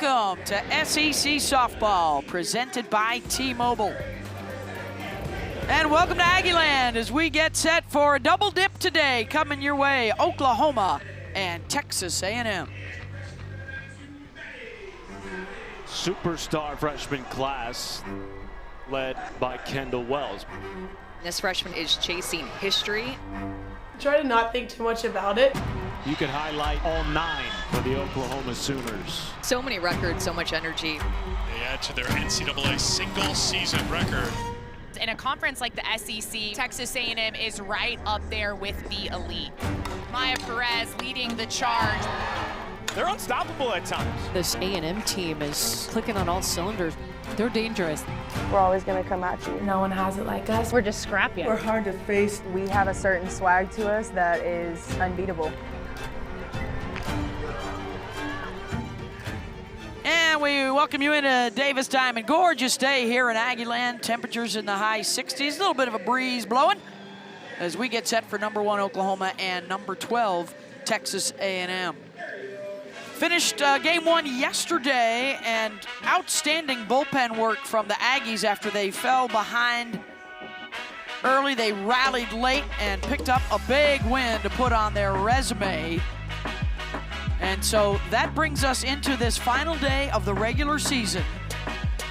Welcome to SEC Softball, presented by T-Mobile. And welcome to Aggieland as we get set for a double dip today. Coming your way, Oklahoma and Texas A&M. Superstar freshman class led by Kendall Wells. This freshman is chasing history. Try to not think too much about it. You could highlight all 9 for the Oklahoma Sooners. So many records, so much energy. They add to their NCAA single season record. In a conference like the SEC, Texas A&M is right up there with the elite. Maya Perez leading the charge. They're unstoppable at times. This A&M team is clicking on all cylinders. They're dangerous. We're always going to come at you. No one has it like us. We're just scrappy. We're hard to face. We have a certain swag to us that is unbeatable. And we welcome you into Davis Diamond. Gorgeous day here in Aggieland. Temperatures in the high 60s. A little bit of a breeze blowing as we get set for number 1 Oklahoma and number 12 Texas A&M. Finished game 1 yesterday, and outstanding bullpen work from the Aggies after they fell behind early. They rallied late and picked up a big win to put on their resume. And so that brings us into this final day of the regular season.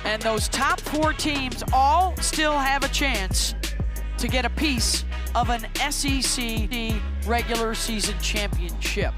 And those top 4 teams all still have a chance to get a piece of an SEC regular season championship.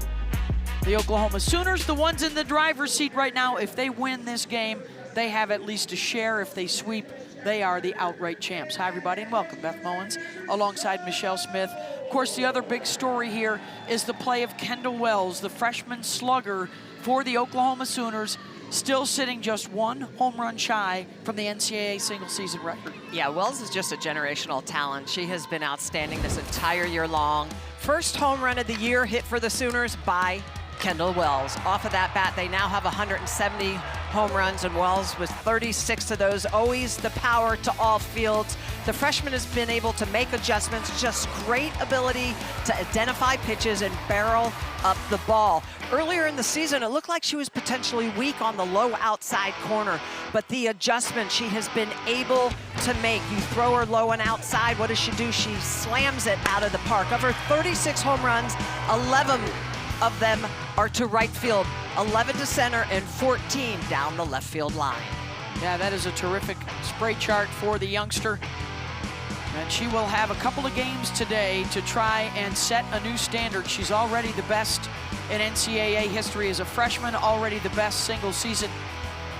The Oklahoma Sooners, the ones in the driver's seat right now, if they win this game, they have at least a share. If they sweep, they are the outright champs. Hi, everybody, and welcome. Beth Mowins alongside Michelle Smith. Of course, the other big story here is the play of Kendall Wells, the freshman slugger for the Oklahoma Sooners, still sitting just 1 home run shy from the NCAA single-season record. Yeah, Wells is just a generational talent. She has been outstanding this entire year long. First home run of the year hit for the Sooners by Kendall Wells. Off of that bat, they now have 170 home runs, and Wells with 36 of those. Always the power to all fields. The freshman has been able to make adjustments, just great ability to identify pitches and barrel up the ball. Earlier in the season, it looked like she was potentially weak on the low outside corner, but the adjustment she has been able to make. You throw her low and outside, what does she do? She slams it out of the park. Of her 36 home runs, 11 of them are to right field, 11 to center, and 14 down the left field line. Yeah, that is a terrific spray chart for the youngster. And she will have a couple of games today to try and set a new standard. She's already the best in NCAA history as a freshman, already the best single season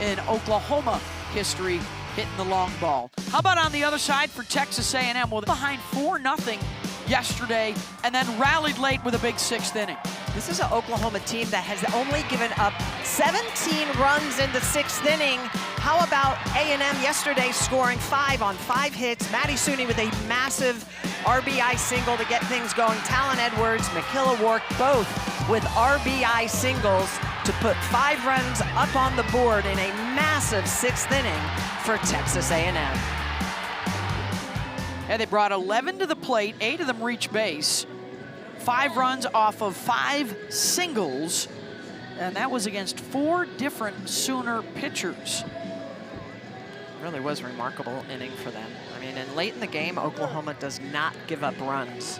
in Oklahoma history, hitting the long ball. How about on the other side for Texas A&M? Well, behind 4-0 yesterday and then rallied late with a big 6th inning. This is an Oklahoma team that has only given up 17 runs in the 6th inning. How about A&M yesterday scoring 5 on 5 hits? Maddie Sooney with a massive RBI single to get things going. Talon Edwards, Makilla Wark, both with RBI singles to put 5 runs up on the board in a massive 6th inning for Texas A&M. And they brought 11 to the plate, 8 of them reached base. 5 runs off of 5 singles, and that was against 4 different Sooner pitchers. Really was a remarkable inning for them. I mean, and late in the game, Oklahoma does not give up runs.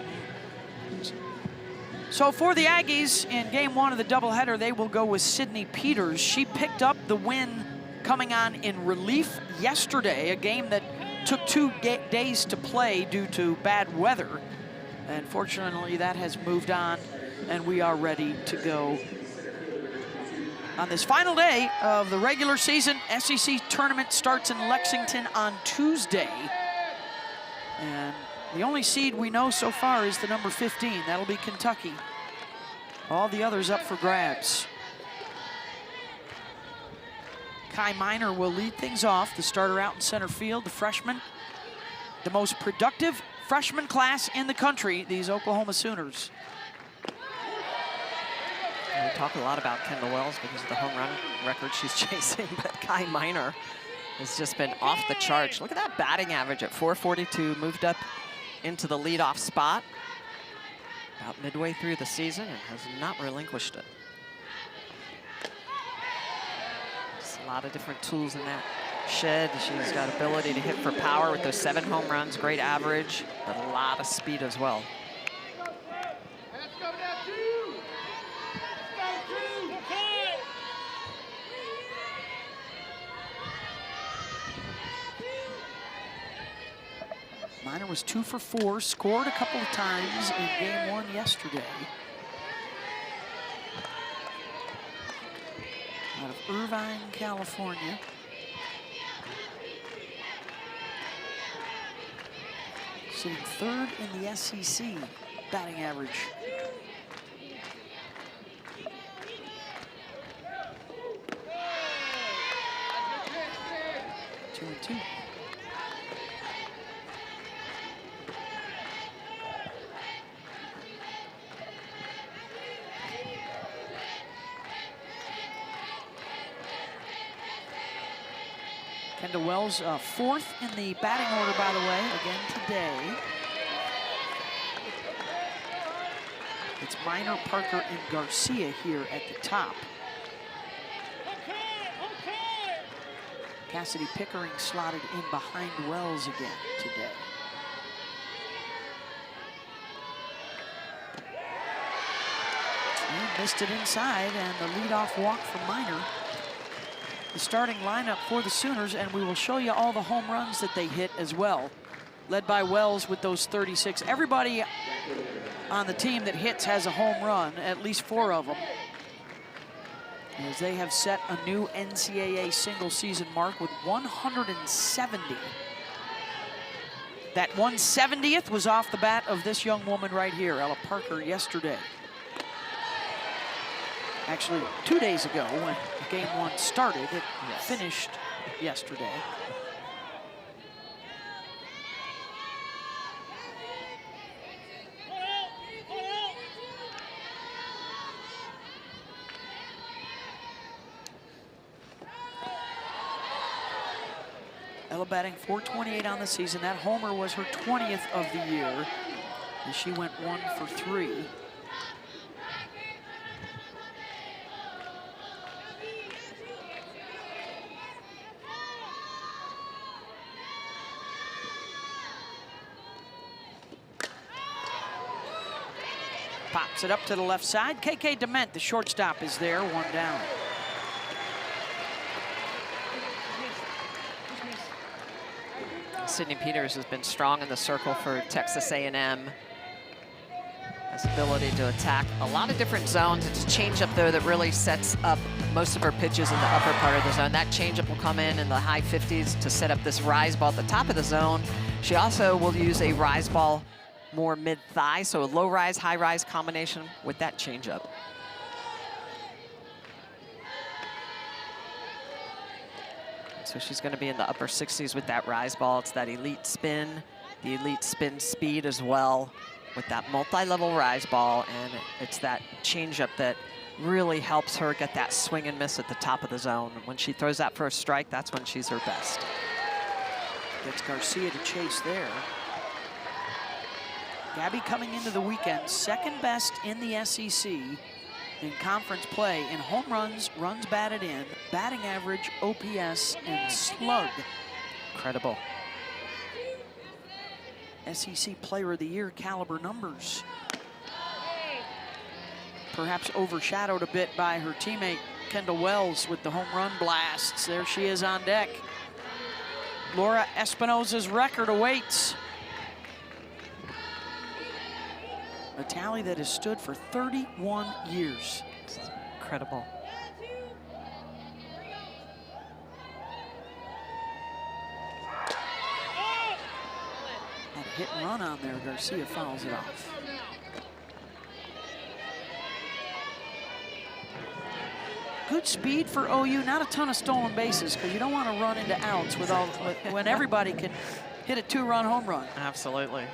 So for the Aggies, in game 1 of the doubleheader, they will go with Sydney Peters. She picked up the win coming on in relief yesterday, a game that took 2 days to play due to bad weather. And fortunately, that has moved on, and we are ready to go on this final day of the regular season. SEC tournament starts in Lexington on Tuesday. And the only seed we know so far is the number 15. That'll be Kentucky. All the others up for grabs. Kai Miner will lead things off, the starter out in center field, the freshman. The most productive freshman class in the country, these Oklahoma Sooners. We talk a lot about Kendall Wells because of the home run record she's chasing, but Kai Miner has just been off the charts. Look at that batting average at .442, moved up into the leadoff spot about midway through the season and has not relinquished it. A lot of different tools in that shed. She's got ability to hit for power with those 7 home runs, great average, but a lot of speed as well. Minor was 2 for 4, scored a couple of times in game 1 yesterday. Out of Irvine, California. Sitting 3rd in the SEC batting average. Two and two. Kendall Wells, 4th in the batting order, by the way, again today. It's Minor, Parker, and Garcia here at the top. Cassidy Pickering slotted in behind Wells again today. He missed it inside, and the leadoff walk from Minor. The starting lineup for the Sooners, and we will show you all the home runs that they hit as well. Led by Wells with those 36. Everybody on the team that hits has a home run, at least 4 of them. As they have set a new NCAA single season mark with 170. That 170th was off the bat of this young woman right here, Ella Parker, yesterday. Actually, 2 days ago when game 1 started, it finished yesterday. Ella batting .428 on the season. That homer was her 20th of the year, and she went 1 for 3. Pops it up to the left side. KK Dement, the shortstop, is there, 1 down. Sydney Peters has been strong in the circle for Texas A&M. Has ability to attack a lot of different zones. It's a changeup there that really sets up most of her pitches in the upper part of the zone. That changeup will come in the high 50s to set up this rise ball at the top of the zone. She also will use a rise ball more mid-thigh, so a low rise, high rise combination with that changeup. So she's going to be in the upper 60s with that rise ball. It's that elite spin, the elite spin speed as well with that multi-level rise ball, and it's that changeup that really helps her get that swing and miss at the top of the zone. When she throws that for a strike, that's when she's her best. Gets Garcia to chase there. Gabby coming into the weekend, 2nd best in the SEC in conference play in home runs, runs batted in, batting average, OPS, and slug. Incredible. SEC Player of the Year caliber numbers. Perhaps overshadowed a bit by her teammate Kendall Wells with the home run blasts. There she is on deck. Laura Espinosa's record awaits. A tally that has stood for 31 years. Incredible. Had a hit and run on there. Garcia fouls it off. Good speed for OU. Not a ton of stolen bases because you don't want to run into outs with all when everybody can hit a 2-run home run. Absolutely.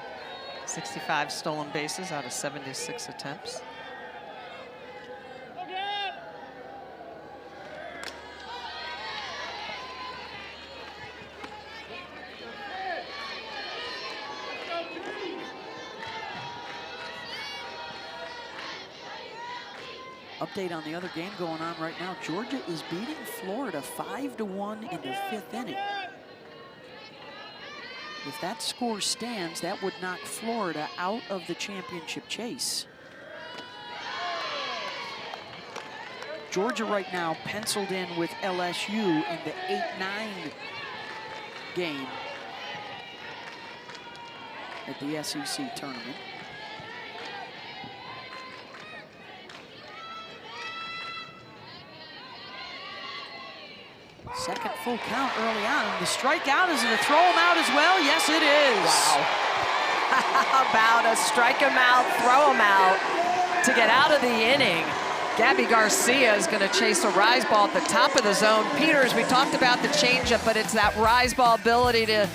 65 stolen bases out of 76 attempts. Update on the other game going on right now. Georgia is beating Florida 5-1 in the 5th inning. If that score stands, that would knock Florida out of the championship chase. Georgia right now penciled in with LSU in the 8-9 game at the SEC tournament. Second full count early on. The strikeout, is it a throw him out as well? Yes, it is. Wow. How about a strike him out, throw him out to get out of the inning? Gabby Garcia is going to chase a rise ball at the top of the zone. Peters, we talked about the changeup, but it's that rise ball ability to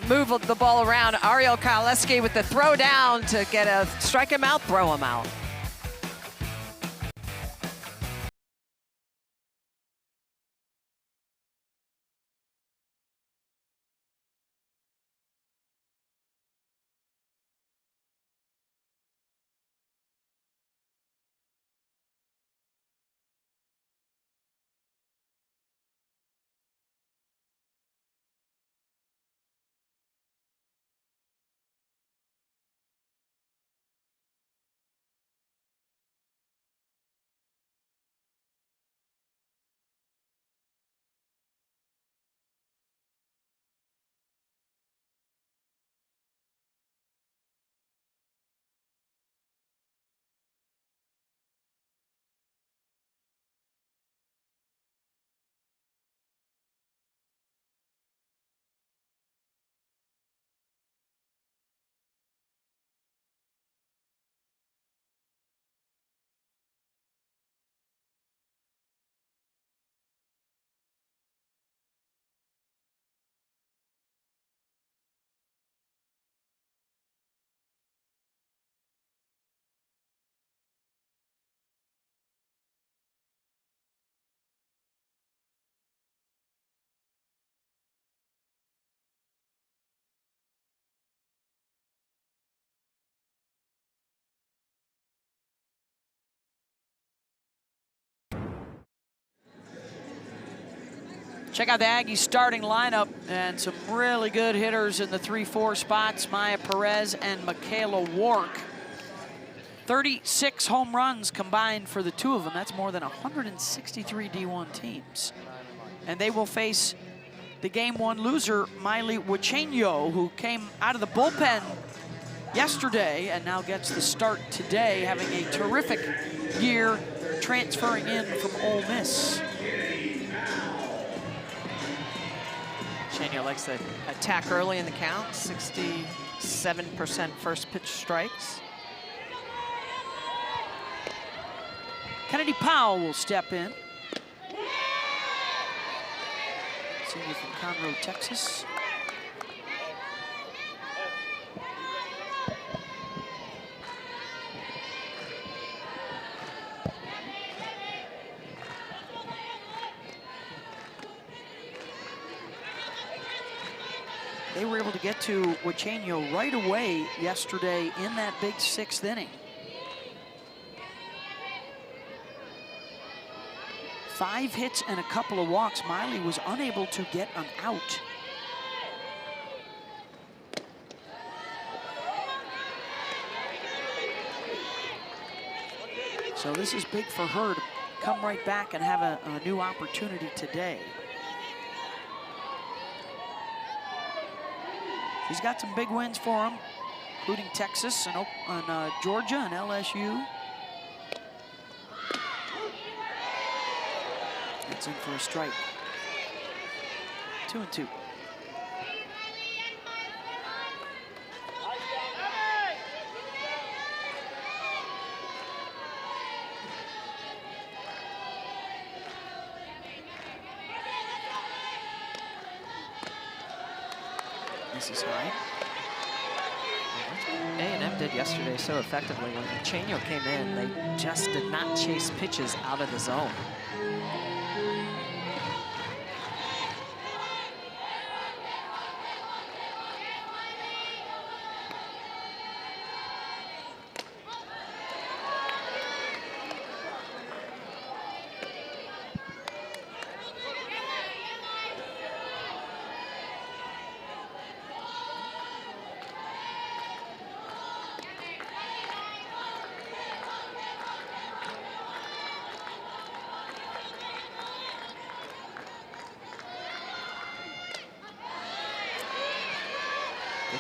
move the ball around. Ariel Kaleski with the throw down to get a strike him out, throw him out. Check out the Aggies starting lineup and some really good hitters in the 3-4 spots. Maya Perez and Michaela Wark. 36 home runs combined for the two of them. That's more than 163 D1 teams. And they will face the game one loser, Miley Huachenio, who came out of the bullpen yesterday and now gets the start today, having a terrific year transferring in from Ole Miss. Huachenio likes to attack early in the count, 67% first pitch strikes. Kennedy Powell will step in. Senior from Conroe, Texas. They were able to get to Huachenio right away yesterday in that big 6th inning. 5 hits and a couple of walks. Miley was unable to get an out. So this is big for her to come right back and have a new opportunity today. She's got some big wins for them, including Texas and Georgia and LSU. It's in for a strike. 2-2. This is high. A&M did yesterday so effectively. When Huachenio came in, they just did not chase pitches out of the zone.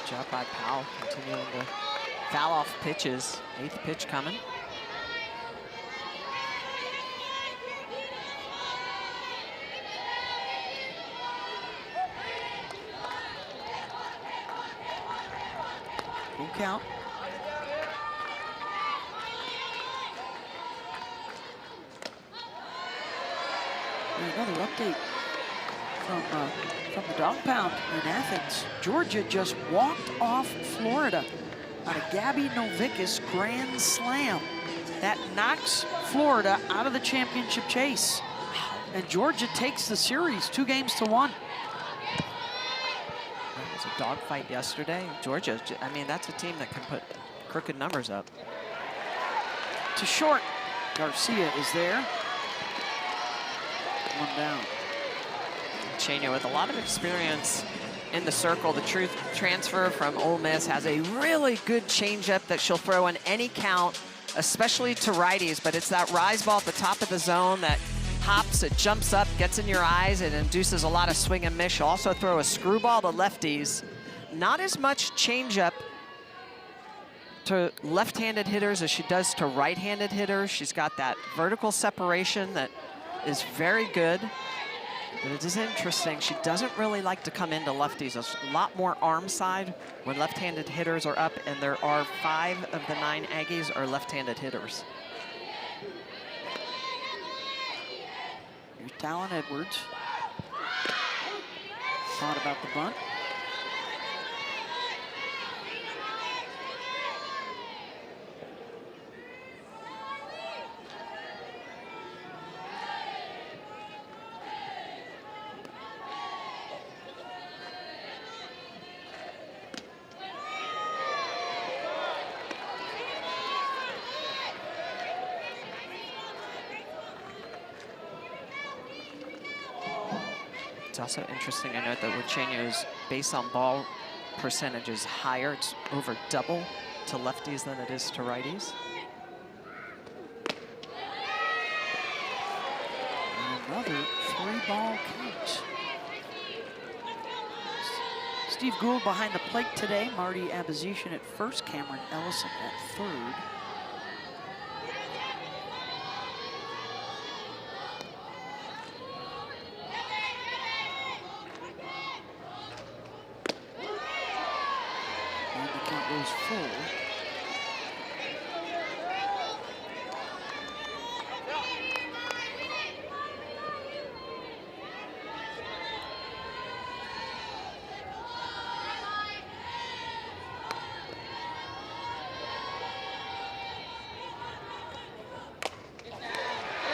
job by Powell, continuing to foul off pitches. 8th pitch coming. Full count. And another update from the dog pound in Athens. Georgia just walked off Florida on a Gabby Novickus grand slam. That knocks Florida out of the championship chase. And Georgia takes the series 2-1. It was a dogfight yesterday. Georgia, I mean, that's a team that can put crooked numbers up. To short. Garcia is there. 1 down. Chania with a lot of experience in the circle. The truth transfer from Ole Miss has a really good changeup that she'll throw in any count, especially to righties, but it's that rise ball at the top of the zone that hops, it jumps up, gets in your eyes, and induces a lot of swing and miss. She'll also throw a screwball to lefties. Not as much changeup to left-handed hitters as she does to right-handed hitters. She's got that vertical separation that is very good. But it is interesting, she doesn't really like to come into lefties. There's a lot more arm side when left-handed hitters are up, and there are 5 of the 9 Aggies are left-handed hitters. Here's Talon Edwards. Thought about the bunt. It's also interesting to note that Uchenio's base on ball percentage is higher. It's over double to lefties than it is to righties. Another 3-ball count. Steve Gould behind the plate today. Marty Abazishan at first. Cameron Ellison at third. Goes full.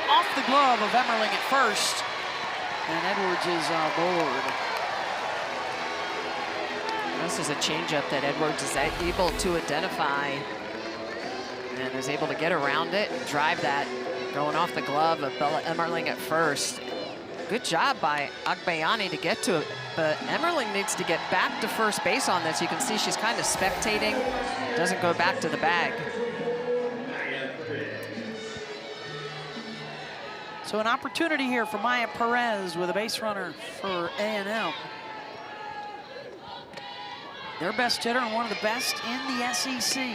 Off the glove of Emmerling at first, and Edwards is aboard. This is a changeup that Edwards is able to identify and is able to get around it and drive that going off the glove of Bella Emmerling at first. Good job by Agbayani to get to it, but Emmerling needs to get back to first base on this. You can see she's kind of spectating, doesn't go back to the bag. So an opportunity here for Maya Perez with a base runner for A&M. Their best hitter and one of the best in the SEC.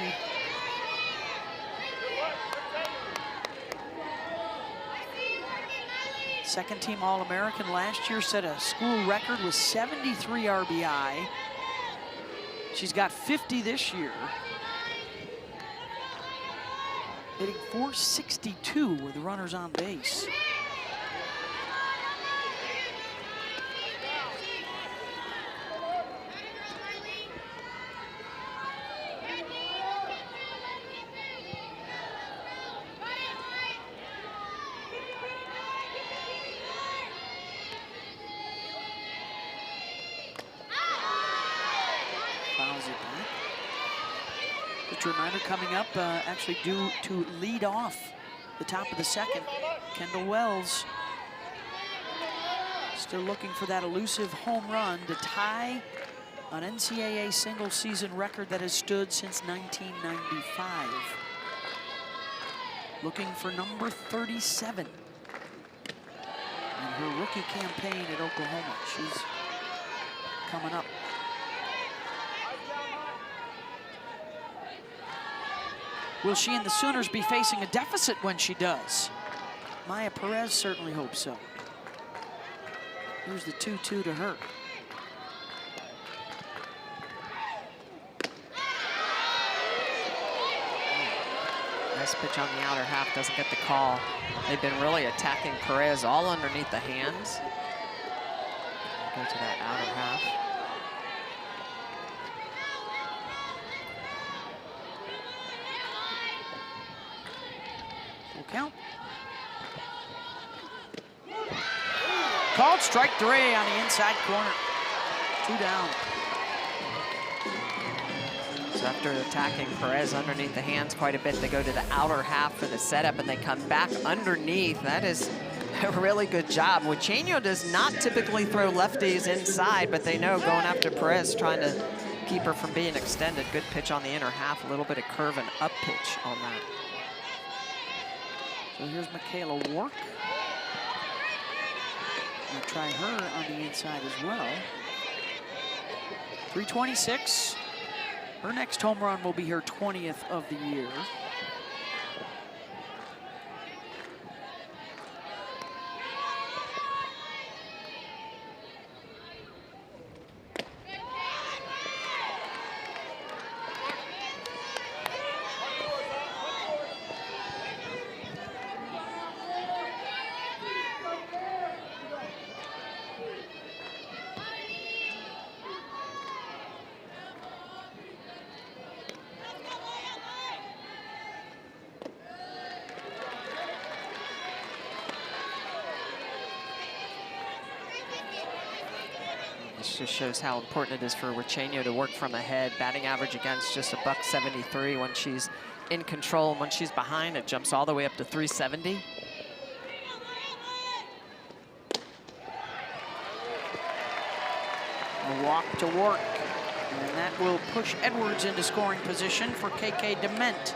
Second team All-American last year, set a school record with 73 RBI. She's got 50 this year. Hitting .462 with the runners on base. Reminder coming up, actually due to lead off the top of the second. Kendall Wells still looking for that elusive home run to tie an NCAA single season record that has stood since 1995. Looking for number 37 in her rookie campaign at Oklahoma. She's coming up. Will she and the Sooners be facing a deficit when she does? Maya Perez certainly hopes so. Here's the 2-2 to her. Nice pitch on the outer half, doesn't get the call. They've been really attacking Perez all underneath the hands. Go to that outer half. Full count. Called strike 3 on the inside corner. 2 down. So after attacking Perez underneath the hands quite a bit, they go to the outer half for the setup and they come back underneath. That is a really good job. Huicheño does not typically throw lefties inside, but they know going after Perez, trying to keep her from being extended. Good pitch on the inner half, a little bit of curve and up pitch on that. So here's Michaela Wark. We'll try her on the inside as well. 326. Her next home run will be her 20th of the year. This just shows how important it is for Huicheño to work from ahead. Batting average against just $173 when she's in control, and when she's behind, it jumps all the way up to 370. A walk to Wark, and that will push Edwards into scoring position for KK Dement.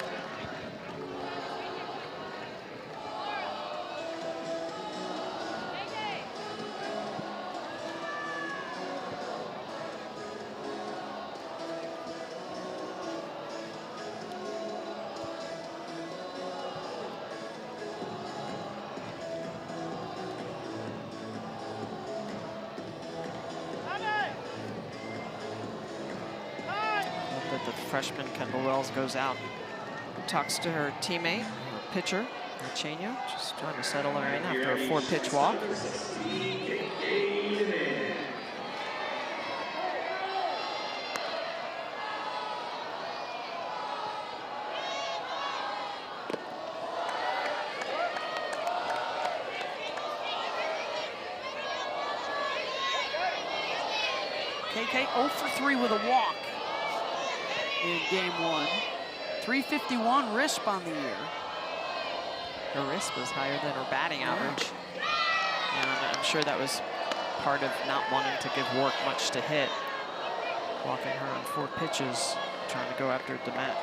That the freshman Kendall Wells goes out, talks to her teammate, her pitcher, Huicheño, just trying to settle her in after a 4-pitch walk. KK 0 for 3 with a walk in game 1. 351 RISP on the year. Her RISP was higher than her batting average. And I'm sure that was part of not wanting to give Wark much to hit. Walking her on 4 pitches, trying to go after Dement.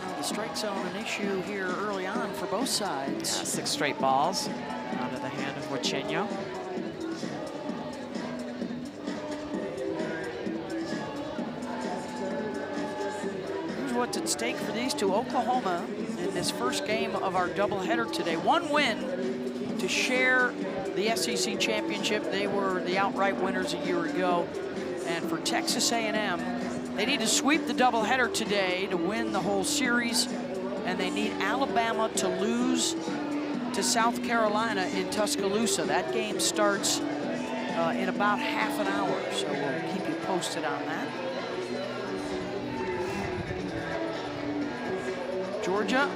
Now the strike zone an issue here early on for both sides. 6 straight balls out of the hand of Huicheño. What's at stake for these two. Oklahoma in this first game of our doubleheader today. 1 win to share the SEC championship. They were the outright winners a year ago. And for Texas A&M, they need to sweep the doubleheader today to win the whole series. And they need Alabama to lose to South Carolina in Tuscaloosa. That game starts in about half an hour. So we'll keep you posted on that. Georgia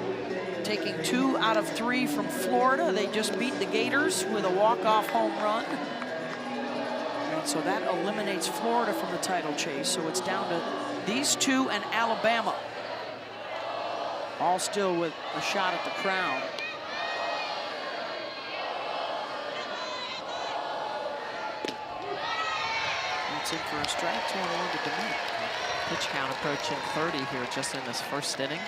taking 2 out of 3 from Florida. They just beat the Gators with a walk-off home run. And so that eliminates Florida from the title chase. So it's down to these two and Alabama. All still with a shot at the crown. That's in for a strike, 2-1 to Dement. Pitch count approaching 30 here just in this first inning.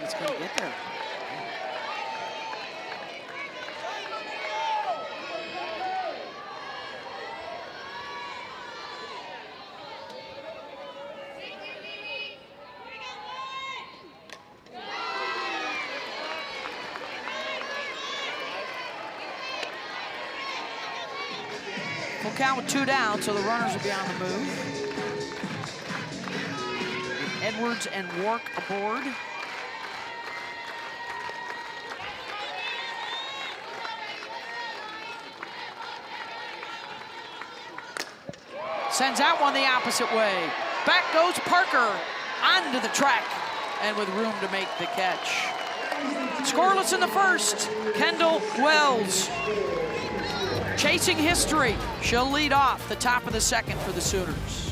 it's going to get there. Full count with 2 down, so the runners will be on the move. Edwards and Wark aboard. Sends that one the opposite way. Back goes Parker onto the track and with room to make the catch. Scoreless in the first, Kendall Wells. Chasing history. She'll lead off the top of the second for the Sooners.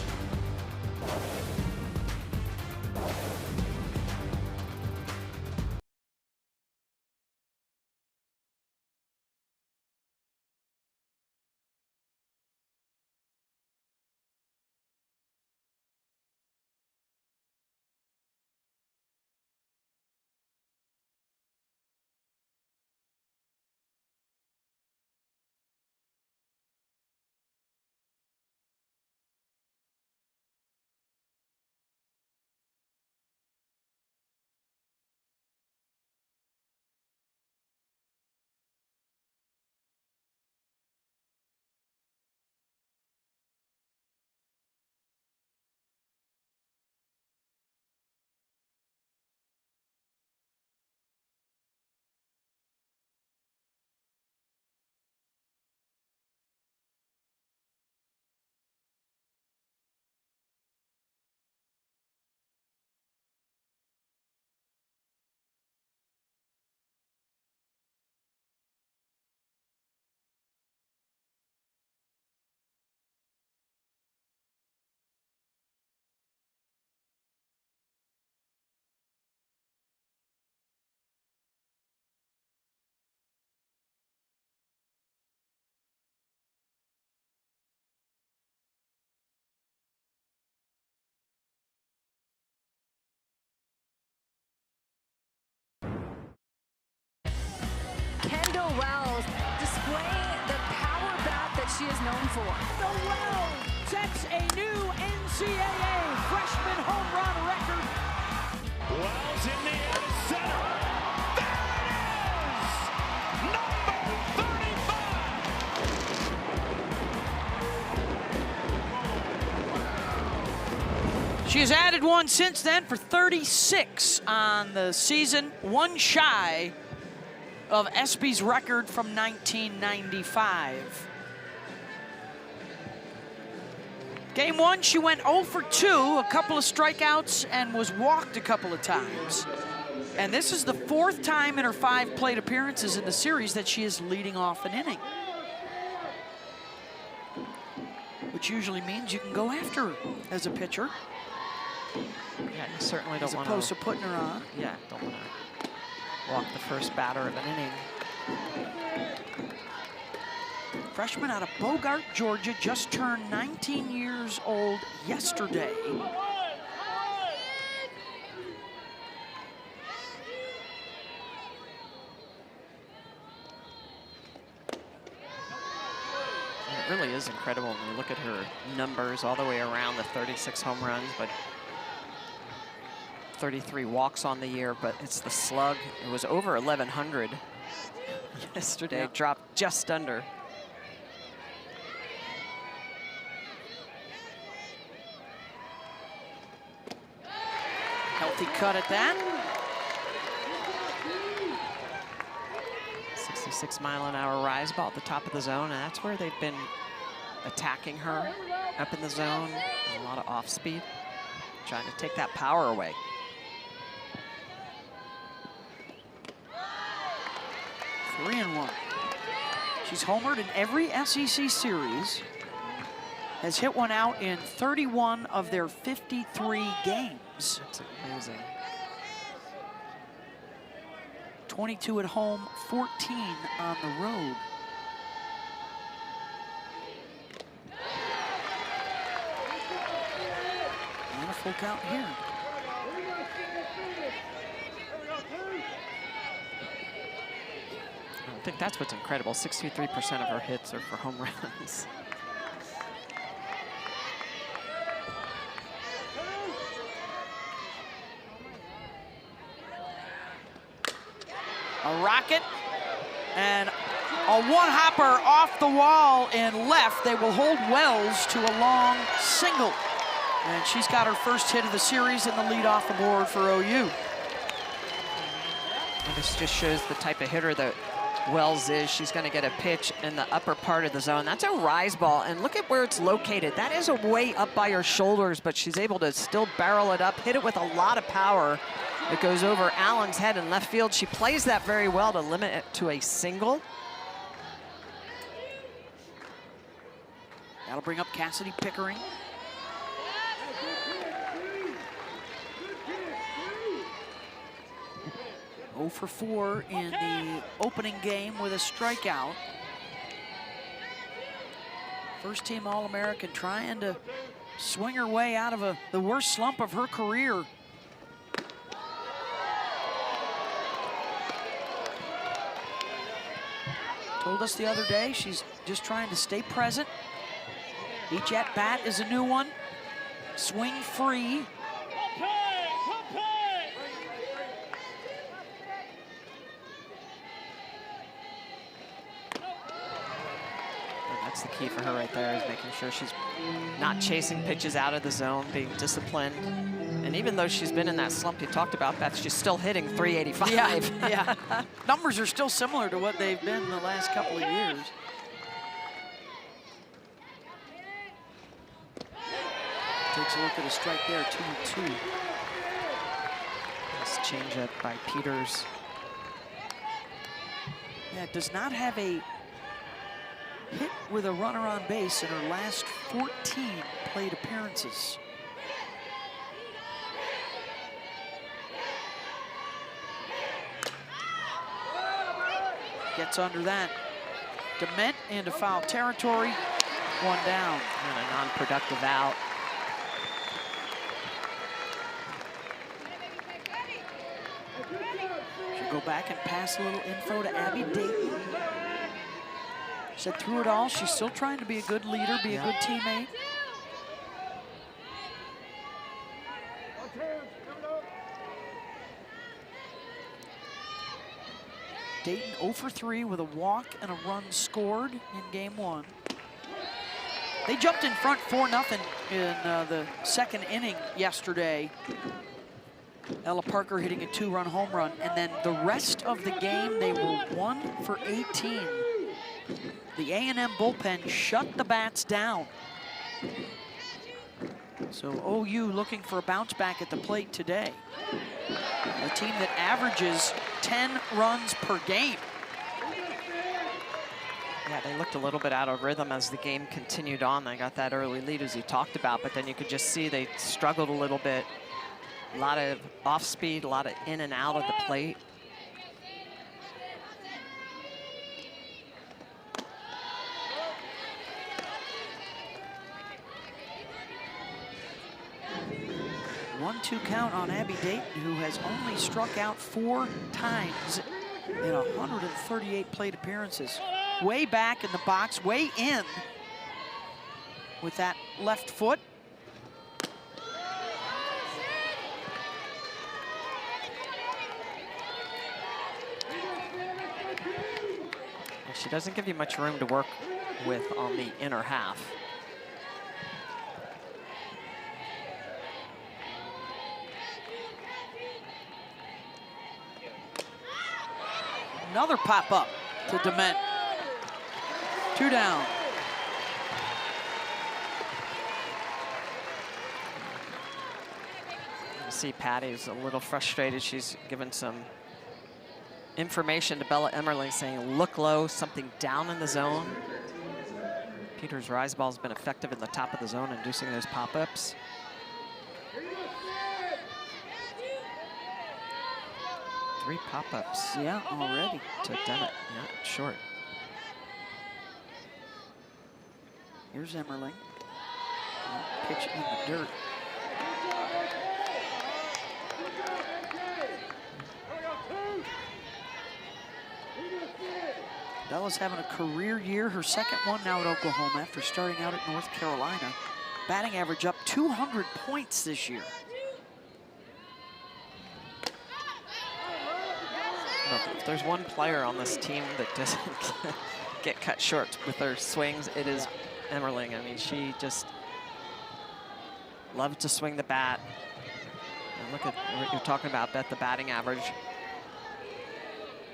Kendall Wells displaying the power bat that she is known for. The Wells sets a new NCAA freshman home run record. Wells in the air to center. There it is! Number 35! She has added one since then for 36 on the season, one shy of Espy's record from 1995. Game 1, she went 0 for 2, a couple of strikeouts, and was walked a couple of times. And this is the 4th time in her 5 plate appearances in the series that she is leading off an inning. Which usually means you can go after her as a pitcher. Yeah, you certainly don't want to. As opposed to putting her on. Yeah, don't want to walk the first batter of an inning. Freshman out of Bogart, Georgia, just turned 19 years old yesterday. It really is incredible when you look at her numbers all the way around, the 36 home runs, but 33 walks on the year, but it's the slug. It was over 1,100 yesterday, Yep. dropped just under. Healthy cut at that. 66-mile-an-hour rise ball at the top of the zone, and that's where they've been attacking her, up in the zone, and a lot of off speed, trying to take that power away. Three and one. She's homered in every SEC series, has hit one out in 31 of their 53 games. That's amazing. 22 at home, 14 on the road. And a full count here. I think that's what's incredible. 63% of her hits are for home runs. A rocket and a one-hopper off the wall and left. They will hold Wells to a long single. And she's got her first hit of the series and the lead off the board for OU. And this just shows the type of hitter that Wells is. She's going to get a pitch in the upper part of the zone. That's a rise ball, and look at where it's located. That is a way up by her shoulders, but she's able to still barrel it up, hit it with a lot of power. It goes over Allen's head in left field. She plays that very well to limit it to a single. That'll bring up Cassidy Pickering. Oh for 4 in the opening game with a strikeout. First team All-American trying to swing her way out of the worst slump of her career. Told us the other day she's just trying to stay present. Each at-bat is a new one. Swing free. That's the key for her right there, is making sure she's not chasing pitches out of the zone, being disciplined. And even though she's been in that slump you talked about, Beth, she's still hitting .385. Yeah. Numbers are still similar to what they've been the last couple of years. Takes a look at a strike there, 2-2. Nice changeup by Peters. Yeah, it does not have a hit with a runner on base in her last 14 plate appearances. Gets under that. Dement into foul territory. One down. And a non-productive out. She'll go back and pass a little info to Abby Dayton. Said through it all, she's still trying to be a good leader, be a good teammate. Dayton 0 for 3 with a walk and a run scored in game 1. They jumped in front 4-0 in the second inning yesterday. Ella Parker hitting a 2-run home run, and then the rest of the game they were 1 for 18. The A&M bullpen shut the bats down. So OU looking for a bounce back at the plate today. A team that averages 10 runs per game. Yeah, they looked a little bit out of rhythm as the game continued on. They got that early lead, as you talked about, but then you could just see they struggled a little bit. A lot of off speed, a lot of in and out of the plate. One-two count on Abby Dayton, who has only struck out 4 times in 138 plate appearances. Way back in the box, way in with that left foot. She doesn't give you much room to work with on the inner half. Another pop-up to Dement. 2 down. You see Patty's a little frustrated. She's given some information to Bella Emmerling saying, look low, something down in the zone. Peters' rise ball's been effective in the top of the zone, inducing those pop-ups. Three pop-ups. Yeah, already. To Dennett, yeah, short. Here's Emmerling. Pitch in the dirt. Bella's having a career year, her second one now at Oklahoma after starting out at North Carolina. Batting average up 200 points this year. Look, if there's one player on this team that doesn't get cut short with her swings, it is Emmerling. I mean, she just loves to swing the bat. And look at what you're talking about, Beth, the batting average.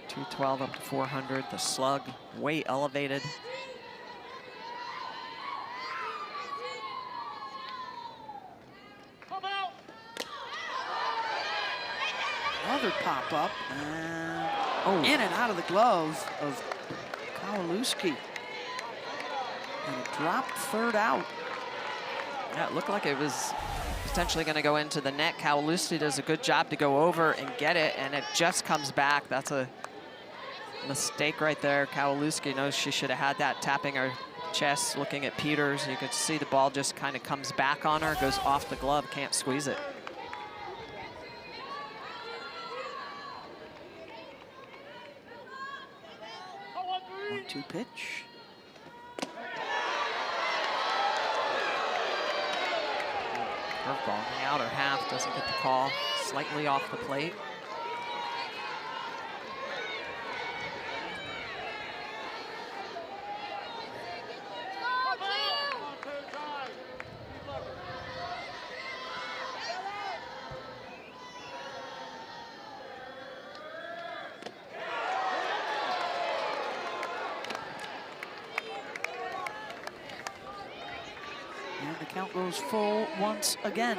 212 up to 400. The slug way elevated. Another pop up, and in and out of the glove of Kowalewski. And it dropped third out. Yeah, it looked like it was potentially going to go into the net. Kowalewski does a good job to go over and get it, and it just comes back. That's a mistake right there. Kowalewski knows she should have had that, tapping her chest, looking at Peters. You could see the ball just kind of comes back on her, goes off the glove, can't squeeze it. 1-2 pitch. Curveball in the outer half, doesn't get the call, slightly off the plate. And the count goes full once again.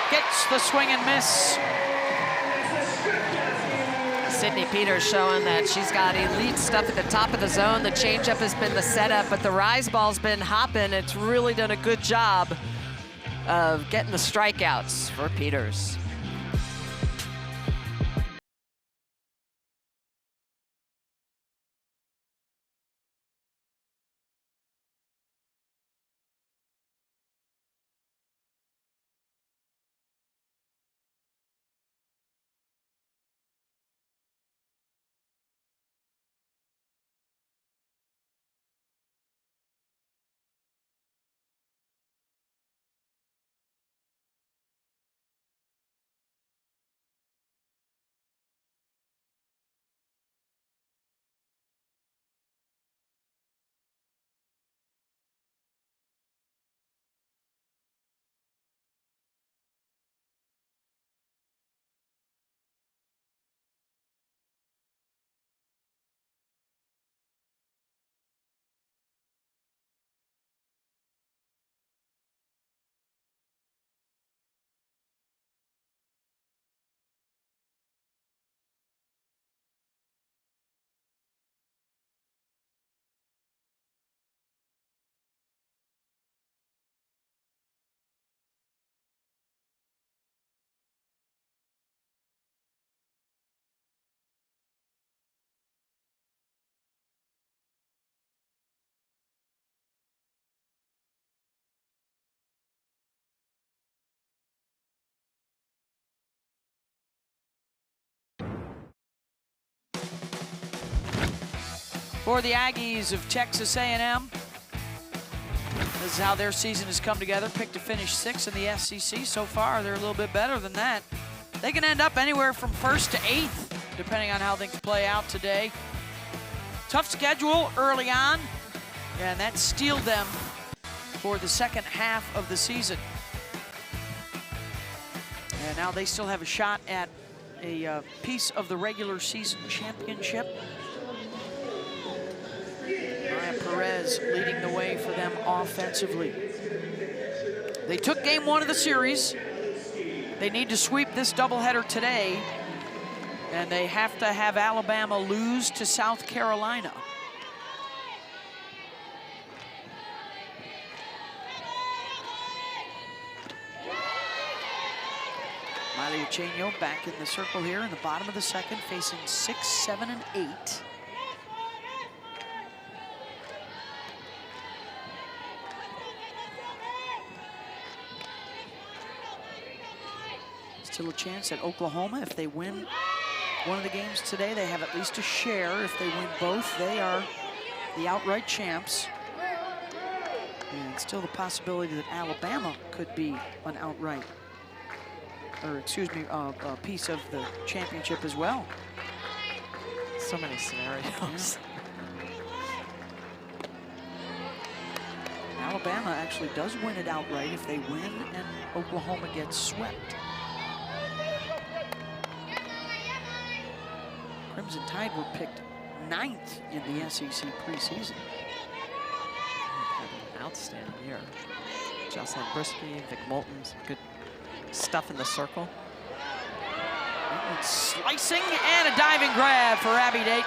Gets the swing and miss. Sydney Peters showing that she's got elite stuff at the top of the zone. The changeup has been the setup, but the rise ball's been hopping. It's really done a good job of getting the strikeouts for Peters. For the Aggies of Texas A&M, this is how their season has come together. Picked to finish 6th in the SEC. So far, they're a little bit better than that. They can end up anywhere from 1st to 8th, depending on how things play out today. Tough schedule early on, and that steeled them for the second half of the season. And now they still have a shot at a piece of the regular season championship. Maya Perez leading the way for them offensively. They took game 1 of the series. They need to sweep this doubleheader today, and they have to have Alabama lose to South Carolina. Miley Uchenio back in the circle here in the bottom of the second, facing 6, 7, and 8. Still a chance at Oklahoma. If they win one of the games today, they have at least a share. If they win both, they are the outright champs. And still the possibility that Alabama could be an outright, or excuse me, a piece of the championship as well. So many scenarios. Alabama actually does win it outright if they win and Oklahoma gets swept. Crimson Tide were picked 9th in the SEC preseason. An outstanding year. Jocelyn Brisky, Vic Moulton, some good stuff in the circle. Slicing and a diving grab for Abby Dayton.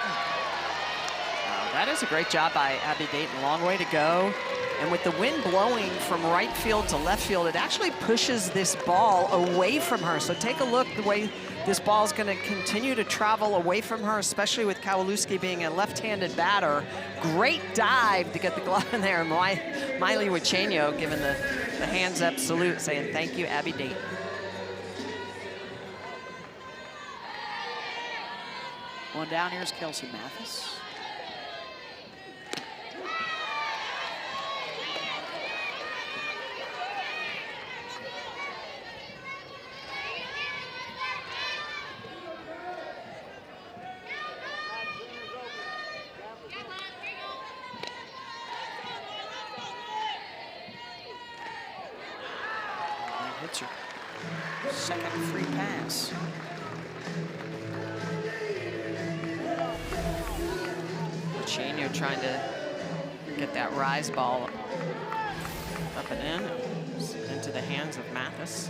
That is a great job by Abby Dayton. Long way to go. And with the wind blowing from right field to left field, it actually pushes this ball away from her. So take a look the way this ball is going to continue to travel away from her, especially with Kowalewski being a left-handed batter. Great dive to get the glove in there. Miley Uchenio giving the hands-up salute, saying thank you, Abby Dayton. One down, here's Kelsey Mathis. Hits her second free pass. Uchenio trying to get that rise ball up and in, into the hands of Mathis.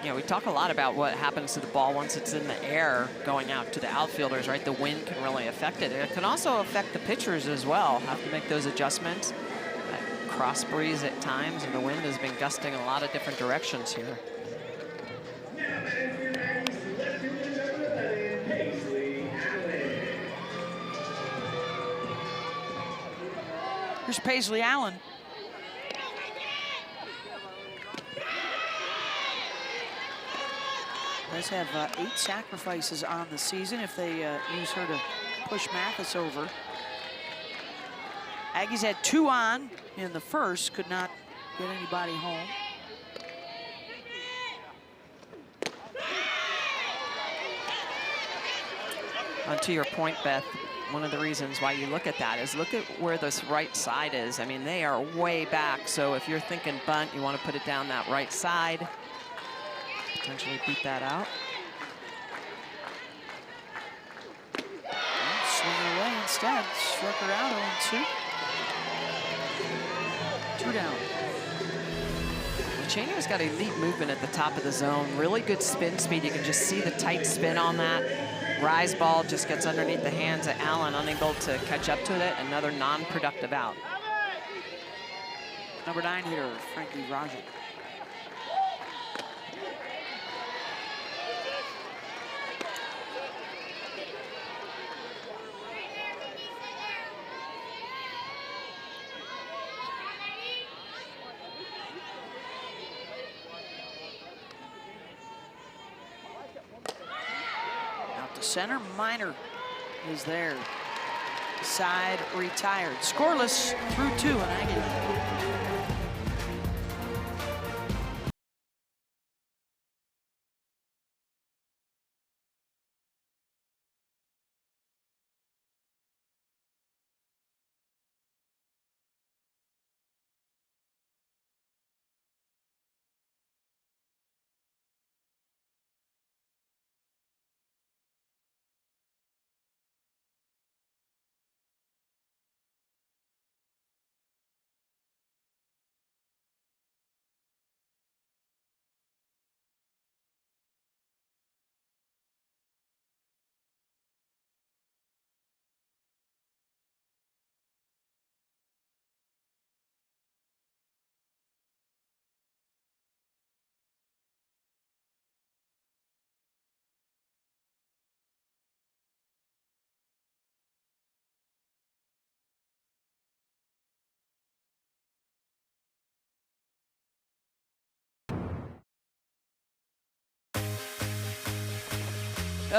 Yeah, we talk a lot about what happens to the ball once it's in the air going out to the outfielders, right? The wind can really affect it. It can also affect the pitchers as well. Have to make those adjustments. That cross breeze at times, and the wind has been gusting in a lot of different directions here. Here's Paisley Allen. Does have 8 sacrifices on the season if they use her to push Mathis over. Aggies had 2 on in the first, could not get anybody home. To your point, Beth, one of the reasons why you look at that is look at where this right side is. I mean, they are way back. So if you're thinking bunt, you want to put it down that right side. Potentially beat that out. Swing away instead. Struck her out 0-2. 2 down. Uchenio's got elite movement at the top of the zone. Really good spin speed. You can just see the tight spin on that. Rise ball just gets underneath the hands of Allen, unable to catch up to it. Another non-productive out. Number 9 hitter, Frankie Raja. Center, Minor is there. Side retired. Scoreless through 2 in Aggie.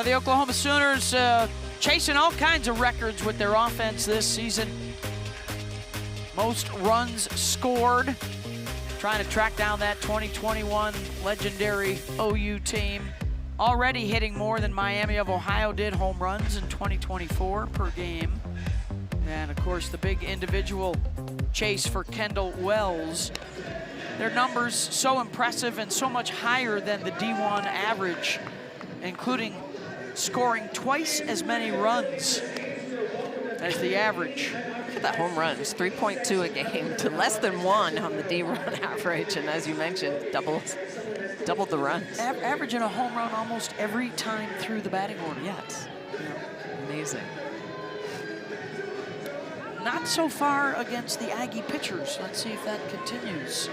The Oklahoma Sooners chasing all kinds of records with their offense this season. Most runs scored. Trying to track down that 2021 legendary OU team. Already hitting more than Miami of Ohio did home runs in 2024 per game. And of course, the big individual chase for Kendall Wells. Their numbers so impressive and so much higher than the D1 average, including scoring twice as many runs as the average. Look at that home runs, 3.2 a game to less than 1 on the D1 average. And as you mentioned, doubled the runs. Averaging a home run almost every time through the batting order. Yes, amazing. Not so far against the Aggie pitchers. Let's see if that continues.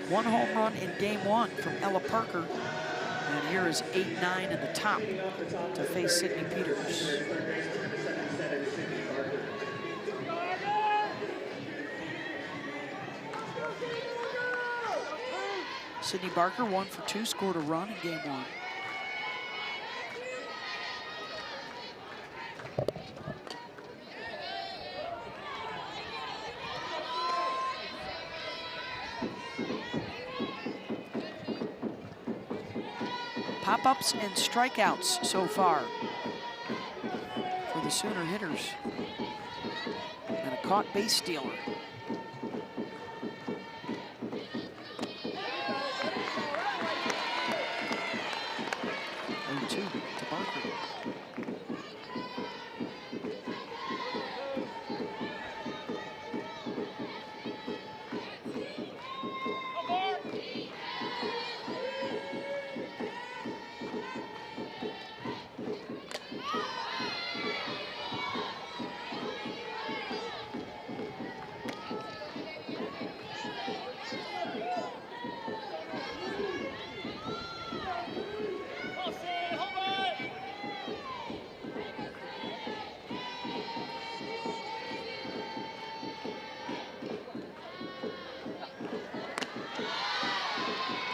1 home run in game 1 from Ella Parker. And here is 8-9 in the top to face Sydney Peters. Sydney Barker 1 for 2, scored a run in game 1. Pop-ups and strikeouts so far for the Sooner hitters. And a caught base stealer.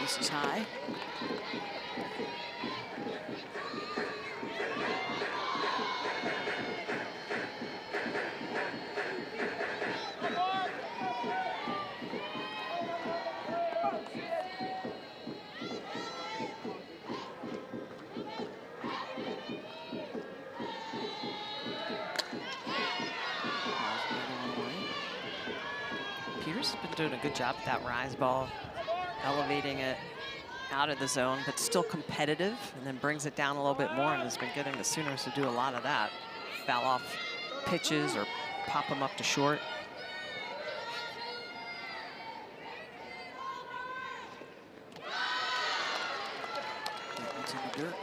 This is high. Peters has been doing a good job with that rise ball, elevating it out of the zone, but still competitive, and then brings it down a little bit more, and has been getting the Sooners to do a lot of that. Foul off pitches or pop them up to short. It's in the dirt,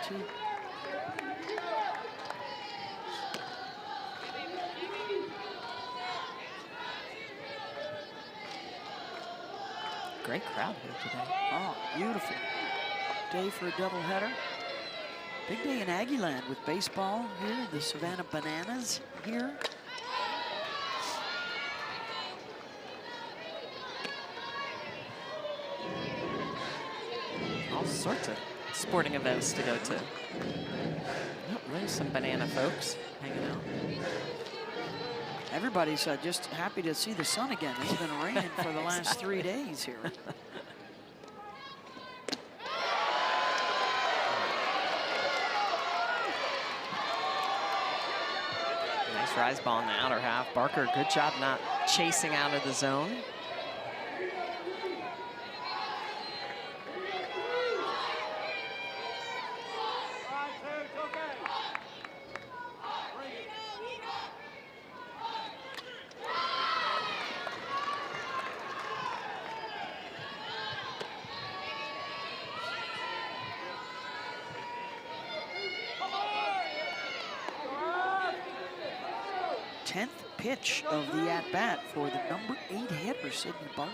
2-2. Great crowd here today. Oh, beautiful day for a doubleheader. Big day in Aggieland with baseball here, the Savannah Bananas here. All sorts of sporting events to go to. Oh, there's some banana folks hanging out. Everybody's just happy to see the sun again. It's been raining for the last 3 days here. Nice rise ball in the outer half. Barker, good job not chasing out of the zone. Pitch of the at-bat for the number 8 hitter, Sydney Barker.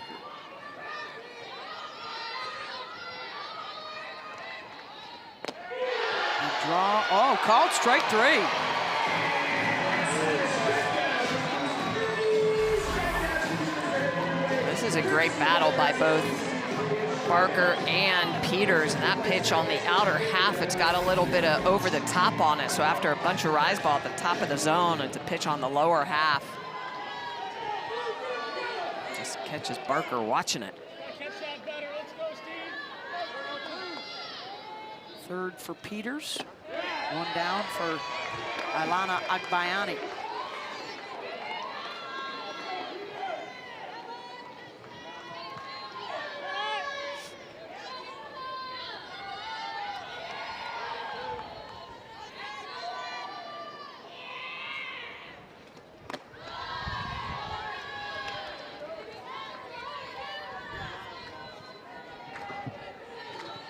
And draw, oh, called strike 3. This is a great battle by both Barker and Peters, and that pitch on the outer half, it's got a little bit of over the top on it. So after a bunch of rise ball at the top of the zone, it's a pitch on the lower half. Just catches Barker watching it. Third for Peters. One down for Ailana Agbayani.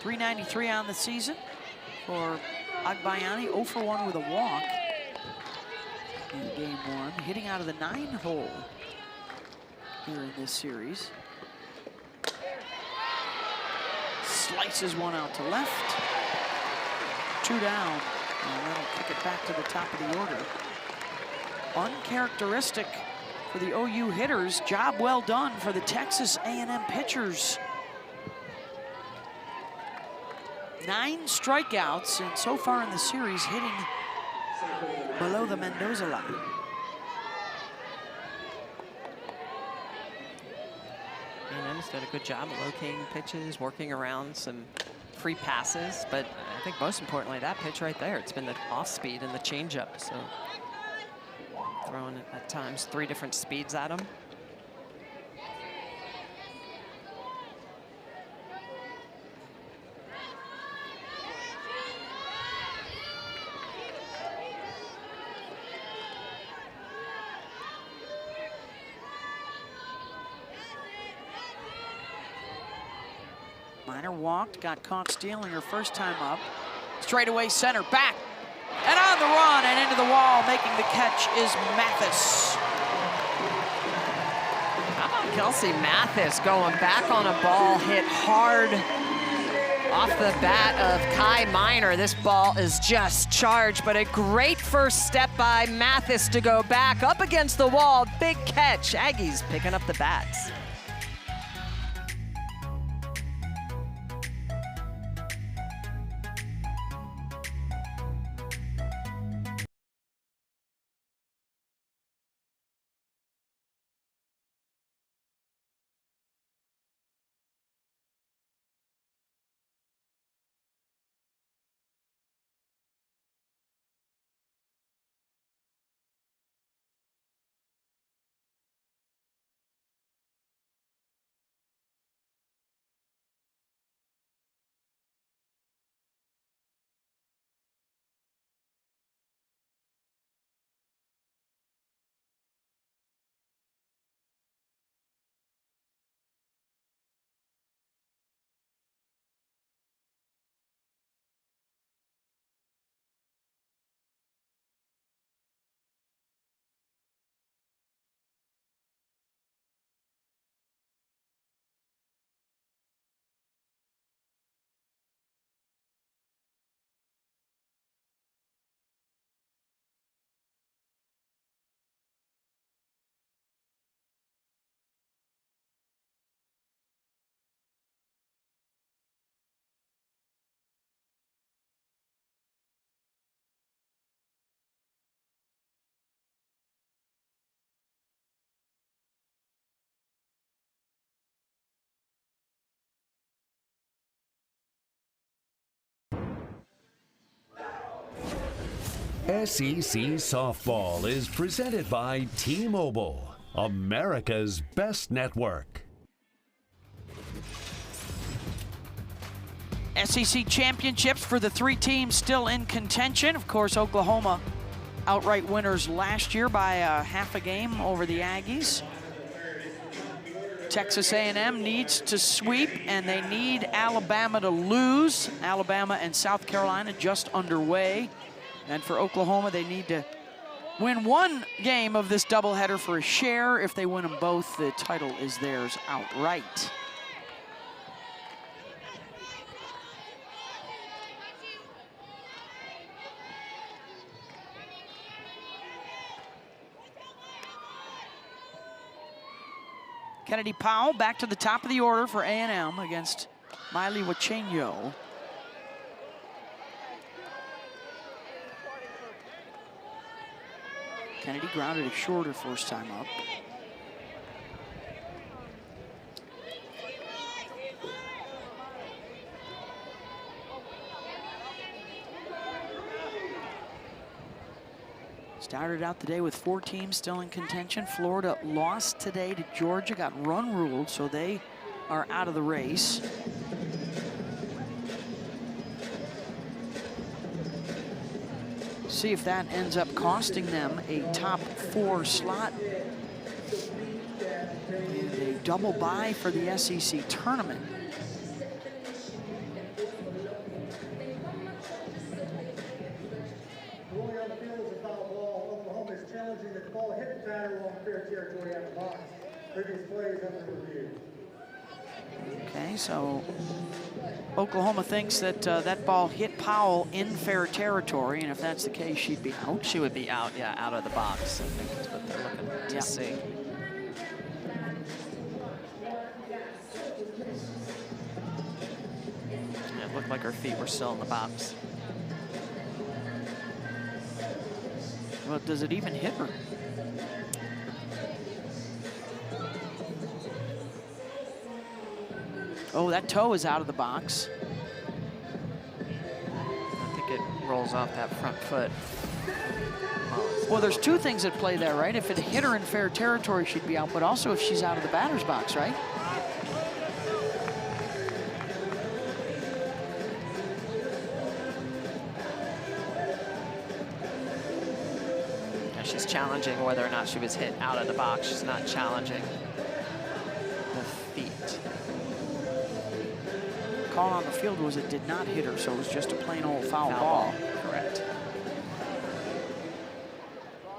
.393 on the season for Agbayani, 0 for 1 with a walk in game 1, hitting out of the 9-hole here in this series. Slices one out to left. 2 down, and that'll kick it back to the top of the order. Uncharacteristic for the OU hitters. Job well done for the Texas A&M pitchers. 9 strikeouts, and so far in the series, hitting below the Mendoza line. A&M's done a good job of locating pitches, working around some free passes, but I think most importantly, that pitch right there, it's been the off speed and the changeup. So throwing at times 3 different speeds at him. Minor walked, got caught stealing her first time up. Straight away center, back, and on the run and into the wall. Making the catch is Mathis. How about Kelsey Mathis going back on a ball hit hard off the bat of Kai Minor? This ball is just charged, but a great first step by Mathis to go back up against the wall. Big catch. Aggies picking up the bats. SEC Softball is presented by T-Mobile, America's best network. SEC championships for the 3 teams still in contention. Of course, Oklahoma outright winners last year by half a game over the Aggies. Texas A&M needs to sweep, and they need Alabama to lose. Alabama and South Carolina just underway. And for Oklahoma, they need to win 1 game of this doubleheader for a share. If they win them both, the title is theirs outright. Kennedy Powell back to the top of the order for A&M against Miley Wachenio. Kennedy grounded it short her first time up. Started out the day with 4 teams still in contention. Florida lost today to Georgia, got run ruled, so they are out of the race. See if that ends up costing them a top 4 slot. And a double bye for the SEC tournament. Okay, so Oklahoma thinks that that ball hit Powell in fair territory, and if that's the case, she'd be out. She would be out, yeah, out of the box. I think that's what they're looking to see. Yeah, it looked like her feet were still in the box. Well, does it even hit her? Oh, that toe is out of the box. I think it rolls off that front foot. Well, there's 2 things at play there, right? If it hit her in fair territory, she'd be out, but also if she's out of the batter's box, right? Yeah, she's challenging whether or not she was hit out of the box. She's not challenging the feet. Call on the field was it did not hit her, so it was just a plain old foul ball. Correct.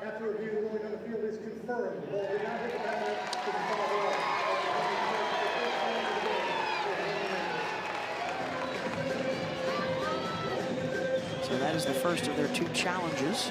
After review, the ruling on the field is confirmed. The ball did not hit the batter. It was a foul ball. So that is the first of their 2 challenges.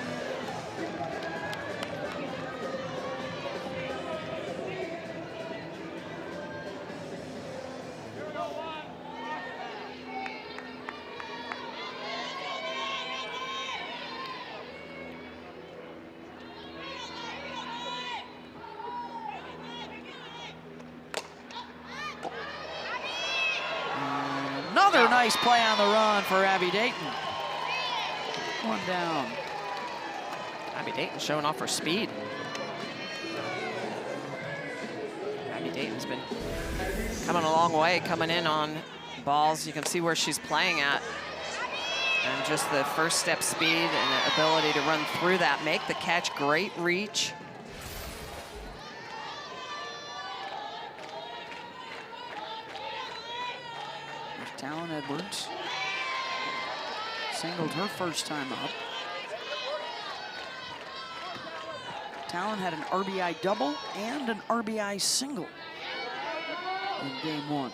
Another nice play on the run for Abby Dayton. 1 down. Abby Dayton showing off her speed. Abby Dayton's been coming a long way, coming in on balls. You can see where she's playing at. And just the first step speed and the ability to run through that, make the catch, great reach. Talon Edwards singled her first time up. Talon had an RBI double and an RBI single in game 1.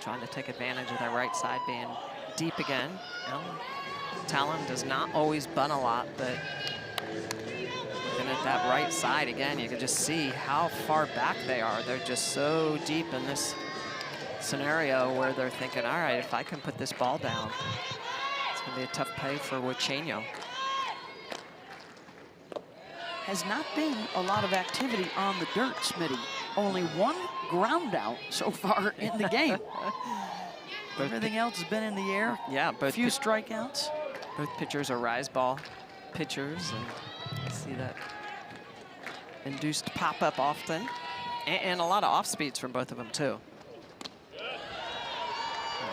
Trying to take advantage of that right side being deep again. Talon does not always bunt a lot, but looking at that right side again, you can just see how far back they are. They're just so deep in this scenario where they're thinking, all right, if I can put this ball down, it's going to be a tough play for Wachenio. Has not been a lot of activity on the dirt, Smitty. Only 1 ground out so far in the game. Everything else has been in the air. Yeah, a few strikeouts. Both pitchers are rise ball pitchers, and you see that induced pop-up often, and a lot of off speeds from both of them too.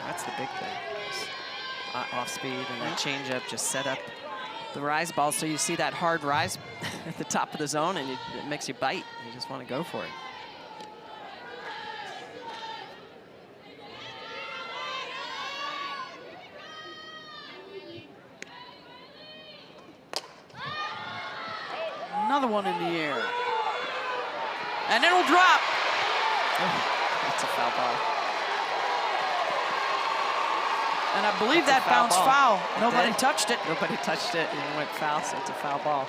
That's the big thing. Off speed and that changeup just set up the rise ball, so you see that hard rise at the top of the zone, and it makes you bite. You just want to go for it. Another one in the air. And it'll drop. Oh, that's a foul ball. And I believe that bounced foul. Nobody touched it. Nobody touched it, and it went foul, so it's a foul ball.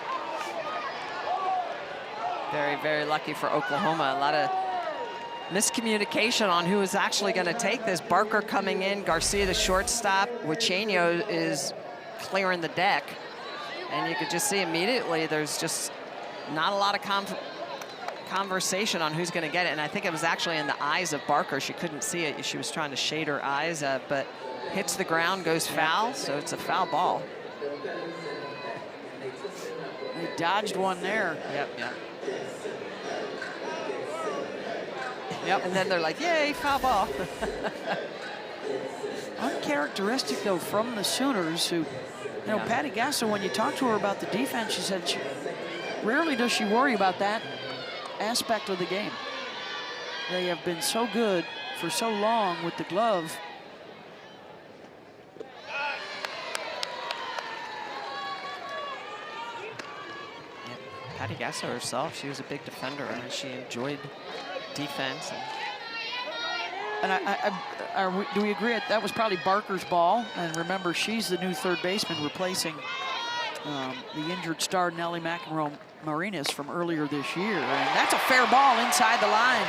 Very, very lucky for Oklahoma. A lot of miscommunication on who is actually going to take this. Barker coming in, Garcia the shortstop, Huicheño is clearing the deck. And you could just see immediately there's just not a lot of conversation on who's going to get it. And I think it was actually in the eyes of Barker. She couldn't see it. She was trying to shade her eyes, but hits the ground, goes foul, so it's a foul ball. They dodged one there. Yep. Yep, and then they're like, yay, foul ball. Uncharacteristic, though, from the Sooners, who, Patty Gasso, when you talk to her about the defense, she said rarely does she worry about that aspect of the game. They have been so good for so long with the glove. Patty Gasso herself, she was a big defender, and she enjoyed defense. And do we agree that was probably Barker's ball? And remember, she's the new third baseman replacing the injured star Nellie McEnroe Marinas from earlier this year. And that's a fair ball inside the line.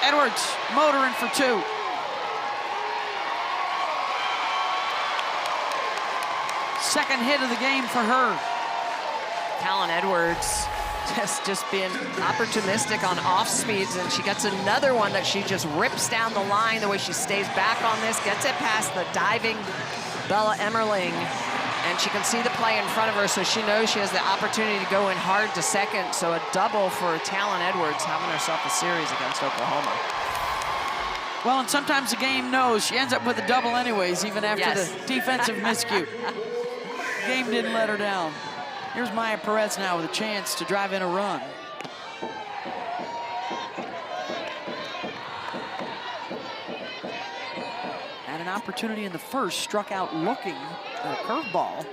Edwards motoring for two. Second hit of the game for her. Talon Edwards just being opportunistic on off speeds, and she gets another one that she just rips down the line the way she stays back on this, gets it past the diving Bella Emmerling, and she can see the play in front of her, so she knows she has the opportunity to go in hard to second. So a double for Talon Edwards, having herself a series against Oklahoma. Well, and sometimes the game knows she ends up with a double anyways, even after the defensive miscue. The game didn't let her down. Here's Maya Perez now with a chance to drive in a run. Had an opportunity in the first, struck out looking at a curveball.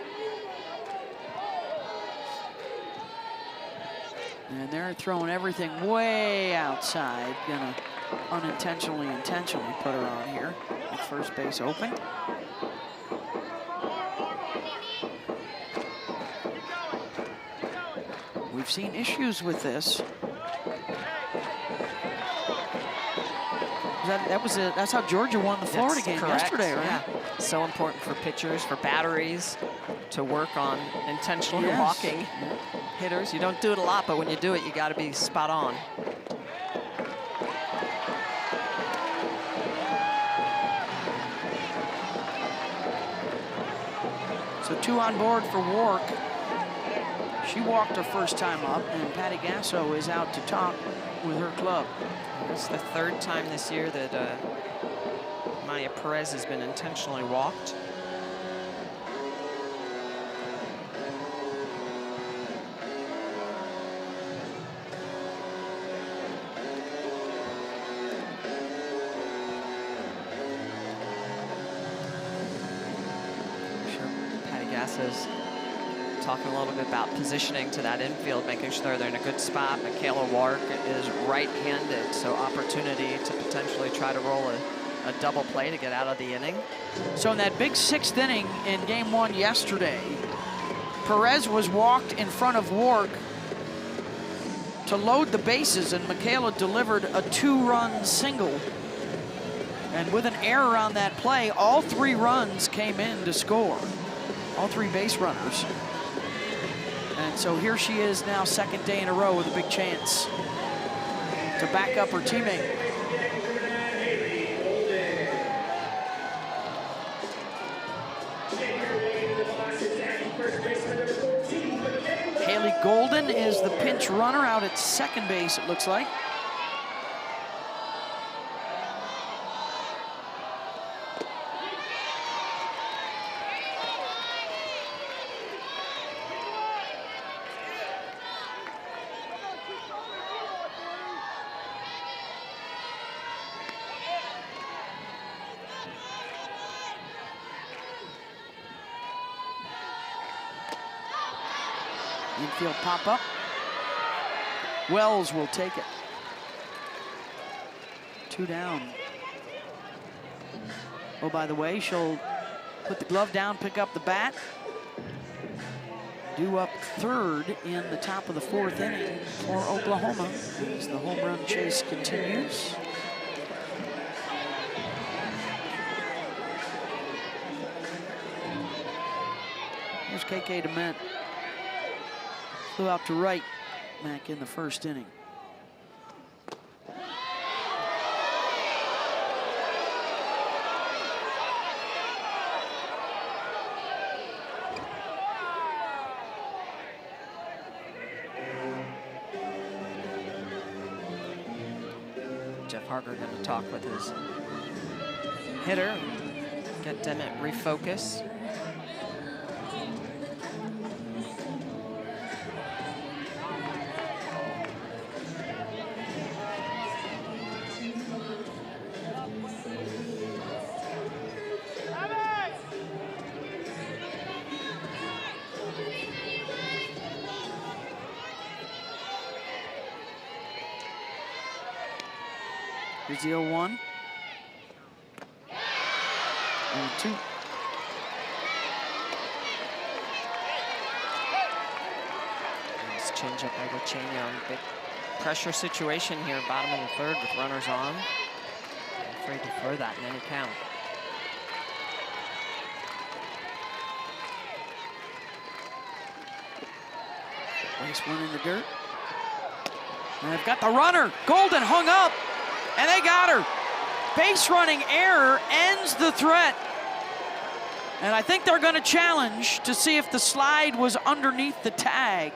And they're throwing everything way outside. Gonna unintentionally, intentionally put her on here. With first base open. We've seen issues with this. That's how Georgia won the Florida game yesterday, right? Yeah. So important for pitchers, for batteries, to work on intentionally walking hitters. You don't do it a lot, but when you do it, you got to be spot on. So 2 on board for Wark. She walked her first time up, and Patty Gasso is out to talk with her club. It's the third time this year that Maya Perez has been intentionally walked. Patty Gasso's talking a little bit about positioning to that infield, making sure they're in a good spot. Michaela Wark is right-handed, so opportunity to potentially try to roll a double play to get out of the inning. So in that big 6th inning in game 1 yesterday, Perez was walked in front of Wark to load the bases, and Michaela delivered a 2-run single. And with an error on that play, all 3 runs came in to score. All 3 base runners. And so here she is now, 2nd day in a row with a big chance to back up her teammate. Haley Golden is the pinch runner out at 2nd base, it looks like. Infield pop-up. Wells will take it. 2 down. Oh, by the way, she'll put the glove down, pick up the bat. due up third in the top of the fourth inning for Oklahoma as the home run chase continues. Here's KK DeMent. Flew out to right back in the first inning. Jeff Harger going to talk with his hitter, get DeMent refocus. Here's the 0-1. 0-2. Nice change up by Gucheño. Big pressure situation here, bottom of the third with runners on. Afraid to throw that in any count. Place one in the dirt. And they've got the runner. Golden hung up, and they got her. Base running error ends the threat. And I think they're going to challenge to see if the slide was underneath the tag.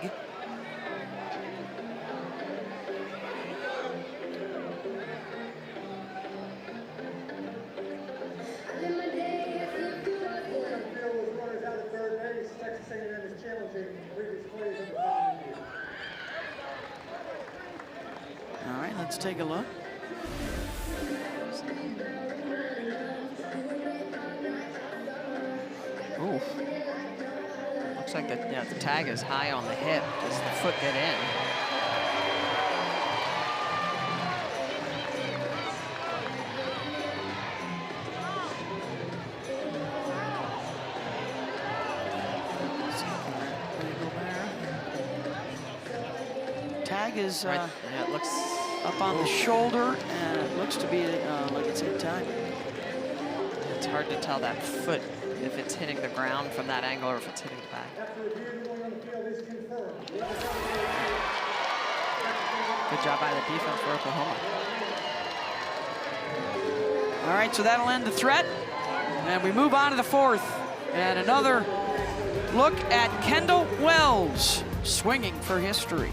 All right, let's take a look. Ooh. Looks like the tag is high on the hip. Does the foot get in? Tag is Right. Yeah, it looks up on the shoulder, and it looks to be like it's in time. It's hard to tell that foot if it's hitting the ground from that angle or if it's hitting the back. Good job by the defense for Oklahoma. All right, so that'll end the threat. And we move on to the fourth. And another look at Kendall Wells swinging for history.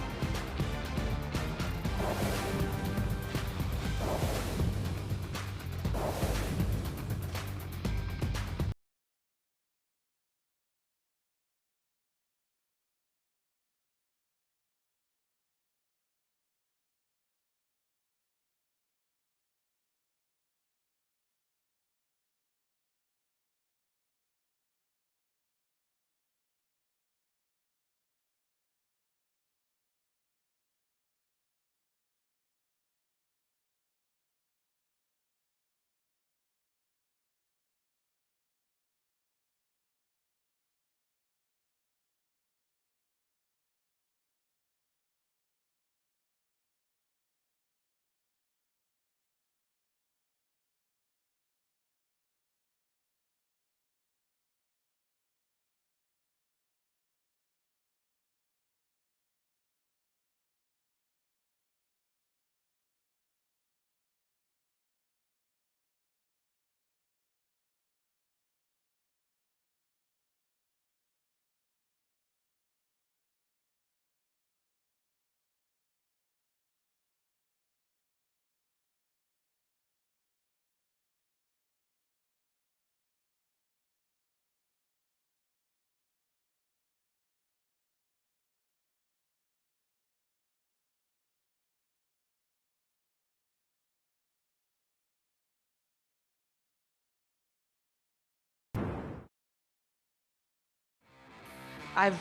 I've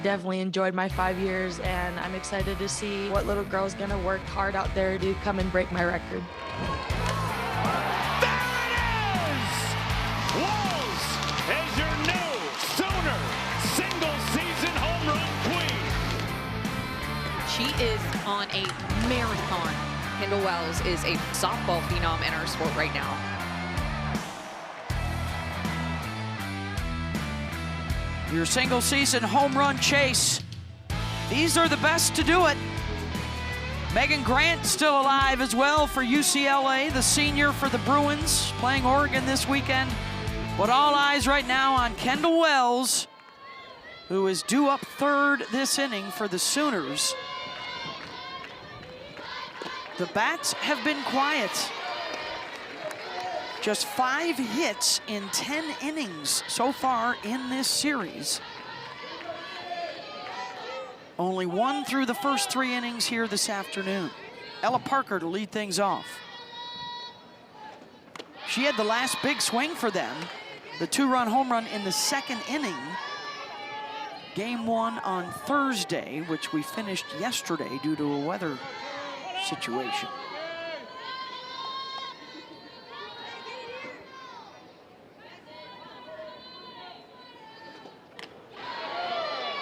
definitely enjoyed my 5 years, and I'm excited to see what little girl's gonna work hard out there to come and break my record. There it is! Walls is your new Sooner single-season home is on a marathon. Kendall Wells is a softball phenom in our sport right now. Your single season home run chase. These are the best to do it. Megan Grant still alive as well for UCLA, the senior for the Bruins, playing Oregon this weekend. But all eyes right now on Kendall Wells, who is due up third this inning for the Sooners. The bats have been quiet. Just 5 hits in 10 innings so far in this series. Only 1 through the first 3 innings here this afternoon. Ella Parker to lead things off. She had the last big swing for them, the 2-run home run in the 2nd inning. Game 1 on Thursday, which we finished yesterday due to a weather situation.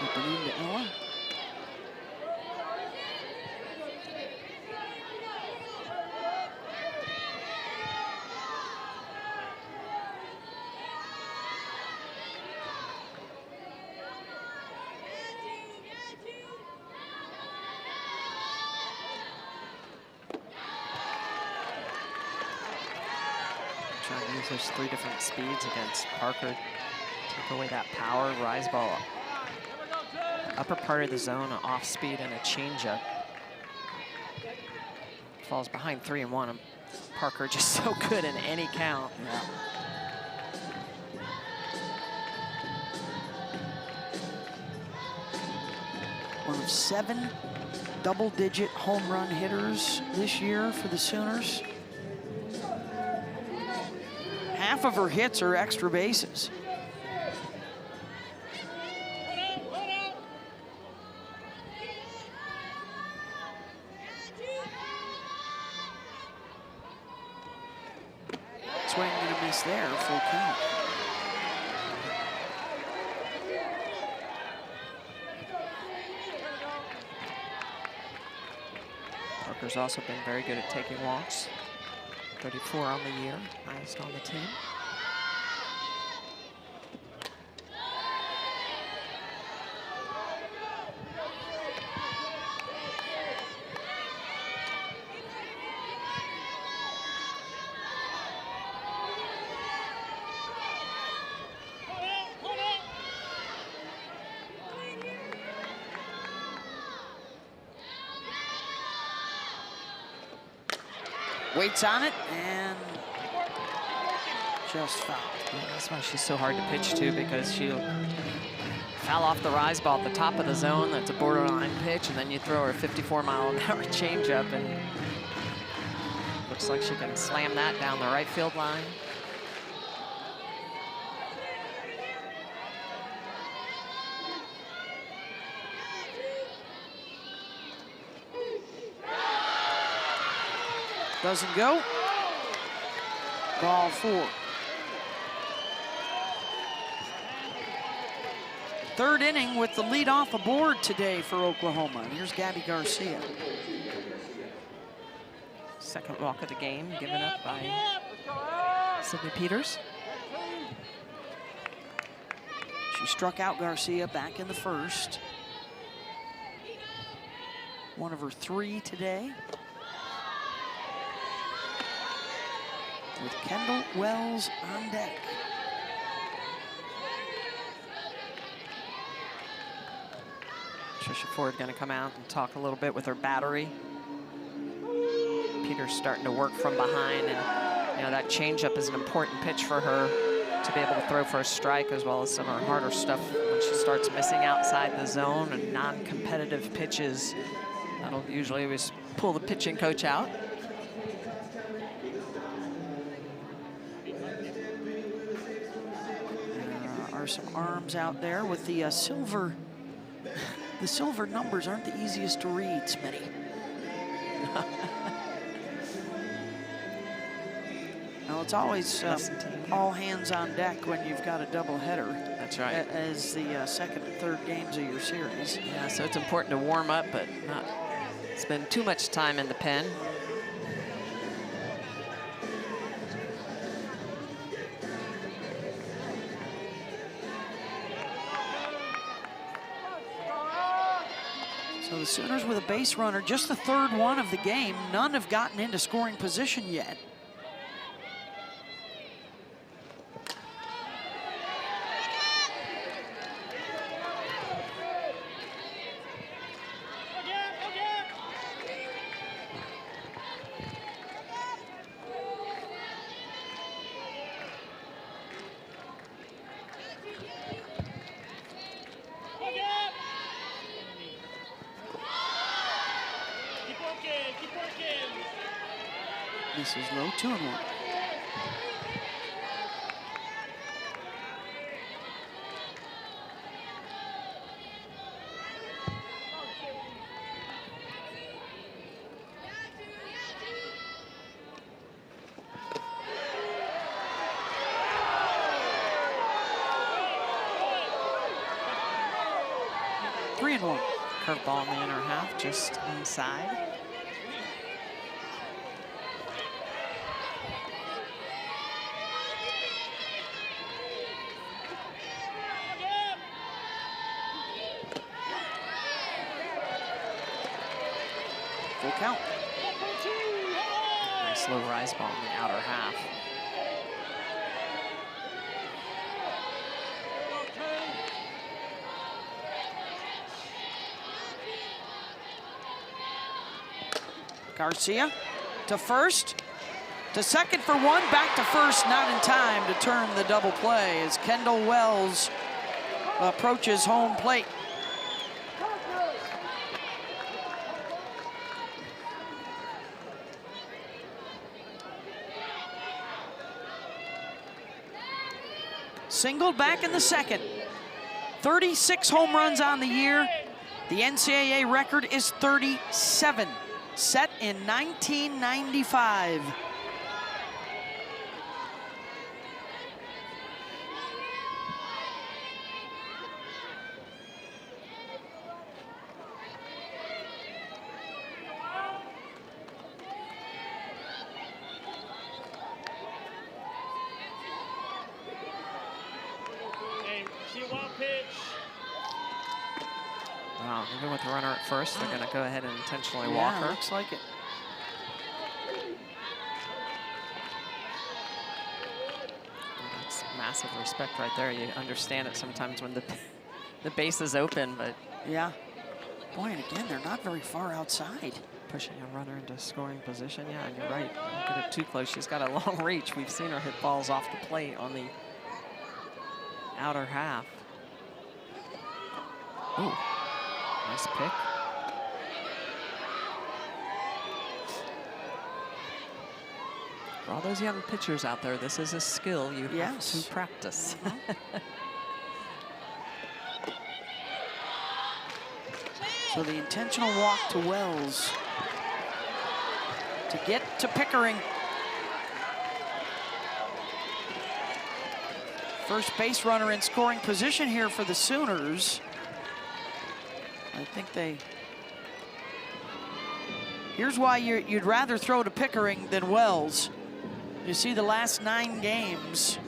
Opening to Ella. Trying to use those 3 different speeds against Parker. Take away that power, rise ball. Upper part of the zone, an off speed and a changeup. Falls behind 3-1. Parker just so good in any count. Yeah. One of 7 double-digit home run hitters this year for the Sooners. Half of her hits are extra bases. Swing and a miss there, full count. Parker's also been very good at taking walks. 34 on the year, highest on the team. Waits on it and just fouled. Yeah, that's why she's so hard to pitch to, because she'll foul off the rise ball at the top of the zone. That's a borderline pitch, and then you throw her a 54-mile-an-hour changeup, and looks like she can slam that down the right field line. Doesn't go. Ball 4. Third inning with the leadoff aboard today for Oklahoma. And here's Gabby Garcia. Second walk of the game given up by Sydney Peters. She struck out Garcia back in the first. One of her 3 today. With Kendall Wells on deck. Trisha Ford going to come out and talk a little bit with her battery. Peters starting to work from behind, and you know that changeup is an important pitch for her to be able to throw for a strike, as well as some of her harder stuff when she starts missing outside the zone and non-competitive pitches. That'll usually always pull the pitching coach out. Are some arms out there with the silver. The silver numbers aren't the easiest to read, Smitty. No, it's always all hands on deck when you've got a double header. That's right. As the second and third games of your series. Yeah, so it's important to warm up, but not Spend too much time in the pen. So the Sooners with a base runner, just the third one of the game. None have gotten into scoring position yet. This is low, 2-1. Curveball in the inner half, just inside. Full count. Nice low rise ball in the outer half. Garcia to first, to second for one, back to first, not in time to turn the double play as Kendall Wells approaches home plate. Singled back in the second. 36 home runs on the year. The NCAA record is 37, set in 1995. Wow, even with the runner at first, they're going to go ahead and intentionally walk her. Looks like it. That's massive respect right there. You understand it sometimes when the base is open, but yeah. Boy, and again, they're not very far outside. Pushing a runner into scoring position. Yeah, and you're right. Don't get it too close. She's got a long reach. We've seen her hit balls off the plate on the outer half. Ooh, nice pick. For all those young pitchers out there, this is a skill you have to practice. So the intentional walk to Wells to get to Pickering. First base runner in scoring position here for the Sooners. I think they... Here's why you'd rather throw to Pickering than Wells. You see the last 9 games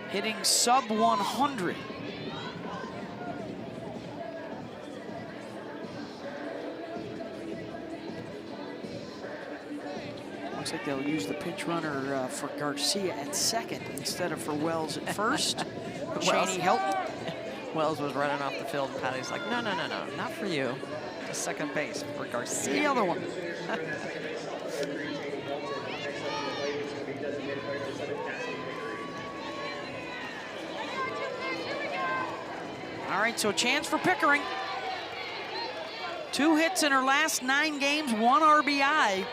hitting sub 100. Looks like they'll use the pinch runner for Garcia at second instead of for Wells at first. Cheney Helton. Wells was running off the field, and Patty's like, no, no, no, no, not for you. To second base for Garcia. The other one. All right, so a chance for Pickering. 2 hits in her last 9 games, 1 RBI.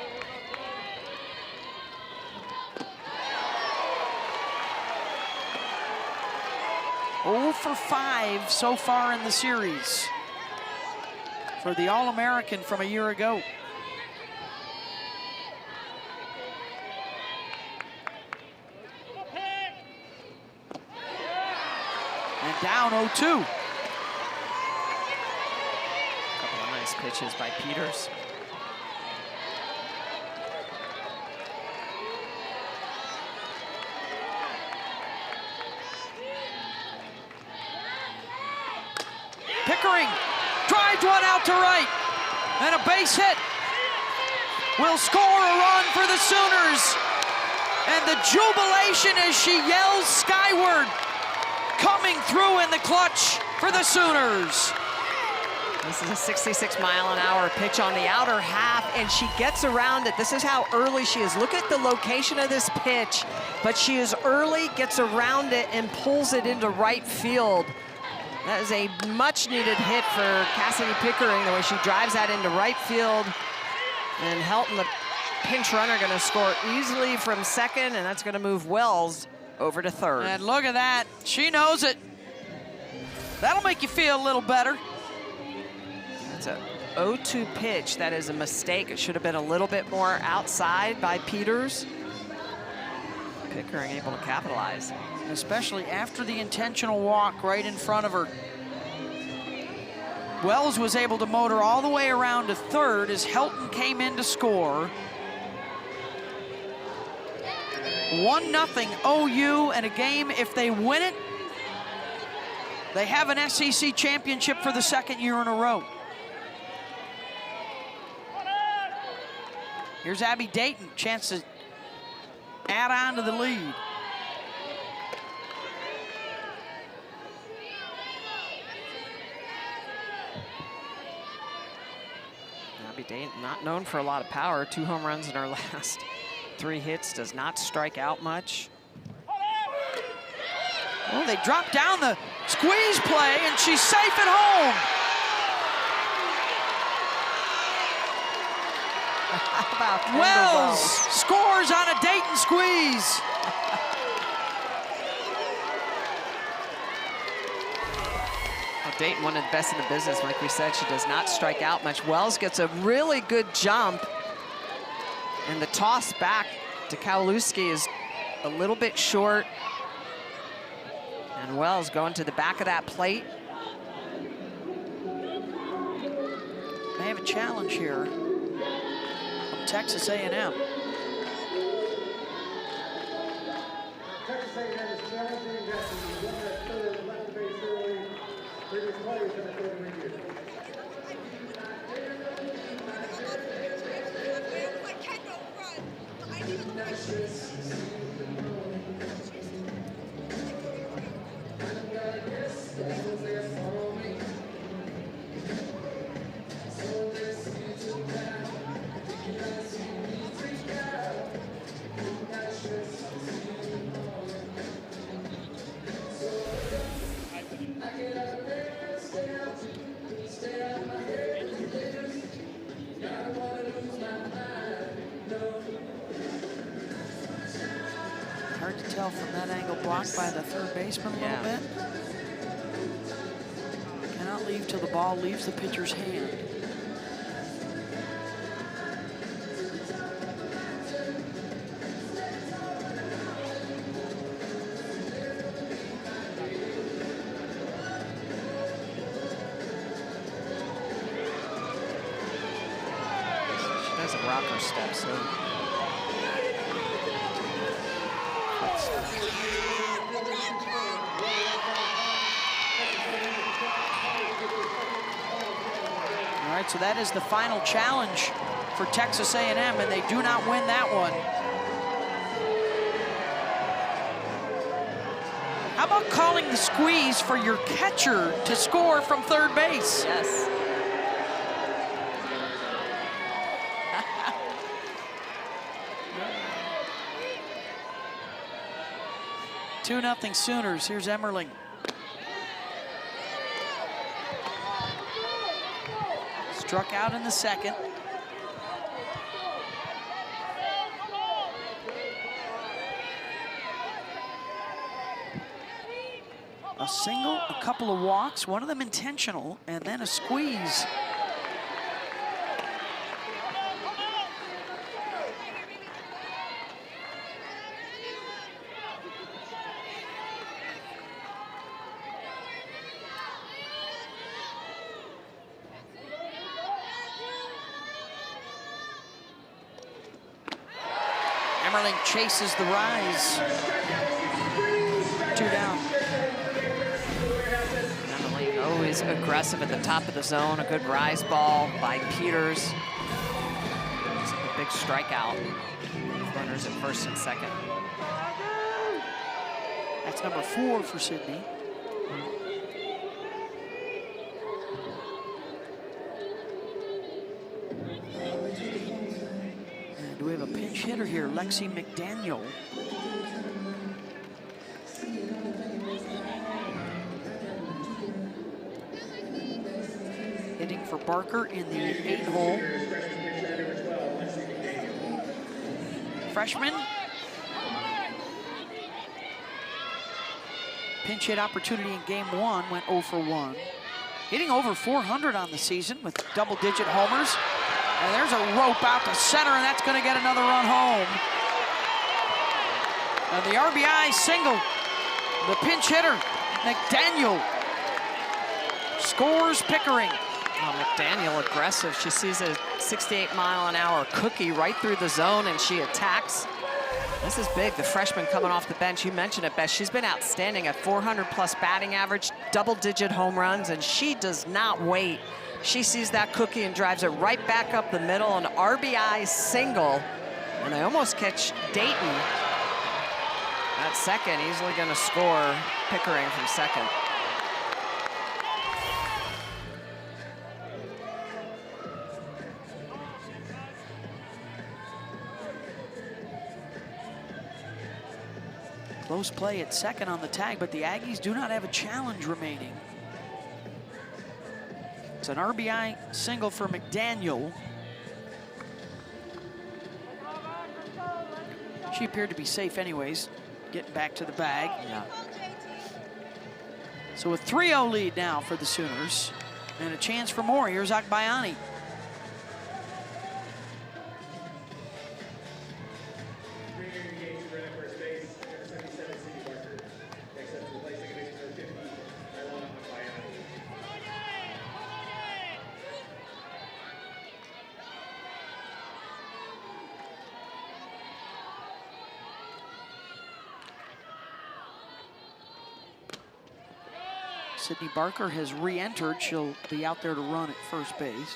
Oh for 5 so far in the series for the All-American from a year ago. And down 0-2. Couple of nice Nice pitches by Peters. Pickering drives one out to right, and a base hit will score a run for the Sooners. And the jubilation as she yells skyward, coming through in the clutch for the Sooners. This is a 66-mile-an-hour pitch on the outer half, and she gets around it. This is how early she is. Look at the location of this pitch, but she is early, gets around it, and pulls it into right field. That is a much-needed hit for Cassidy Pickering, the way she drives that into right field. And Helton, the pinch runner, going to score easily from second, and that's going to move Wells over to third. And look at that. She knows it. That'll make you feel a little better. That's a 0-2 pitch. That is a mistake. It should have been a little bit more outside by Peters. Pickering able to capitalize. Especially after the intentional walk right in front of her. Wells was able to motor all the way around to third as Helton came in to score. 1-0 OU, and a game, if they win it, they have an SEC championship for the second year in a row. Here's Abby Dayton, chance to add on to the lead. Abby Dayton, not known for a lot of power. 2 home runs in her last 3 hits, does not strike out much. Oh, they drop down the squeeze play, and she's safe at home. How about Kendall Wells scores on a Dayton squeeze. Well, Dayton, one of the best in the business, like we said, she does not strike out much. Wells gets a really good jump, and the toss back to Kowalewski is a little bit short. And Wells going to the back of that plate. They have a challenge here from Texas A&M. Hard to tell from that angle, blocked by the third baseman a little bit. Cannot leave till the ball leaves the pitcher's hand. She doesn't rock her step, so. All right, so that is the final challenge for Texas A&M, and they do not win that one. How about calling the squeeze for your catcher to score from third base? Yes. 2-0 Sooners. Here's Emmerling. Struck out in the second. A single, a couple of walks, one of them intentional, and then a squeeze. Emmerling chases the rise. 2 down. Emmerling always aggressive at the top of the zone. A good rise ball by Peters. It's a big strikeout. Runners at first and second. That's number 4 for Sydney. And we have a pinch hitter here, Lexi McDaniel. Hitting for Barker in the 8-hole. Freshman. Pinch hit opportunity in game 1, went 0 for 1. Hitting over 400 on the season with double-digit homers. And there's a rope out to center, and that's going to get another run home. And the RBI single, the pinch hitter, McDaniel, scores Pickering. Oh, McDaniel aggressive. She sees a 68-mile-an-hour cookie right through the zone, and she attacks. This is big, the freshman coming off the bench. You mentioned it, Beth. She's been outstanding at 400-plus batting average, double-digit home runs, and she does not wait. She sees that cookie and drives it right back up the middle, an RBI single. And they almost catch Dayton at second. Easily going to score Pickering from second. Close play at second on the tag, but the Aggies do not have a challenge remaining. It's an RBI single for McDaniel. She appeared to be safe anyways, getting back to the bag. Yeah. So a 3-0 lead now for the Sooners, and a chance for more. Here's Akbayani. Sydney Barker has re-entered. She'll be out there to run at first base.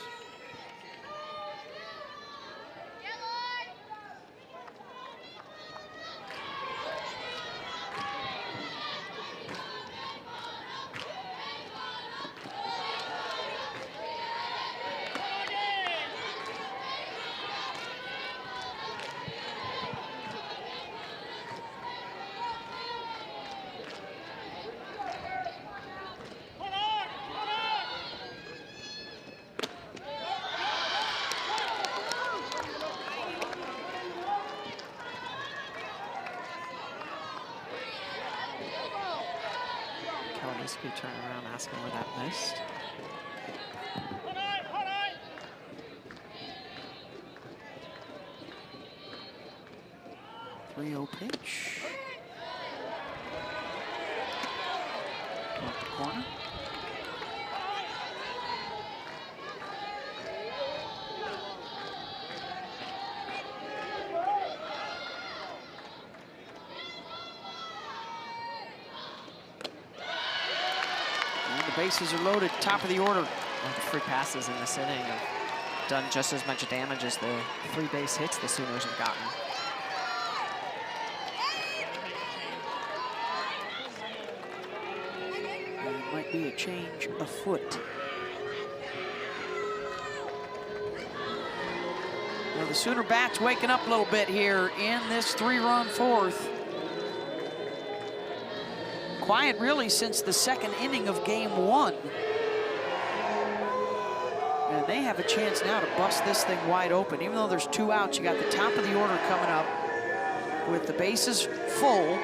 Keller turning around asking where that missed. Three-0 pitch. Off the corner. Bases are loaded, top of the order. Well, the free passes in this inning have done just as much damage as the 3 base hits the Sooners have gotten. And it might be a change afoot. Now the Sooner bats waking up a little bit here in this 3-run fourth. Quiet really since the second inning of game 1. And they have a chance now to bust this thing wide open. Even though there's 2 outs, you got the top of the order coming up with the bases full.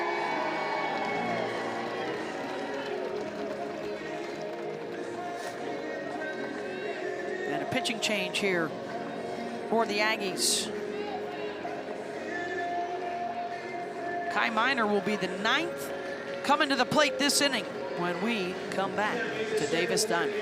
And a pitching change here for the Aggies. Kai Miner will be the 9th coming to the plate this inning when we come back to Davis Diamond.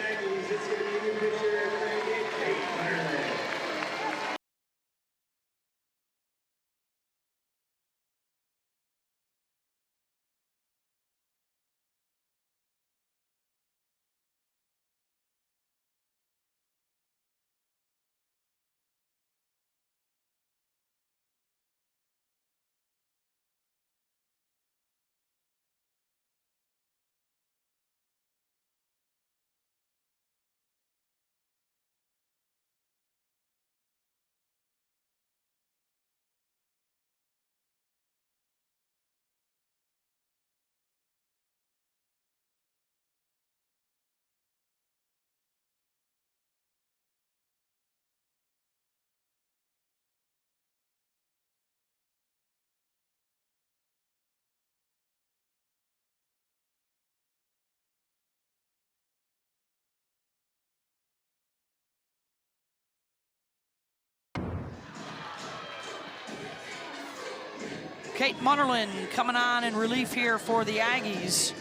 Kate Munnerlin coming on in relief here for the Aggies.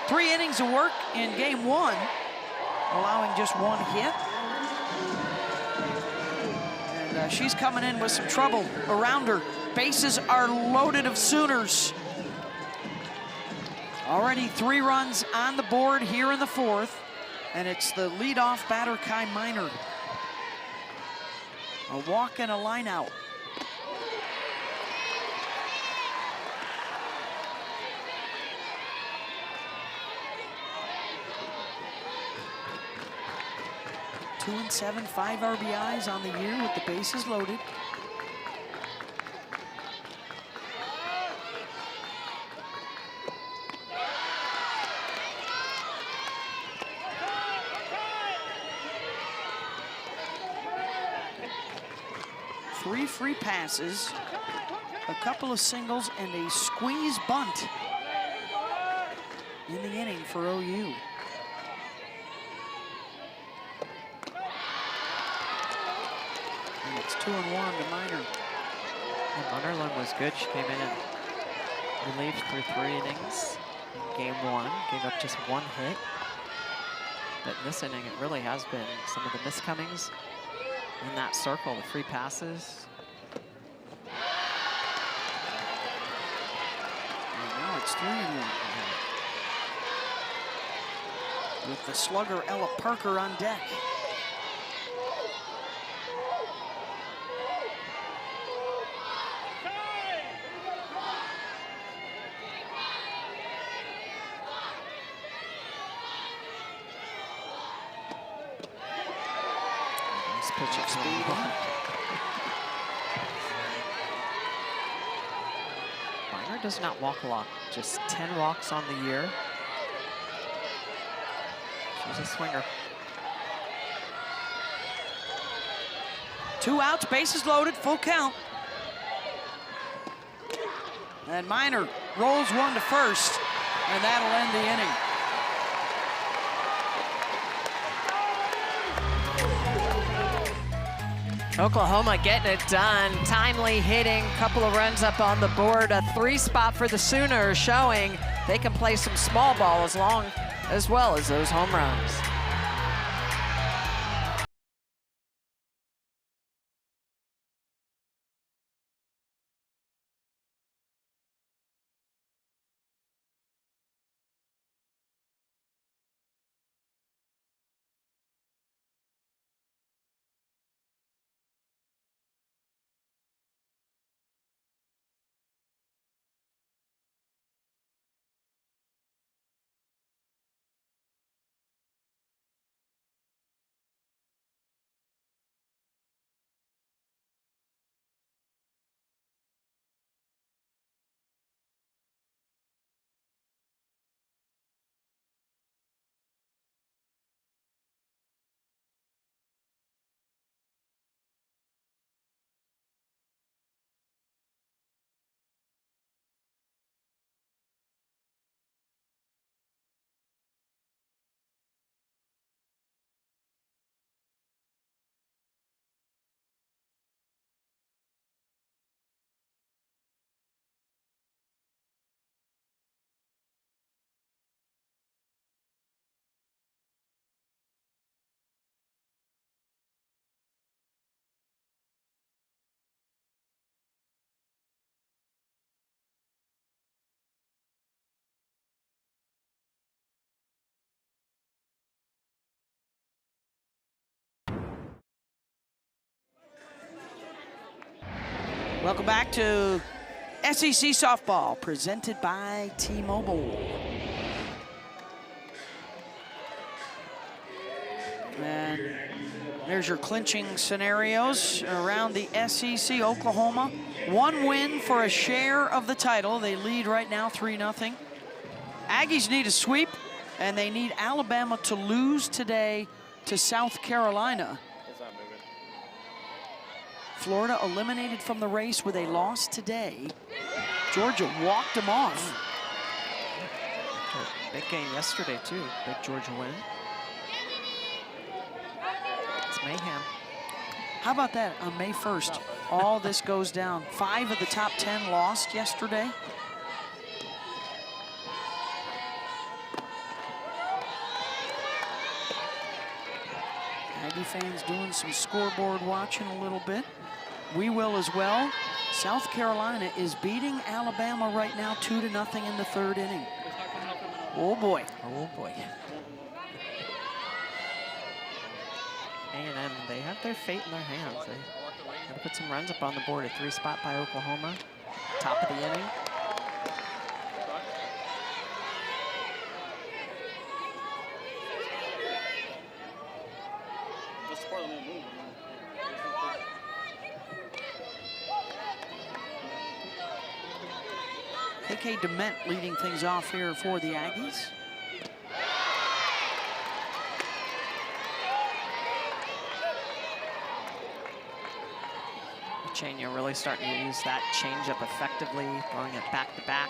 3 innings of work in game 1, allowing just 1 hit. And she's coming in with some trouble around her. Bases are loaded of Sooners. Already 3 runs on the board here in the 4th, and it's the leadoff batter, Kai Minor. A walk and a line out. Two and 7, 5 RBIs on the year with the bases loaded. Three free passes, a couple of singles, and a squeeze bunt in the inning for OU. And it's 2-1 to Minor. And Munnerlin was good. She came in and relieved through 3 innings in game 1, gave up just 1 hit. But in this inning, it really has been some of the miscomings in that circle, the free passes. And now it's 3-1. With the slugger Ella Parker on deck. Pitch of speed. Minor does not walk a lot, just 10 walks on the year. She's a swinger. 2 outs, bases loaded, full count. And Minor rolls 1 to first, and that'll end the inning. Oklahoma getting it done. Timely hitting, couple of runs up on the board. A 3 spot for the Sooners, showing they can play some small ball as well as those home runs. Welcome back to SEC Softball, presented by T-Mobile. And there's your clinching scenarios around the SEC. Oklahoma, 1 win for a share of the title. They lead right now 3-0. Aggies need a sweep, and they need Alabama to lose today to South Carolina. Florida eliminated from the race with a loss today. Georgia walked them off. Big game yesterday, too. Big Georgia win. It's mayhem. How about that on May 1st? All this goes down. 5 of the top 10 lost yesterday. Aggie fans doing some scoreboard watching a little bit. We will as well. South Carolina is beating Alabama right now 2-0 in the 3rd inning. Oh boy. Oh boy. A&M, they have their fate in their hands. They got to put some runs up on the board. A 3 spot by Oklahoma. Top of the inning. KK Dement leading things off here for the Aggies. Chania really starting to use that changeup effectively, throwing it back to back.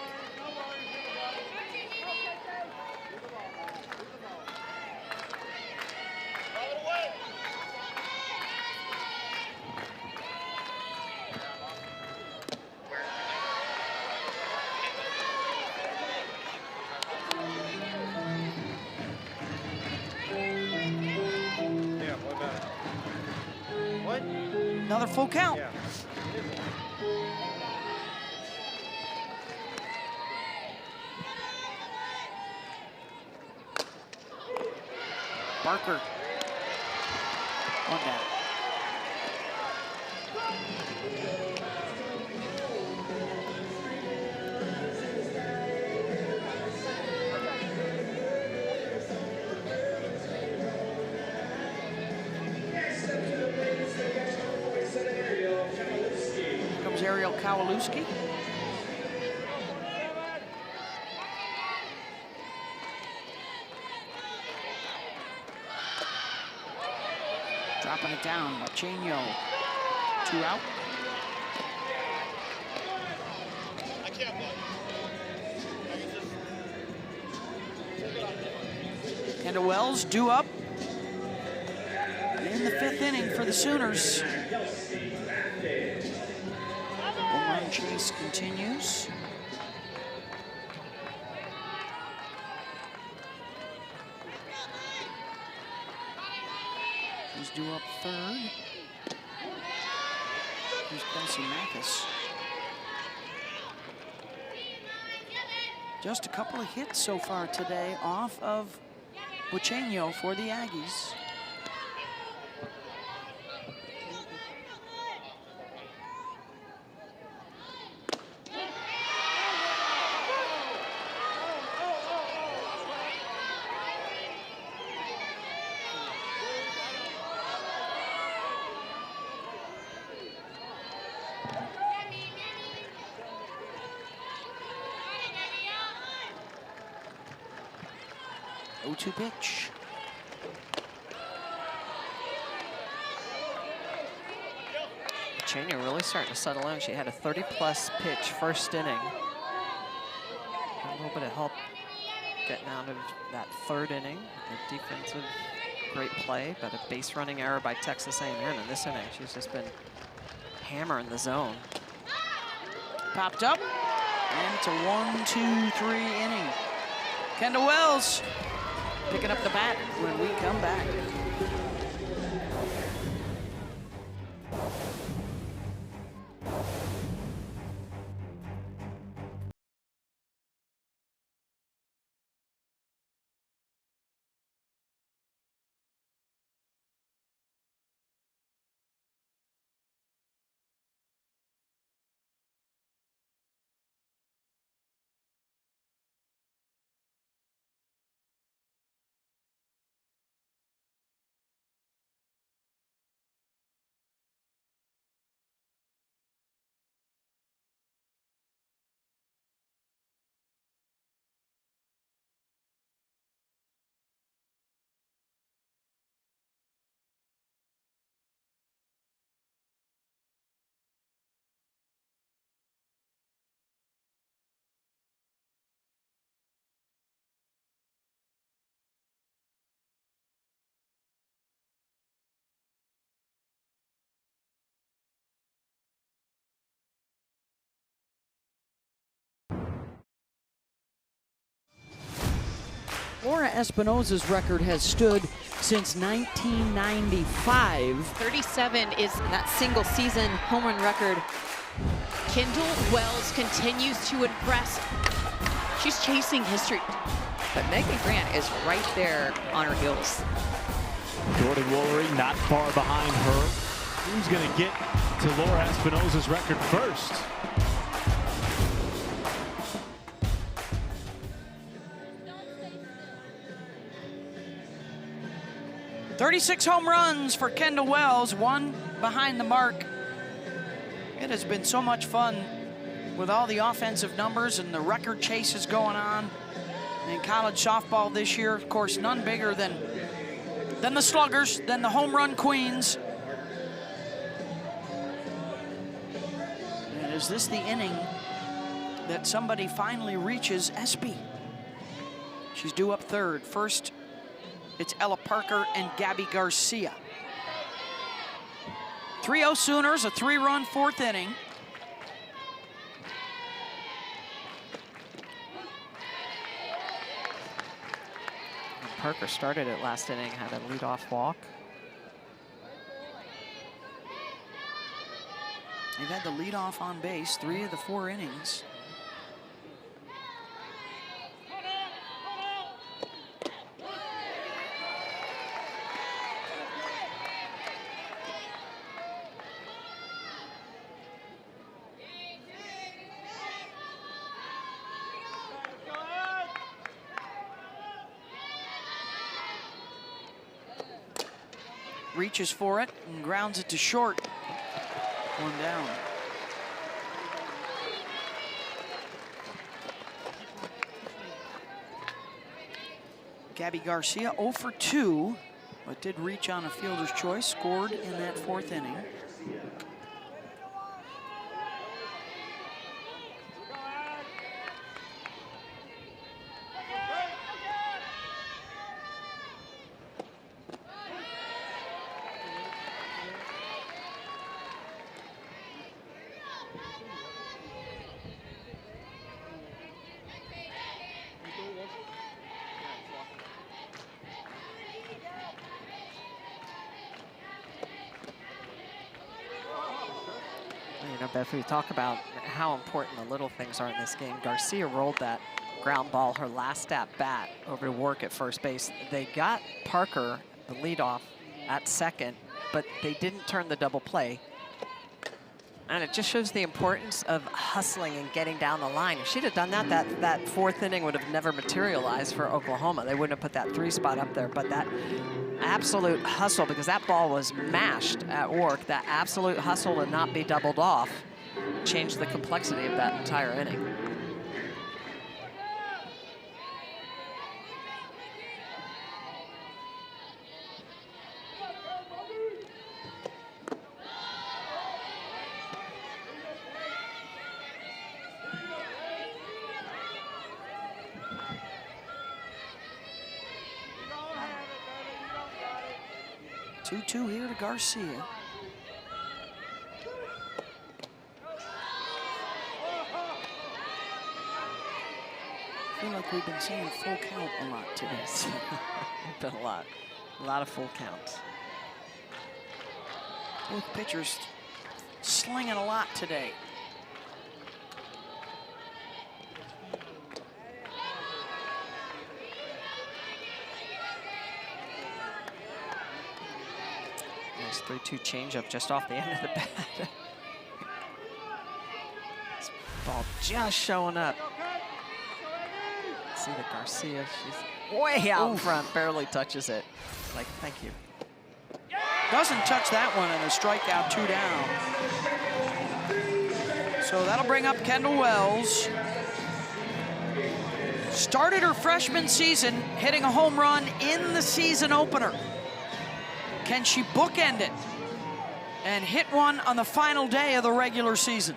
Another full count. Yeah. Barker. 1 down. Here comes Ariel Kowalewski. Dropping it down, Marchenio, 2 out. Kendall Wells due up in the 5th inning for the Sooners. Home run chase continues. He's due up 3rd. Here's Kelsey Mathis. Just a couple of hits so far today off of Buchenio for the Aggies. To pitch. Chania really starting to settle in. She had a 30-plus pitch first inning. A little bit of help getting out of that 3rd inning. The defensive great play, but a base running error by Texas A&M in this inning. She's just been hammering the zone. Popped up, and it's a 1-2-3 inning. Kendall Wells picking up the bat when we come back. Laura Espinosa's record has stood since 1995. 37 is that single season home run record. Kendall Wells continues to impress. She's chasing history. But Megan Grant is right there on her heels. Jordan Woolery not far behind her. Who's going to get to Laura Espinosa's record first? "36 home runs for Kendall Wells, one behind the mark. It has been so much fun with all the offensive numbers and the record chases going on in college softball this year. Of course, none bigger than the Sluggers, than the home run queens. And is this the inning that somebody finally reaches Espy? She's due up third. First, it's Ella Parker and Gabby Garcia. 3-0 Sooners, a 3-run fourth inning. Parker started it last inning, had a leadoff walk. They've had the leadoff on base 3 of the 4 innings. Reaches for it and grounds it to short. One down. Gabby Garcia 0 for 2, but did reach on a fielder's choice, scored in that fourth inning. Beth, we talk about how important the little things are in this game. Garcia rolled that ground ball, her last at bat, over to work at first base. They got Parker, the leadoff, at second, but they didn't turn the double play. And it just shows the importance of hustling and getting down the line. If she'd have done that, that fourth inning would have never materialized for Oklahoma. They wouldn't have put that 3 spot up there, but that absolute hustle, because that ball was mashed at work, that absolute hustle to not be doubled off changed the complexity of that entire inning. Two here to Garcia. I feel like we've been seeing full count a lot today. Been a lot of full counts. Both pitchers slinging a lot today. Nice 3-2 changeup just off the end of the bat. This ball just showing up. See the Garcia, she's way out front, barely touches it. Like, thank you. Doesn't touch that one, and a strikeout, 2 down. So that'll bring up Kendall Wells. Started her freshman season hitting a home run in the season opener. Can she bookend it and hit one on the final day of the regular season?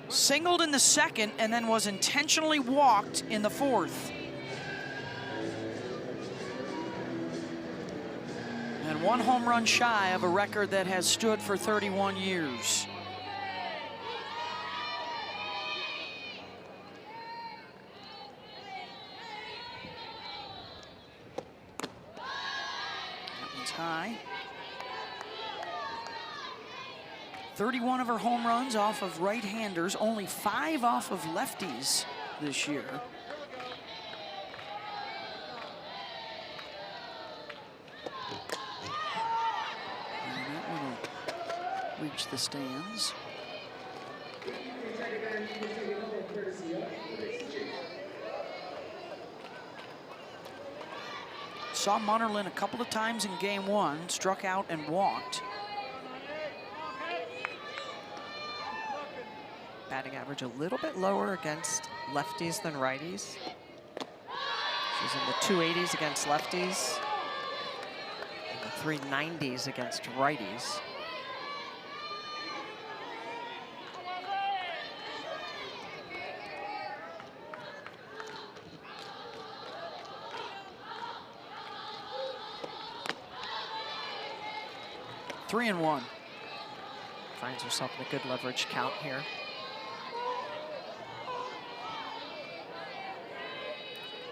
Singled in the second and then was intentionally walked in the fourth. And 1 home run shy of a record that has stood for 31 years. 31 of her home runs off of right-handers, only 5 off of lefties this year. And that one will reach the stands. Saw Munnerlyn a couple of times in game 1, struck out and walked. Batting average a little bit lower against lefties than righties. She's in the 280s against lefties, and the 390s against righties. Three and one. Finds herself in a good leverage count here.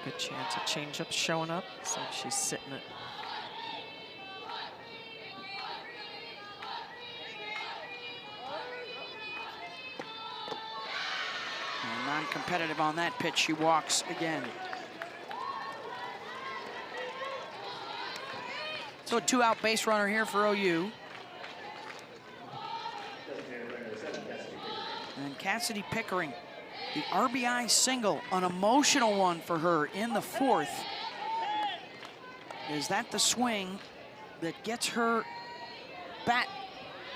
Good chance of changeup showing up. So she's sitting it. And non-competitive on that pitch. She walks again. So a 2-out base runner here for OU. And Cassidy Pickering, the RBI single, an emotional one for her in the 4th. Is that the swing that gets her bat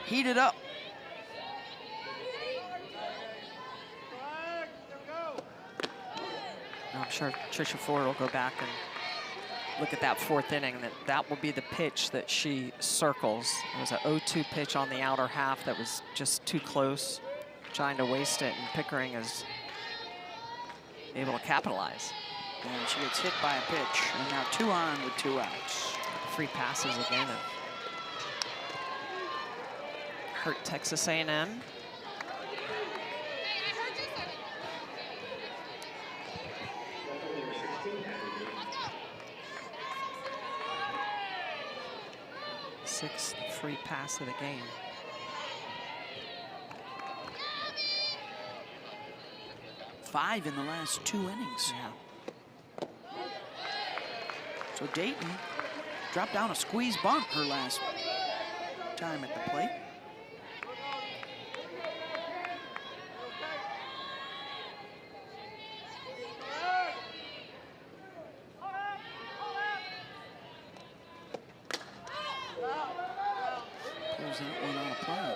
heated up? I'm sure Trisha Ford will go back and look at that 4th inning. That will be the pitch that she circles. It was an 0-2 pitch on the outer half that was just too close, trying to waste it, and Pickering is able to capitalize. And she gets hit by a pitch, and now 2 on with 2 outs. Free passes again. Hurt Texas A&M. Sixth free pass of the game. Five in the last 2 innings. Yeah. So Dayton dropped down a squeeze bunt her last time at the plate. Pulls that one out of play.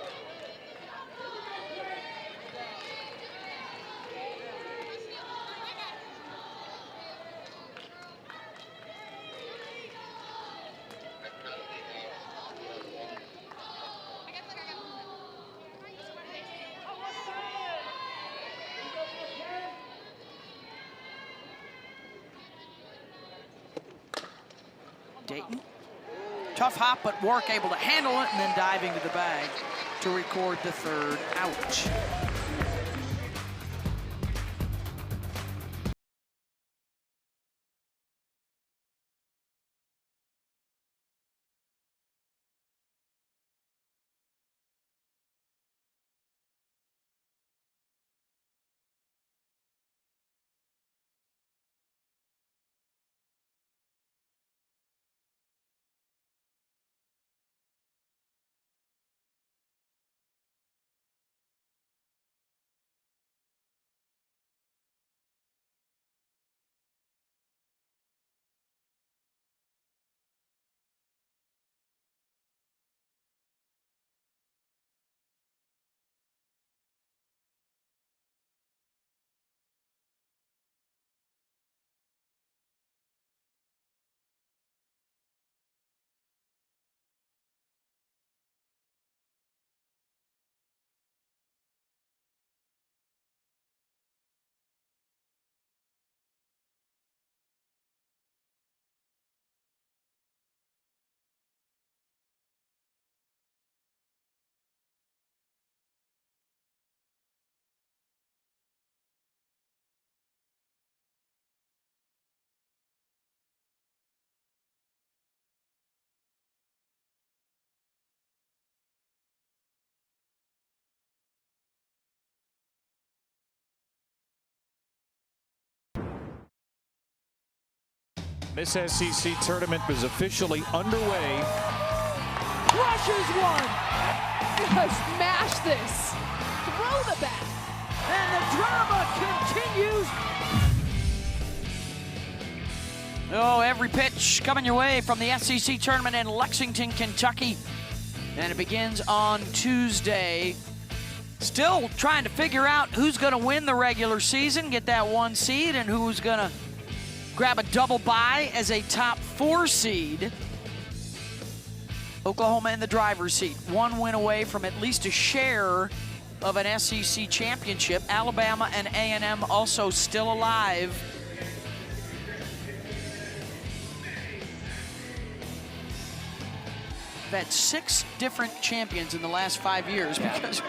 Dayton, tough hop, but Wark able to handle it and then diving to the bag to record the 3rd out. This SEC tournament is officially underway. Crushes one. Smash this. Throw the bat. And the drama continues. Oh, every pitch coming your way from the SEC tournament in Lexington, Kentucky. And it begins on Tuesday. Still trying to figure out who's going to win the regular season, get that 1 seed, and who's going to grab a double bye as a top 4 seed. Oklahoma in the driver's seat, 1 win away from at least a share of an SEC championship. Alabama and A&M also still alive. We've had 6 different champions in the last 5 years because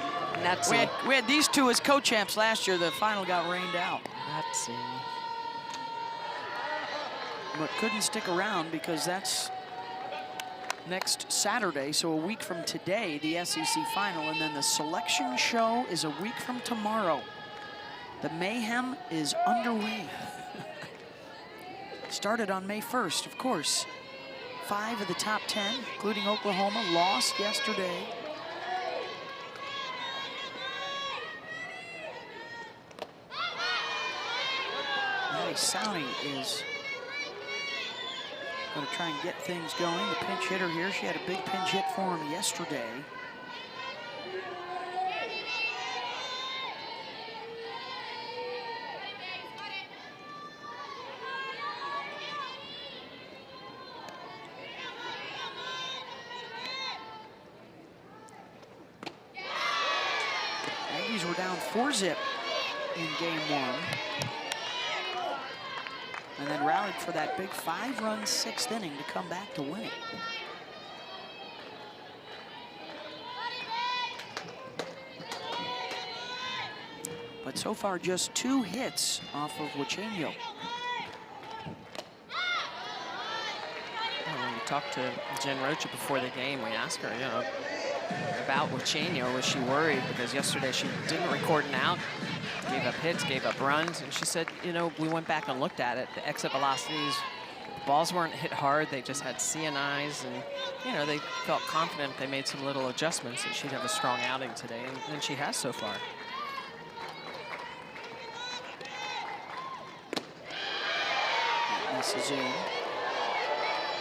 we had these 2 as co-champs last year. The final got rained out. Let's see. But couldn't stick around because that's next Saturday, so a week from today, the SEC final, and then the selection show is a week from tomorrow. The mayhem is underway. Started on May 1st, of course. 5 of the top 10, including Oklahoma, lost yesterday. Maddie Sowney is going to try and get things going. The pinch hitter here, she had a big pinch hit for him yesterday. Aggies were down 4-zip in game 1. And then rallied for that big 5-run 6th inning to come back to win it. But so far, just 2 hits off of Huachenio. When we talked to Jen Rocha before the game, we asked her, you know, about Huachenio. Was she worried? Because yesterday she didn't record an out, gave up hits, gave up runs, and she said, you know, we went back and looked at it. The exit velocities, the balls weren't hit hard. They just had CNIs, and, you know, they felt confident they made some little adjustments that she'd have a strong outing today, and she has so far. This is in.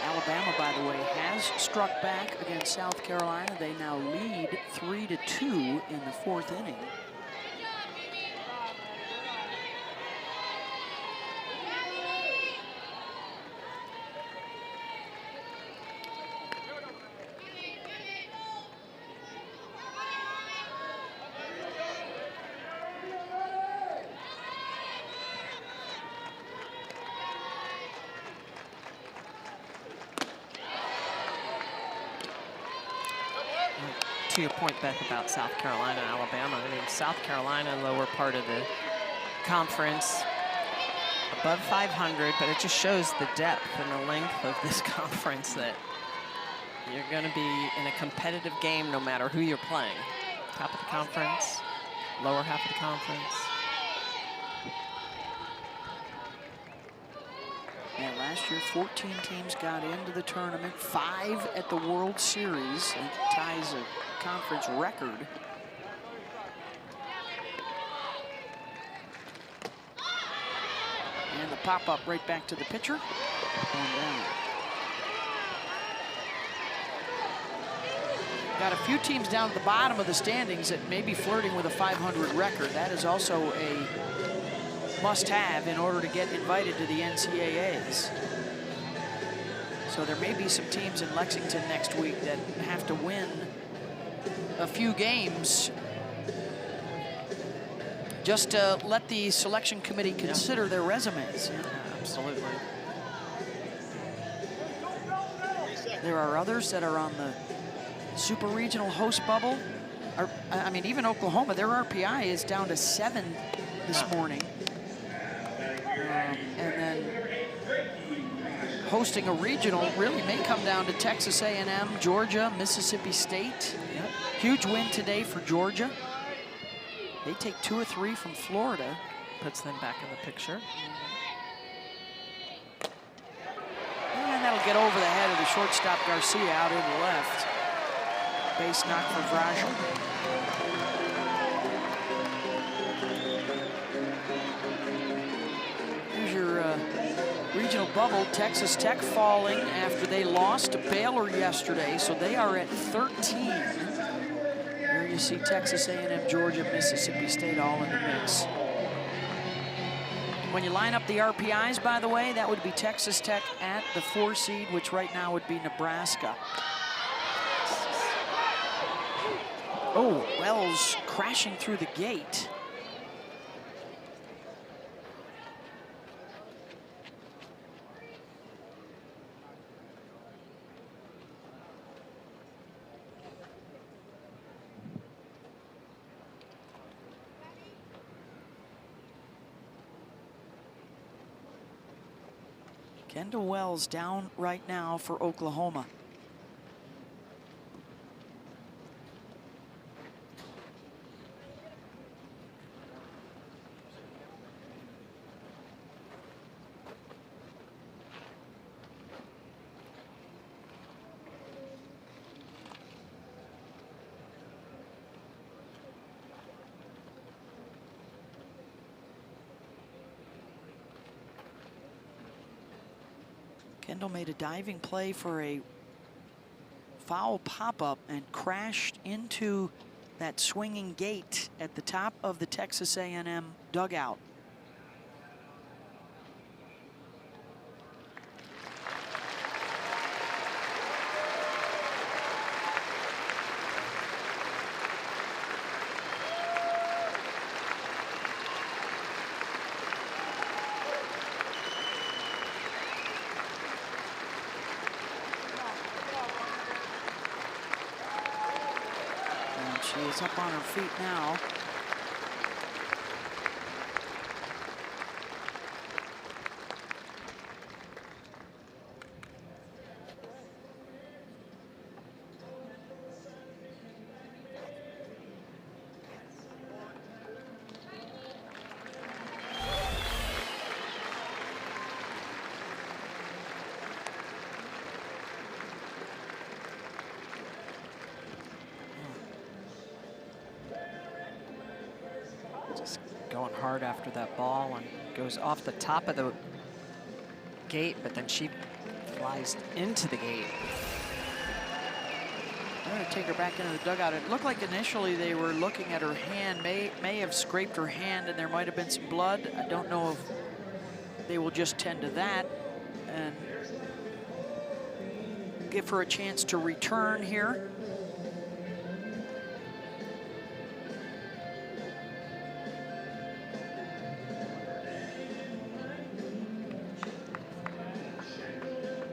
Alabama, by the way, has struck back against South Carolina. They now lead 3-2 in the 4th inning. To your point, Beth, about South Carolina, Alabama. I mean, South Carolina, lower part of the conference, above 500, but it just shows the depth and the length of this conference that you're going to be in a competitive game no matter who you're playing. Top of the conference, lower half of the conference. Yeah, last year, 14 teams got into the tournament, 5 at the World Series. It ties a conference record. And the pop-up right back to the pitcher. Going down. Got a few teams down at the bottom of the standings that may be flirting with a 500 record. That is also a must-have in order to get invited to the NCAAs. So there may be some teams in Lexington next week that have to win a few games just to let the selection committee consider their resumes. Yeah, absolutely. There are others that are on the super regional host bubble. I mean, even Oklahoma, their RPI is down to 7 this morning. And then hosting a regional really may come down to Texas A&M, Georgia, Mississippi State. Yep. Huge win today for Georgia. They take 2 or 3 from Florida. Puts them back in the picture. get over the head of the shortstop Garcia out in the left. Base knock for Vrajel. Here's your regional bubble. Texas Tech falling after they lost to Baylor yesterday, so they are at 13. Here you see Texas A&M, Georgia, Mississippi State all in the mix. When you line up the RPIs, by the way, that would be Texas Tech at the 4 seed, which right now would be Nebraska. Oh, Wells crashing through the gate. Kendall Wells down right now for Oklahoma. Kendall made a diving play for a foul pop-up and crashed into that swinging gate at the top of the Texas A&M dugout. She is up on her feet now. Going hard after that ball and goes off the top of the gate, but then she flies into the gate. I'm going to take her back into the dugout. It looked like initially they were looking at her hand, may have scraped her hand, and there might have been some blood. I don't know if they will just tend to that and give her a chance to return here.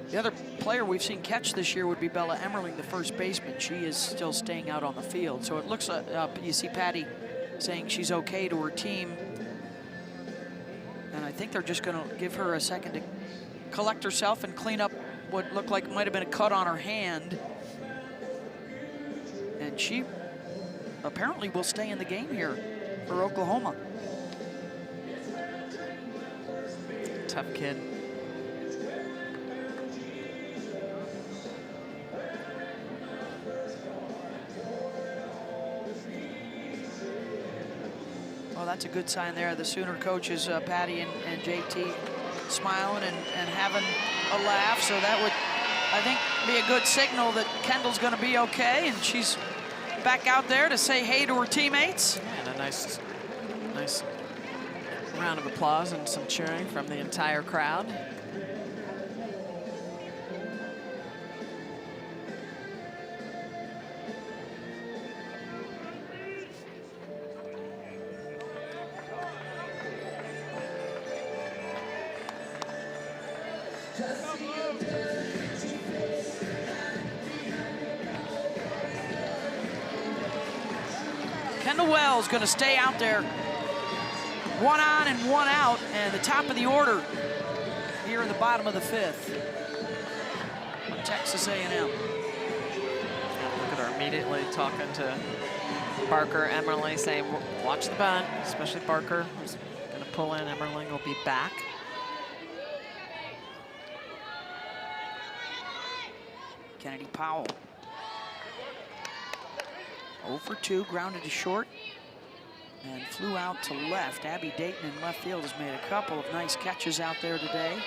The other player we've seen catch this year would be Bella Emmerling, the first baseman. She is still staying out on the field. So it looks like you see Patty saying she's okay to her team. And I think they're just going to give her a second to collect herself and clean up what looked like might have been a cut on her hand. And she apparently will stay in the game here for Oklahoma. Tough kid. Well, that's a good sign there. The Sooner coaches, Patty and JT, smiling and having a laugh. So that would, I think, be a good signal that Kendall's going to be okay. And she's back out there to say hey to her teammates. And a nice round of applause and some cheering from the entire crowd. Kendall Wells going to stay out there. 1 on and 1 out, and the top of the order here in the bottom of the 5th. Texas A&M. Look at her immediately talking to Barker, Emmerling, saying, watch the bunt, especially Barker, who's going to pull in. Emmerling will be back. Kennedy Powell. 0 for 2, grounded to short, and flew out to left. Abby Dayton in left field has made a couple of nice catches out there today.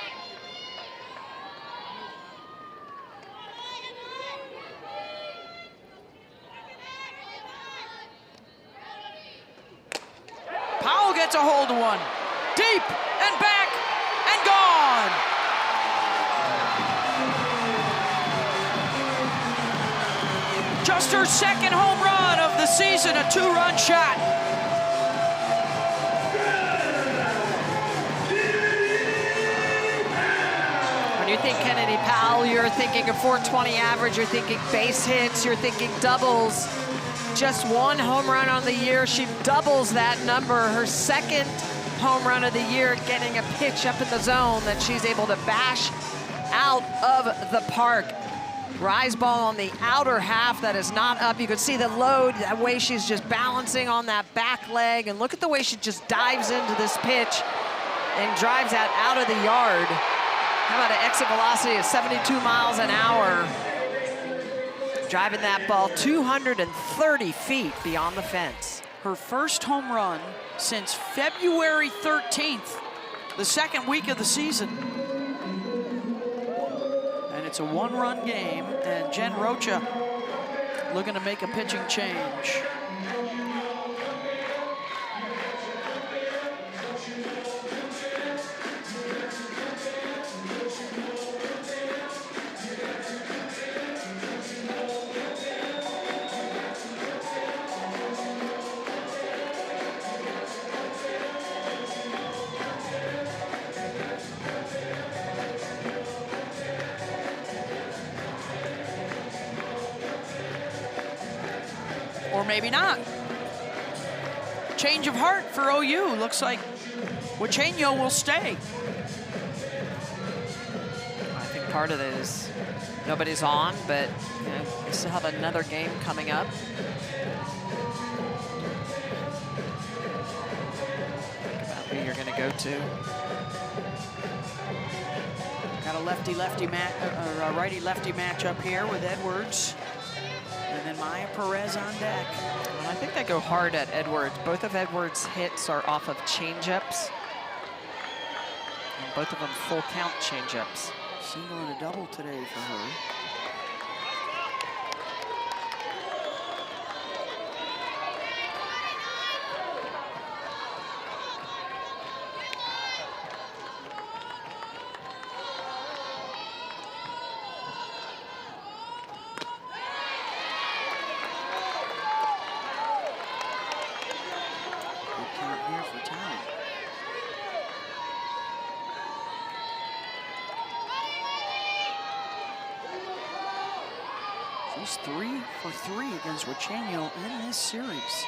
Powell gets a hold of one. Deep and back and gone. Just her second home run of the season, a 2-run shot. When you think Kennedy Powell, you're thinking a 420 average, you're thinking base hits, you're thinking doubles. Just 1 home run on the year. She doubles that number. Her second home run of the year, getting a pitch up in the zone that she's able to bash out of the park. Rise ball on the outer half that is not up. You can see the load, that way she's just balancing on that back leg. And look at the way she just dives into this pitch and drives that out of the yard. How about an exit velocity of 72 miles an hour? Driving that ball 230 feet beyond the fence. Her first home run since February 13th, the second week of the season. And it's a 1-run game, and Jen Rocha looking to make a pitching change. Or maybe not. Change of heart for OU. Looks like Huizenga will stay. I think part of it is nobody's on, but you know, we still have another game coming up. Think about who you're going to go to. Got a lefty-lefty match, or a righty-lefty matchup here with Edwards. And then Maya Perez on deck. Well, I think they go hard at Edwards. Both of Edwards' hits are off of changeups. And both of them full count changeups. Single and a double today for her. She's 3 for 3 against Huizenga in this series.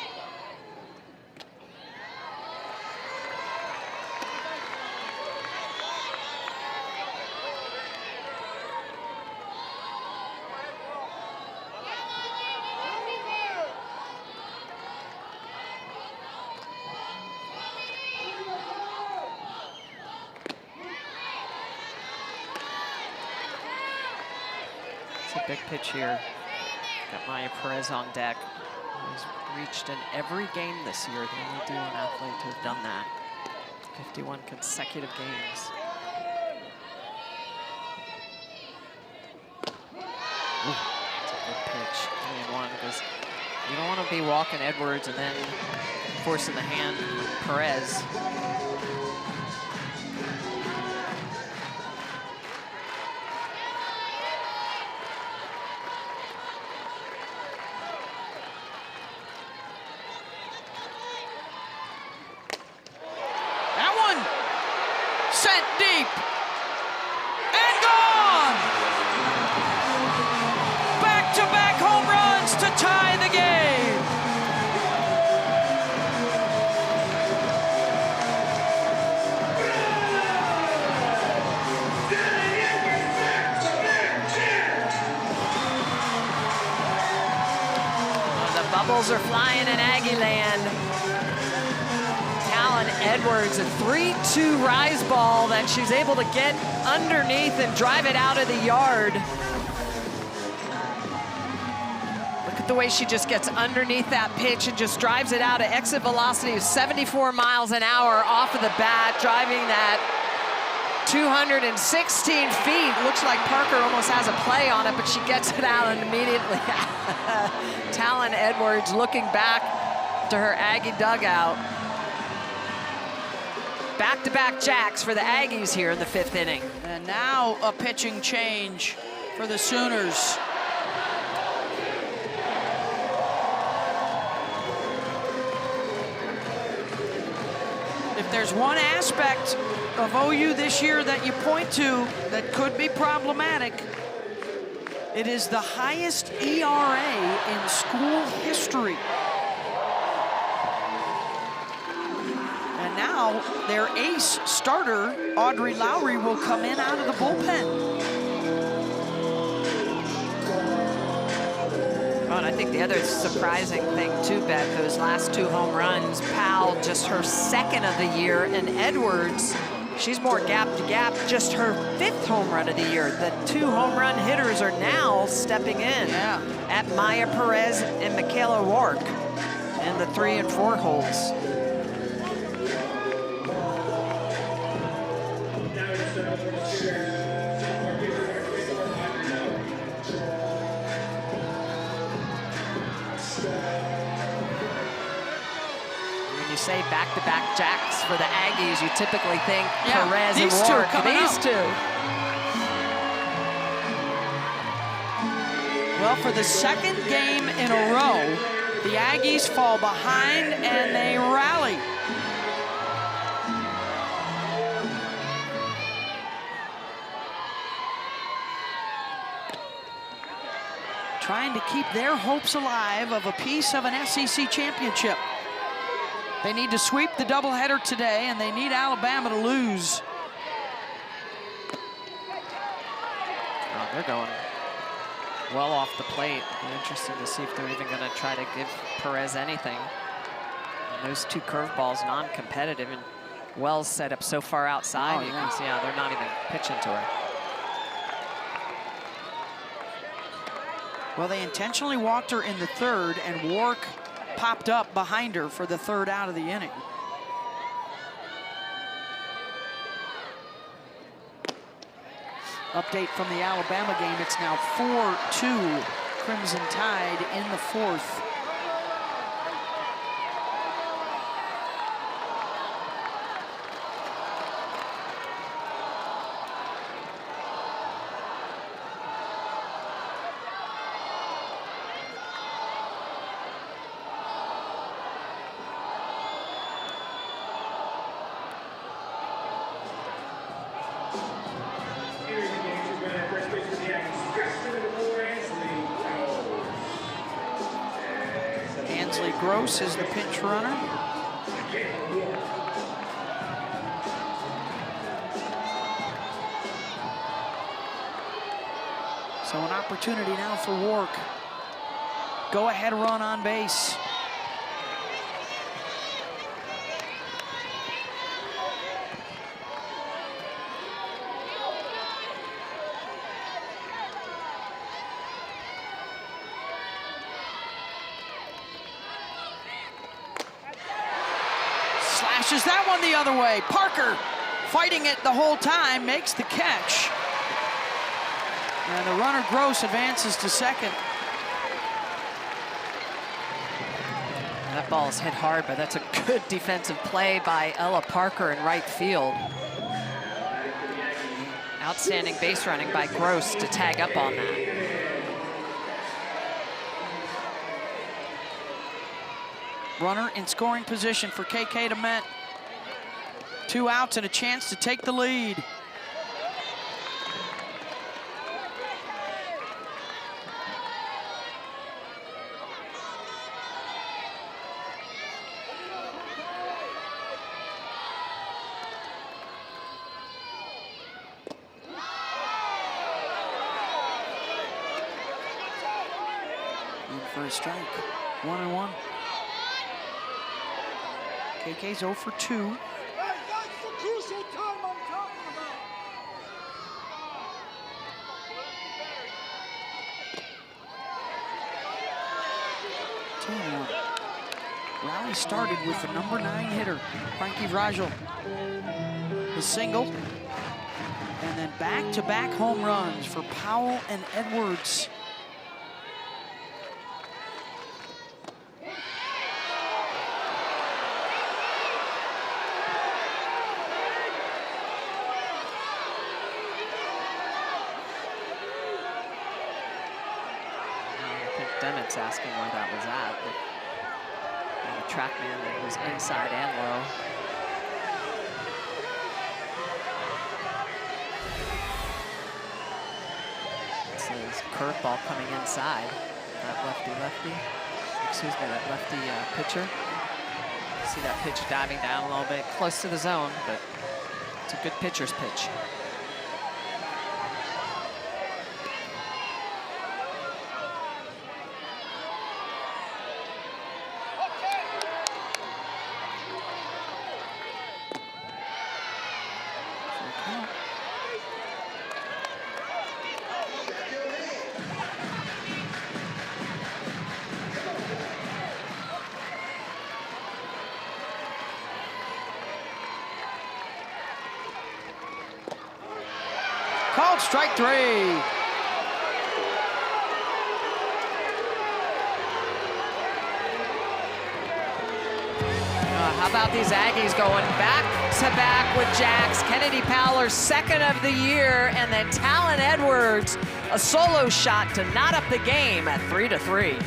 It's a big pitch here. Got Maya Perez on deck. Who's reached in every game this year. The only D1 athlete to have done that. 51 consecutive games. Ooh, that's a good pitch. 3-1, because you don't want to be walking Edwards and then forcing the hand with Perez. Sent deep and gone. Back-to-back home runs to tie the game. Well, the bubbles are flying in Aggie land. Edwards, a 3-2 rise ball that she's able to get underneath and drive it out of the yard. the way she just gets underneath that pitch and just drives it out at exit velocity of 74 miles an hour off of the bat, driving that 216 feet. Looks like Parker almost has a play on it, but she gets it out and immediately Talon Edwards looking back to her Aggie dugout. Back-to-back jacks for the Aggies here in the 5th inning. And now a pitching change for the Sooners. If there's one aspect of OU this year that you point to that could be problematic, it is the highest ERA in school history. And now their ace starter, Audrey Lowry, will come in out of the bullpen. Oh, and I think the other surprising thing too, Beth, those last 2 home runs, Powell just her 2nd of the year, and Edwards, she's more gap to gap, just her 5th home run of the year. The 2 home run hitters are now stepping in at Maya Perez and Michaela Wark in the 3 and 4 holes. Say back-to-back jacks for the Aggies, you typically think Perez and Wark. These two. Well, for the 2nd game in a row, the Aggies fall behind and they rally. Trying to keep their hopes alive of a piece of an SEC championship. They need to sweep the doubleheader today, and they need Alabama to lose. Oh, they're going well off the plate. It'll be interesting to see if they're even going to try to give Perez anything. And those 2 curveballs non-competitive, and Wells set up so far outside. You can see how they're not even pitching to her. Well, they intentionally walked her in the 3rd, and Wark popped up behind her for the 3rd out of the inning. Update from the Alabama game, it's now 4-2 Crimson Tide in the 4th. Gross is the pinch runner. So an opportunity now for Wark. Go ahead run on base. Slashes that one the other way. Parker fighting it the whole time, makes the catch. And the runner Gross advances to 2nd. That ball is hit hard, but that's a good defensive play by Ella Parker in right field. Outstanding base running by Gross to tag up on that. Runner in scoring position for KK DeMent. 2 outs and a chance to take the lead. In for a strike. 1-1. KK's 0 for 2. 2-1. Rally started with the number 9 hitter, Frankie Vrajel. The single, and then back-to-back home runs for Powell and Edwards. Demit's asking where that was at. The TrackMan that was inside and low. It's his curveball coming inside. That lefty, excuse me, that lefty pitcher. See that pitch diving down a little bit, close to the zone, but it's a good pitcher's pitch. Called strike 3. How about these Aggies going back-to-back with jacks? Kennedy Powler, second of the year, and then Talon Edwards, a solo shot to knot up the game at 3-3.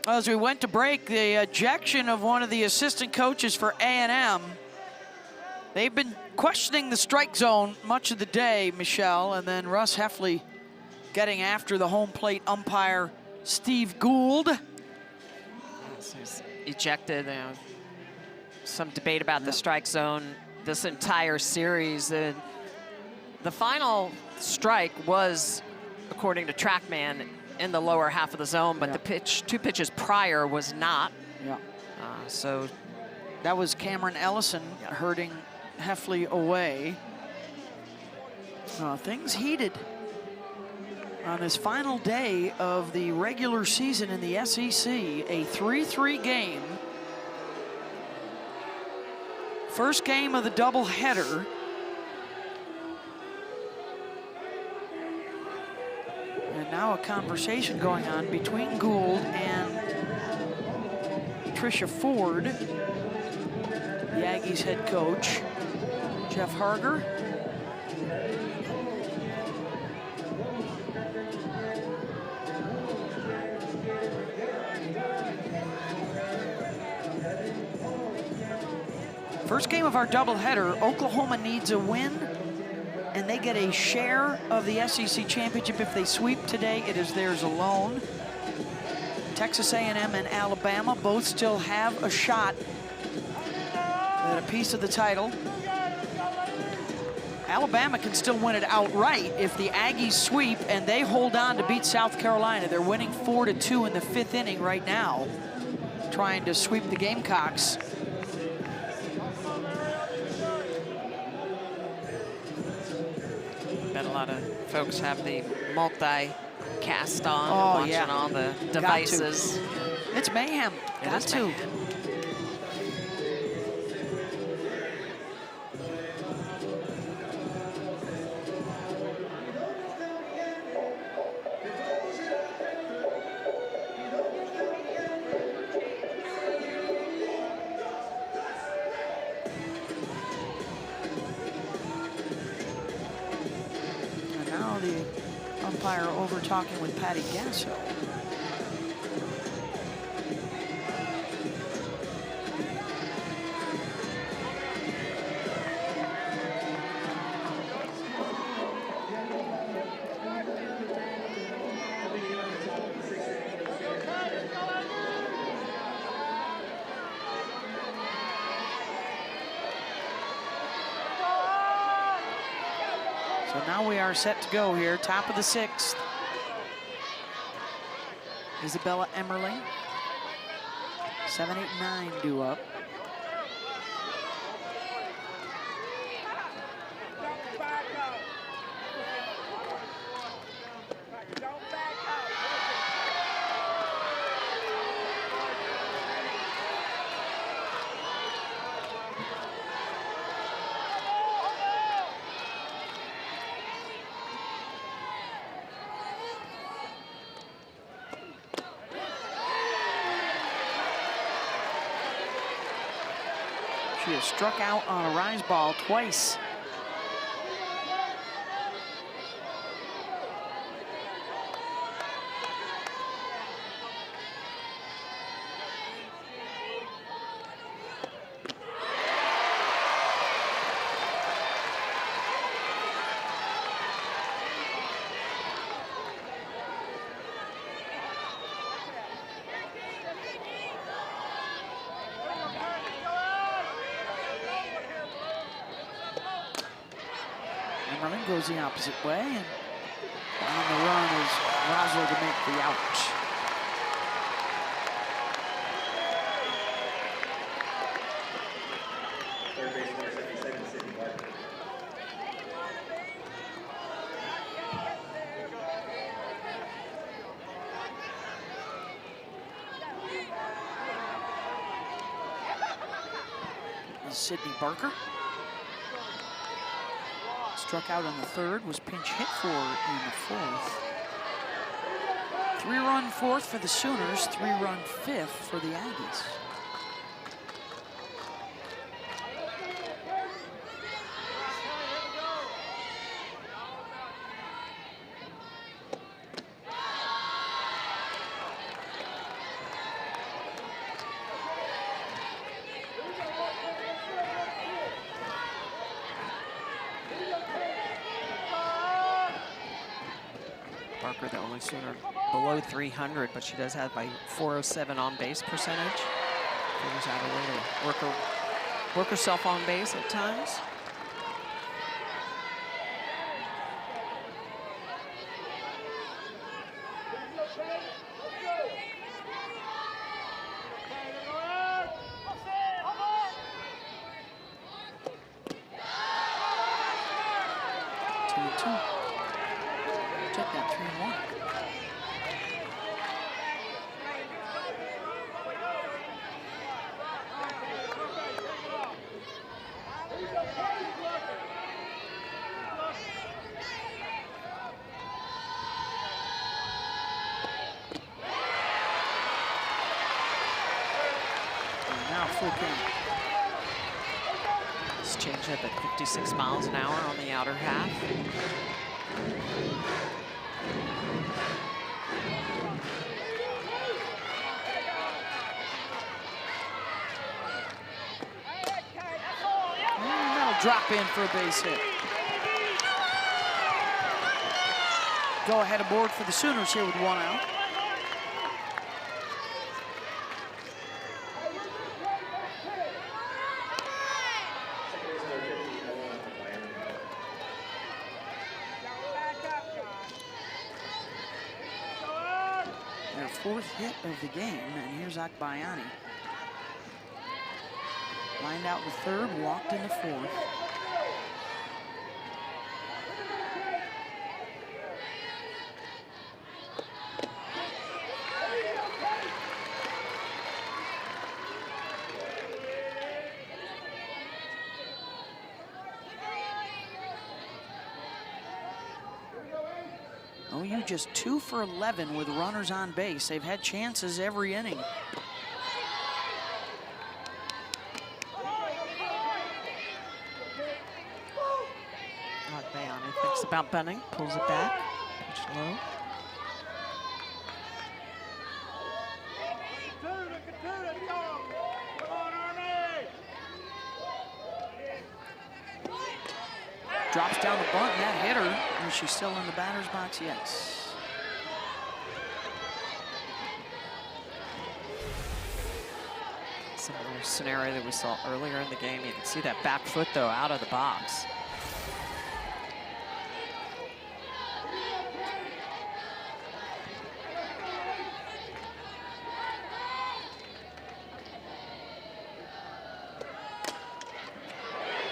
As we went to break, the ejection of one of the assistant coaches for A&M. They've been questioning the strike zone much of the day, Michelle, and then Russ Heffley getting after the home plate umpire, Steve Gould. He's ejected. Some debate about the strike zone this entire series. The final strike was, according to TrackMan, in the lower half of the zone, but the two pitches prior was not. Yeah. So that was Cameron Ellison hurting Heffley away. Things heated on this final day of the regular season in the SEC. A 3-3 game. First game of the doubleheader. And now a conversation going on between Gould and Tricia Ford, the Aggies head coach, Jeff Harger. First game of our doubleheader, Oklahoma needs a win, and they get a share of the SEC championship. If they sweep today, it is theirs alone. Texas A&M and Alabama both still have a shot at a piece of the title. Alabama can still win it outright if the Aggies sweep and they hold on to beat South Carolina. They're winning 4-2 in the 5th inning right now, trying to sweep the Gamecocks. Bet a lot of folks have the multi-cast on, watching yeah, all the devices. It's mayhem. Got to. And now the umpire over talking with Patty Gasso. So now we are set to go here, top of the 6th. Isabella Emmerling, 7, 8, 9 due up. She has struck out on a rise ball twice. Emmerling goes the opposite way, and on the run is Rosler to make the out. Sydney Barker. Struck out on the 3rd, was pinch hit for in the 4th. 3-run 4th for the Sooners, 3-run 5th for the Aggies. Barker, the only Sooner below 300, but she does have a 407 on base percentage. Figures out a way to work herself on base at times. Check that 3-1. Now full count. This changeup at 56 miles an hour on the outer half. Drop in for a base hit. Go ahead aboard for the Sooners here with 1 out. 4th hit of the game, and here's Akbayani. Lined out in the 3rd, walked in the 4th. OU just 2 for 11 with runners on base. They've had chances every inning. Akbayani thinks about bunting, pulls it back, pitch low. Drops down the bunt, and that hit her. Is she still in the batter's box? Yes. Similar scenario that we saw earlier in the game. You can see that back foot, though, out of the box.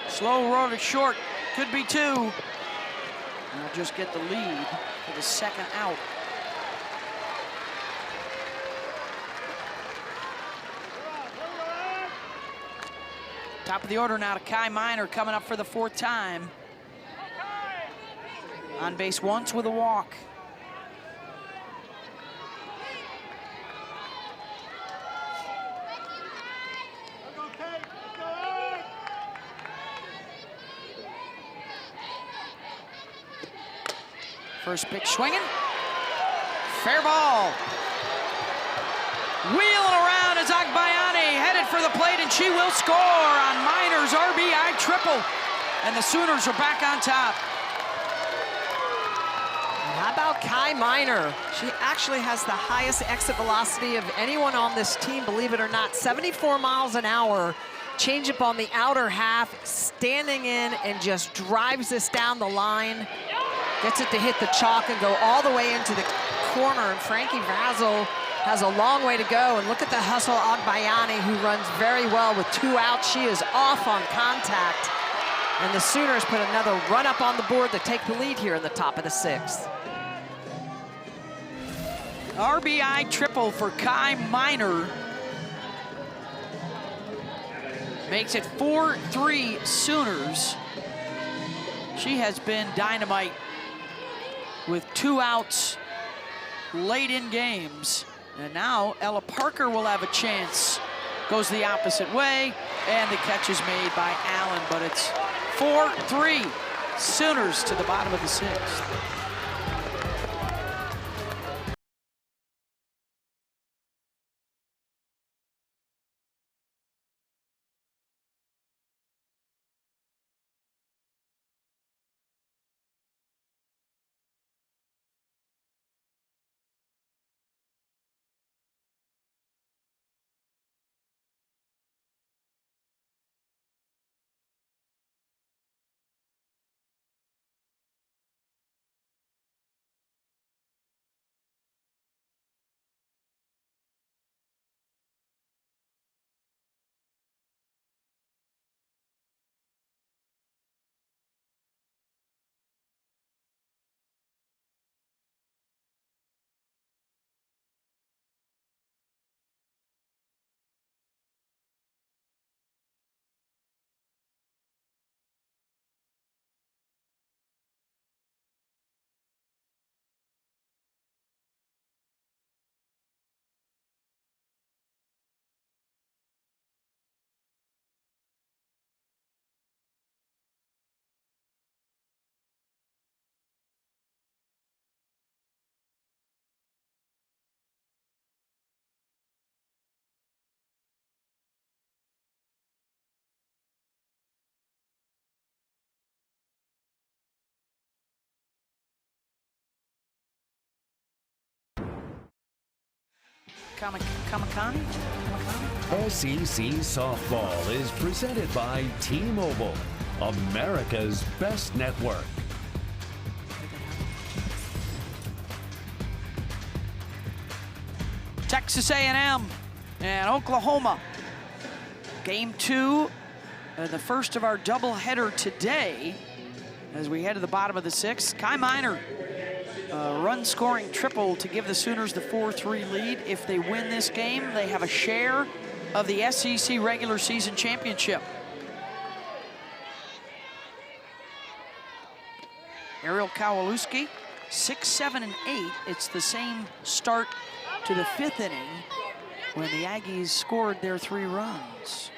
Slow rolled it short. Could be 2. And we'll just get the lead for the 2nd out. Top of the order now to Kai Miner, coming up for the 4th time. On base once with a walk. First pitch swinging. Fair ball. Wheeling around is Akbayani, headed for the plate, and she will score on Miner's RBI triple. And the Sooners are back on top. And how about Kai Miner? She actually has the highest exit velocity of anyone on this team, believe it or not. 74 miles an hour. Changeup on the outer half, standing in and just drives this down the line. Gets it to hit the chalk and go all the way into the corner. And Frankie Vazel has a long way to go. And look at the hustle Akbayani, who runs very well with 2 outs. She is off on contact. And the Sooners put another run up on the board to take the lead here in the top of the 6th. RBI triple for Kai Miner. Makes it 4-3 Sooners. She has been dynamite with 2 outs late in games. And now Ella Parker will have a chance. Goes the opposite way, and the catch is made by Allen, but it's 4-3 Sooners to the bottom of the 6th. Kamakani? SEC Softball is presented by T-Mobile, America's best network. Texas A&M and Oklahoma. Game 2, the first of our doubleheader today as we head to the bottom of the 6th. Kai Miner, run-scoring triple to give the Sooners the 4-3 lead. If they win this game, they have a share of the SEC regular season championship. Ariel Kowalewski, 6, 7, and 8. It's the same start to the 5th inning when the Aggies scored their 3 runs.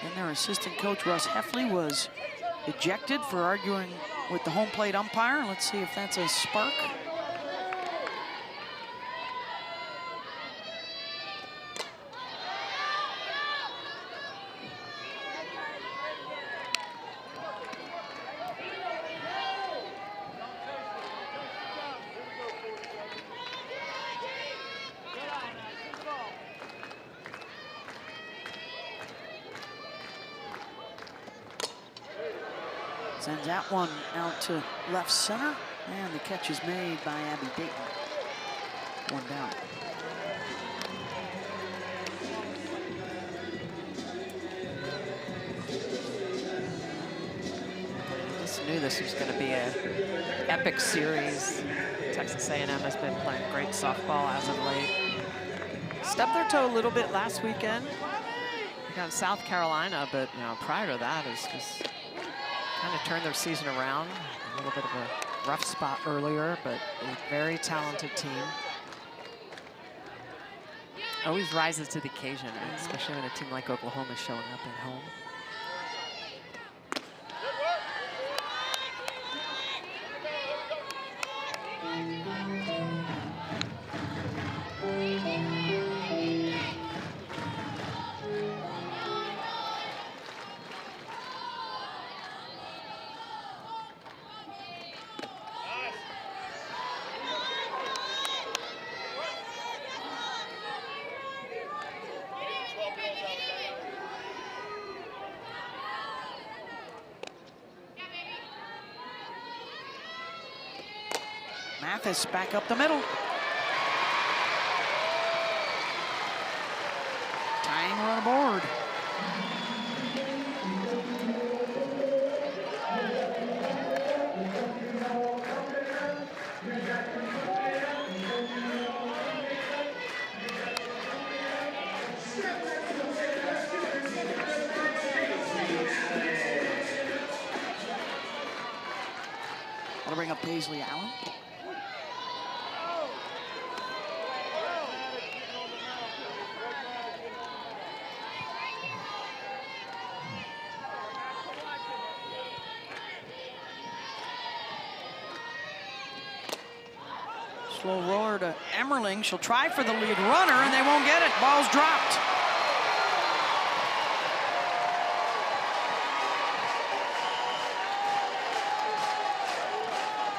And their assistant coach, Russ Heffley, was ejected for arguing with the home plate umpire. Let's see if that's a spark. Sends that one out to left center, and the catch is made by Abby Dayton. 1 down. I just knew this was going to be an epic series. Texas A&M has been playing great softball as of late. Stubbed their toe a little bit last weekend against South Carolina, but prior to that, it's just kind of turned their season around. A little bit of a rough spot earlier, but a very talented team. Always rises to the occasion, especially when a team like Oklahoma is showing up at home. Mathis back up the middle. Tying run aboard. That'll bring up Paisley Allen. Slow roller to Emmerling. She'll try for the lead runner, and they won't get it. Ball's dropped.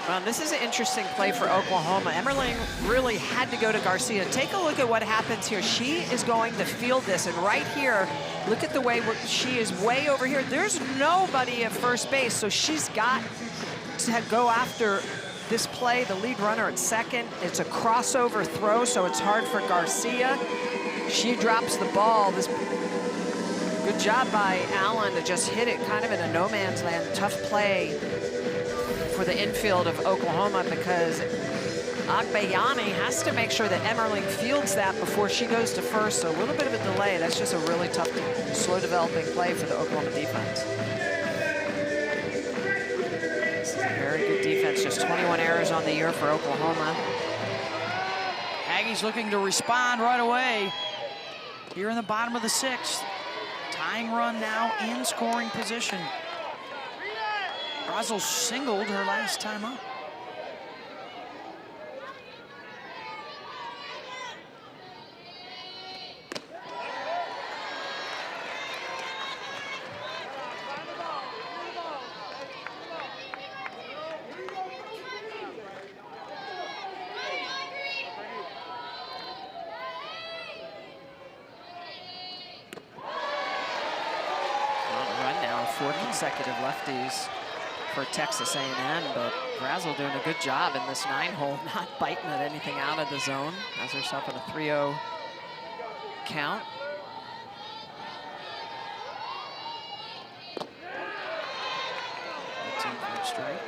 Well, this is an interesting play for Oklahoma. Emmerling really had to go to Garcia. Take a look at what happens here. She is going to field this, and right here, look at the way she is way over here. There's nobody at first base, so she's got to go after this play, the lead runner at second. It's a crossover throw, so it's hard for Garcia. She drops the ball. This good job by Allen to just hit it kind of in a no man's land. Tough play for the infield of Oklahoma because Agbayani has to make sure that Emmerling fields that before she goes to first. So a little bit of a delay. That's just a really tough, slow developing play for the Oklahoma defense. Very good defense, just 21 errors on the year for Oklahoma. Aggies looking to respond right away here in the bottom of the 6th. Tying run now in scoring position. Brazel singled her last time up. 4 consecutive lefties for Texas A&M, but Brazel doing a good job in this 9-hole, not biting at anything out of the zone. Has herself in a 3-0 count. Strike.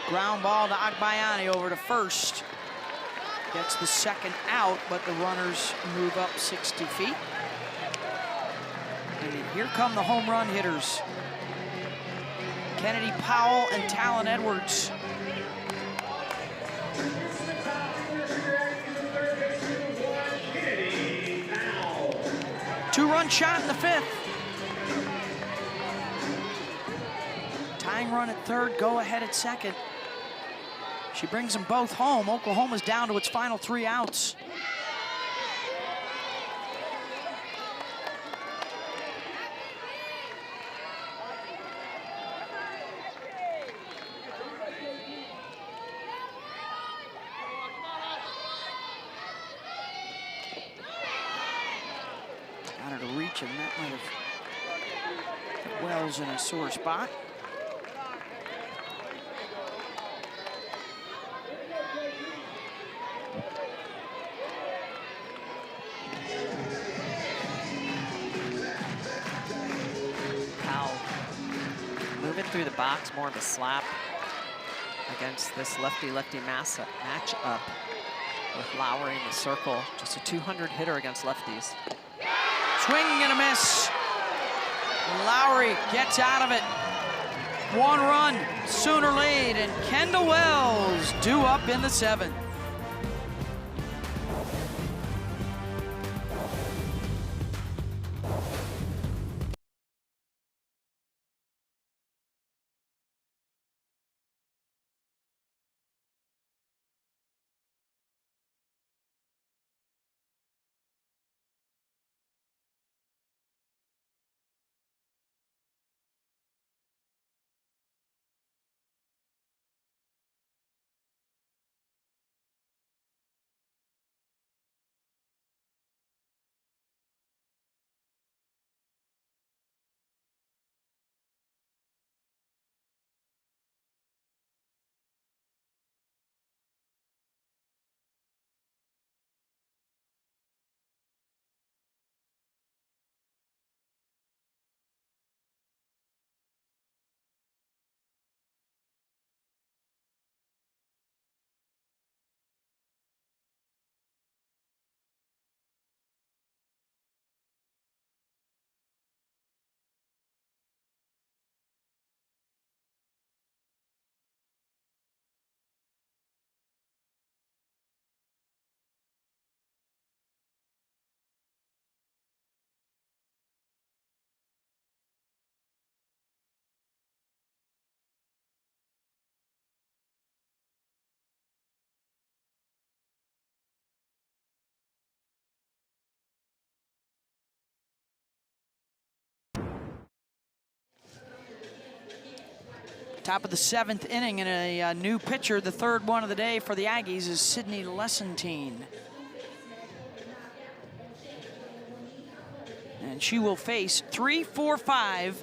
Ground ball to Agbayani over to first. Gets the second out, but the runners move up 60 feet. And here come the home run hitters. Kennedy Powell and Talon Edwards. Two-run shot in the 5th. Tying run at 3rd, go ahead at 2nd. She brings them both home. Oklahoma's down to its final 3 outs. Got her to reach, and that might have put Wells in a sore spot. Through the box, more of a slap against this lefty-lefty matchup with Lowry in the circle. Just a 200 hitter against lefties. Swing and a miss. Lowry gets out of it. 1 run, Sooner lead, and Kendall Wells due up in the 7th. Top of the 7th inning, and a new pitcher, the 3rd one of the day for the Aggies, is Sydney Lessentine. And she will face 3-4-5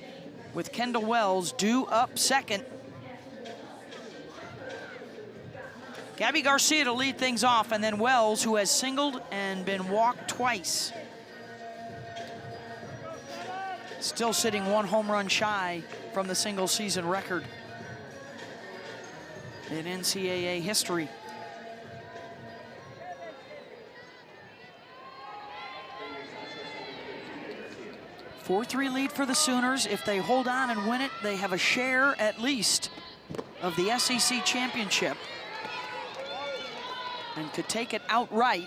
with Kendall Wells due up 2nd. Gabby Garcia to lead things off, and then Wells, who has singled and been walked twice. Still sitting 1 home run shy from the single season record in NCAA history. A 4-3 lead for the Sooners. If they hold on and win it, they have a share at least of the SEC championship and could take it outright.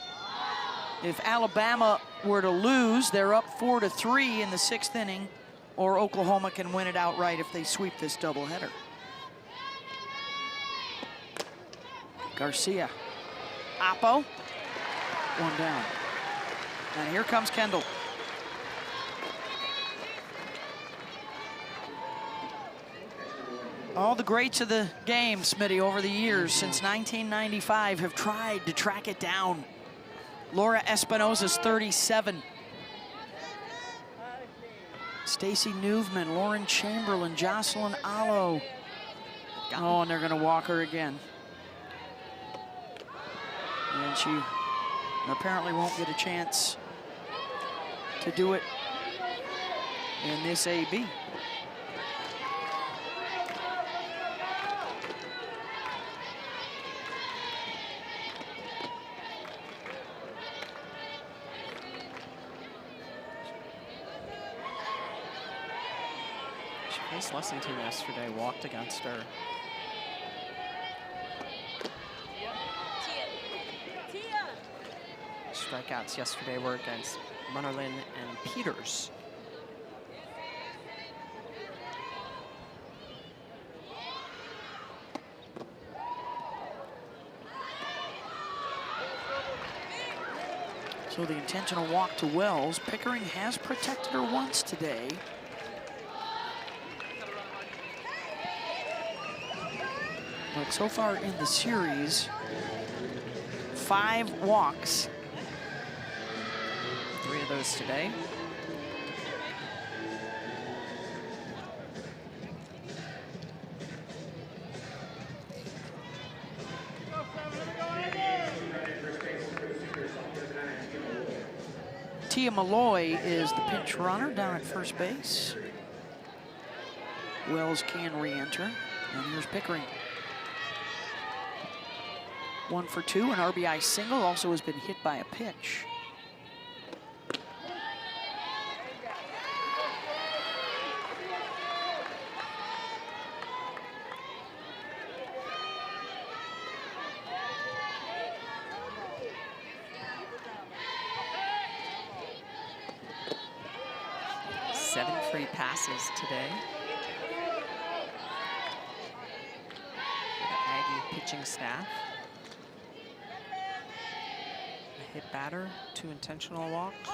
If Alabama were to lose, they're up 4-3 in the 6th inning, or Oklahoma can win it outright if they sweep this doubleheader. Garcia, Oppo, 1 down. And here comes Kendall. All the greats of the game, Smitty, over the years since 1995 have tried to track it down. Laura Espinosa's 37. Stacy Newman, Lauren Chamberlain, Jocelyn Allo. Oh, and they're gonna walk her again. And she apparently won't get a chance to do it in this AB. Chase Lessington yesterday walked against her. Strikeouts yesterday were against Munnerlyn and Peters. So the intentional walk to Wells. Pickering has protected her once today. But so far in the series, 5 walks. 3 of those today. Tia Malloy is the pinch runner down at first base. Wells can re-enter, and here's Pickering. 1 for 2, an RBI single, also has been hit by a pitch. Seven free passes today. For the Aggie pitching staff. A hit batter, 2 intentional walks.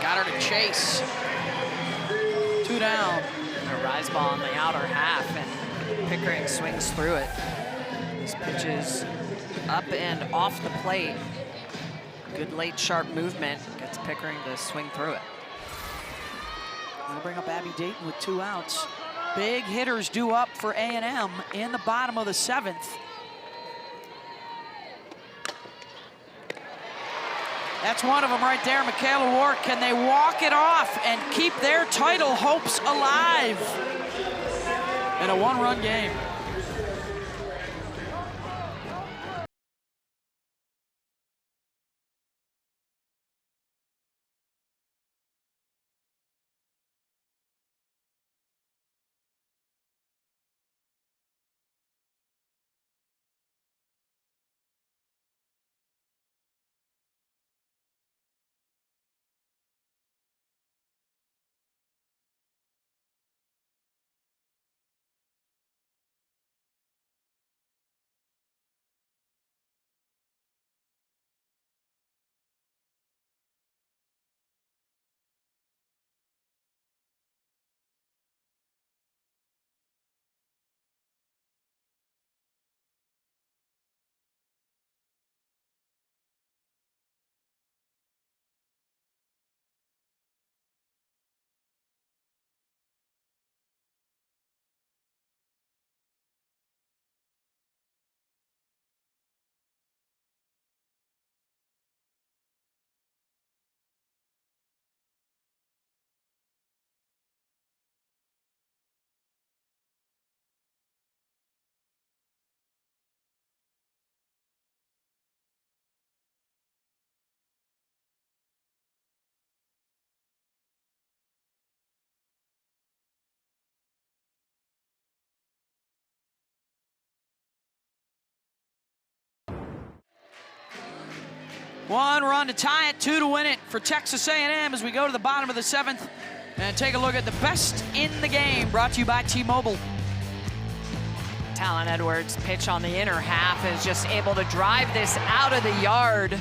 Got her to chase. 2 down. A rise ball on the outer half, and Pickering swings through it. This pitch is up and off the plate. Good late sharp movement gets Pickering to swing through it. We'll bring up Abby Dayton with 2 outs. Big hitters due up for A&M in the bottom of the 7th. That's one of them right there, Michaela Ward. Can they walk it off and keep their title hopes alive in a 1-run game? 1 run to tie it, 2 to win it for Texas A&M as we go to the bottom of the 7th and take a look at the best in the game, brought to you by T-Mobile. Talon Edwards' pitch on the inner half is just able to drive this out of the yard.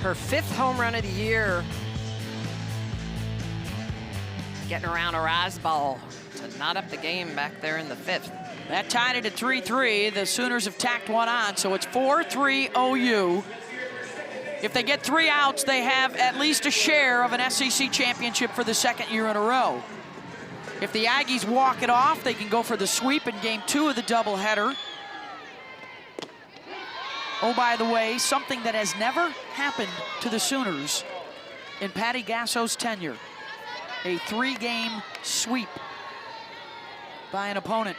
Her 5th home run of the year. Getting around Erasbal to knot up the game back there in the 5th. That tied it at 3-3. The Sooners have tacked one on, so it's 4-3 OU. If they get 3 outs, they have at least a share of an SEC championship for the 2nd year in a row. If the Aggies walk it off, they can go for the sweep in game 2 of the doubleheader. Oh, by the way, something that has never happened to the Sooners in Patty Gasso's tenure. A 3-game sweep by an opponent.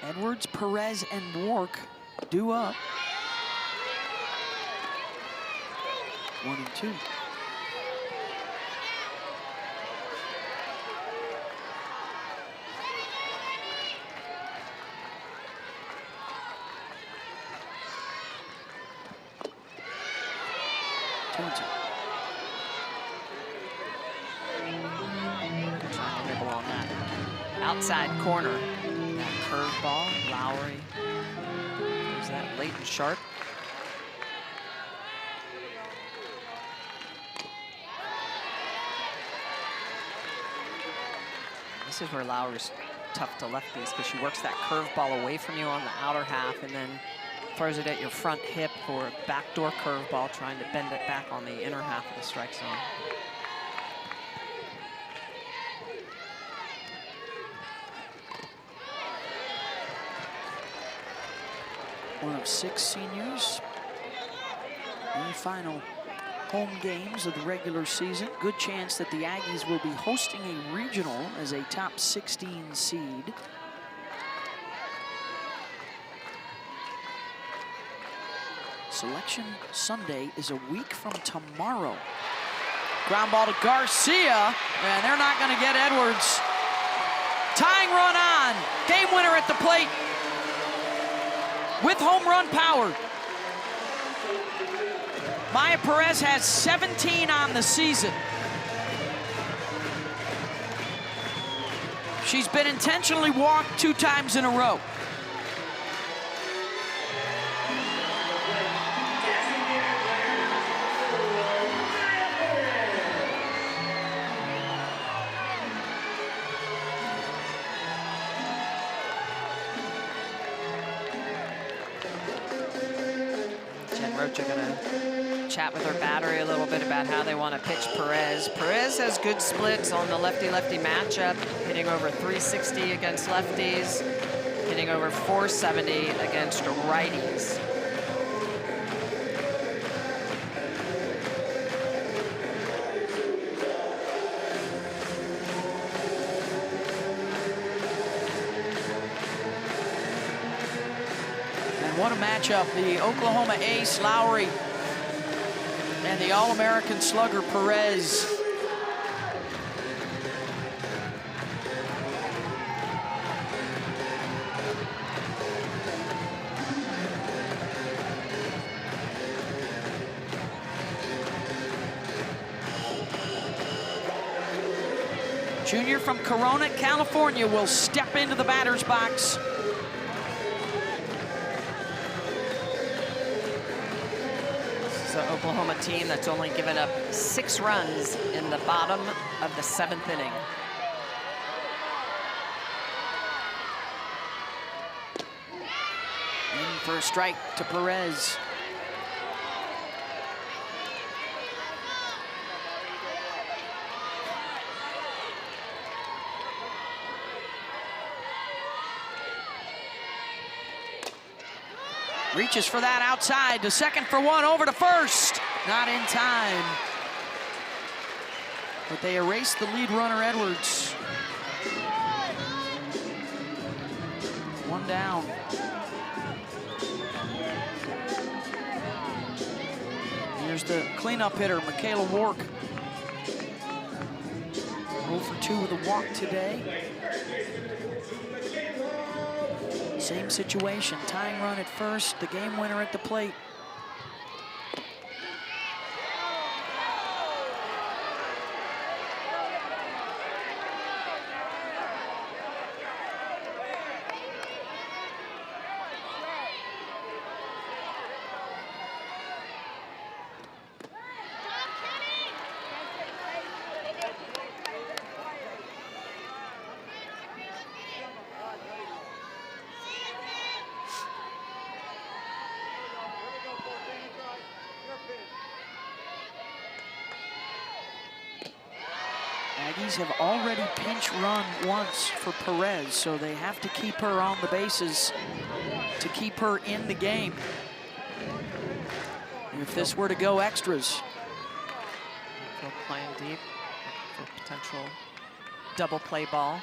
Edwards, Perez, and Bork due up. 1 and 2. Trying to nibble on that outside corner. That curveball, Lowry. There's that Leighton Sharp. This is where Lowry's tough to lefties because she works that curveball away from you on the outer half and then throws it at your front hip for a backdoor curveball, trying to bend it back on the inner half of the strike zone. One of 6 seniors in the final home games of the regular season. Good chance that the Aggies will be hosting a regional as a top 16 seed. Selection Sunday is a week from tomorrow. Ground ball to Garcia, and they're not going to get Edwards. Tying run on, game winner at the plate with home run power. Maya Perez has 17 on the season. She's been intentionally walked 2 times in a row. Rocha gonna chat with her battery a little bit about how they want to pitch Perez. Perez has good splits on the lefty-lefty matchup, hitting over 360 against lefties, hitting over 470 against righties. What a matchup. The Oklahoma ace, Lowry, and the All-American slugger, Perez. Junior from Corona, California will step into the batter's box. The Oklahoma team that's only given up 6 runs in the bottom of the 7th inning. In for a strike to Perez. Reaches for that outside to second for 1, over to first. Not in time. But they erased the lead runner, Edwards. 1 down. there's the cleanup hitter, Michaela Wark. 0 for 2 with a walk today. Same situation, tying run at first, the game winner at the plate. Aggies have already pinch run once for Perez, so they have to keep her on the bases to keep her in the game. If this were to go extras. They're playing deep for potential double play ball.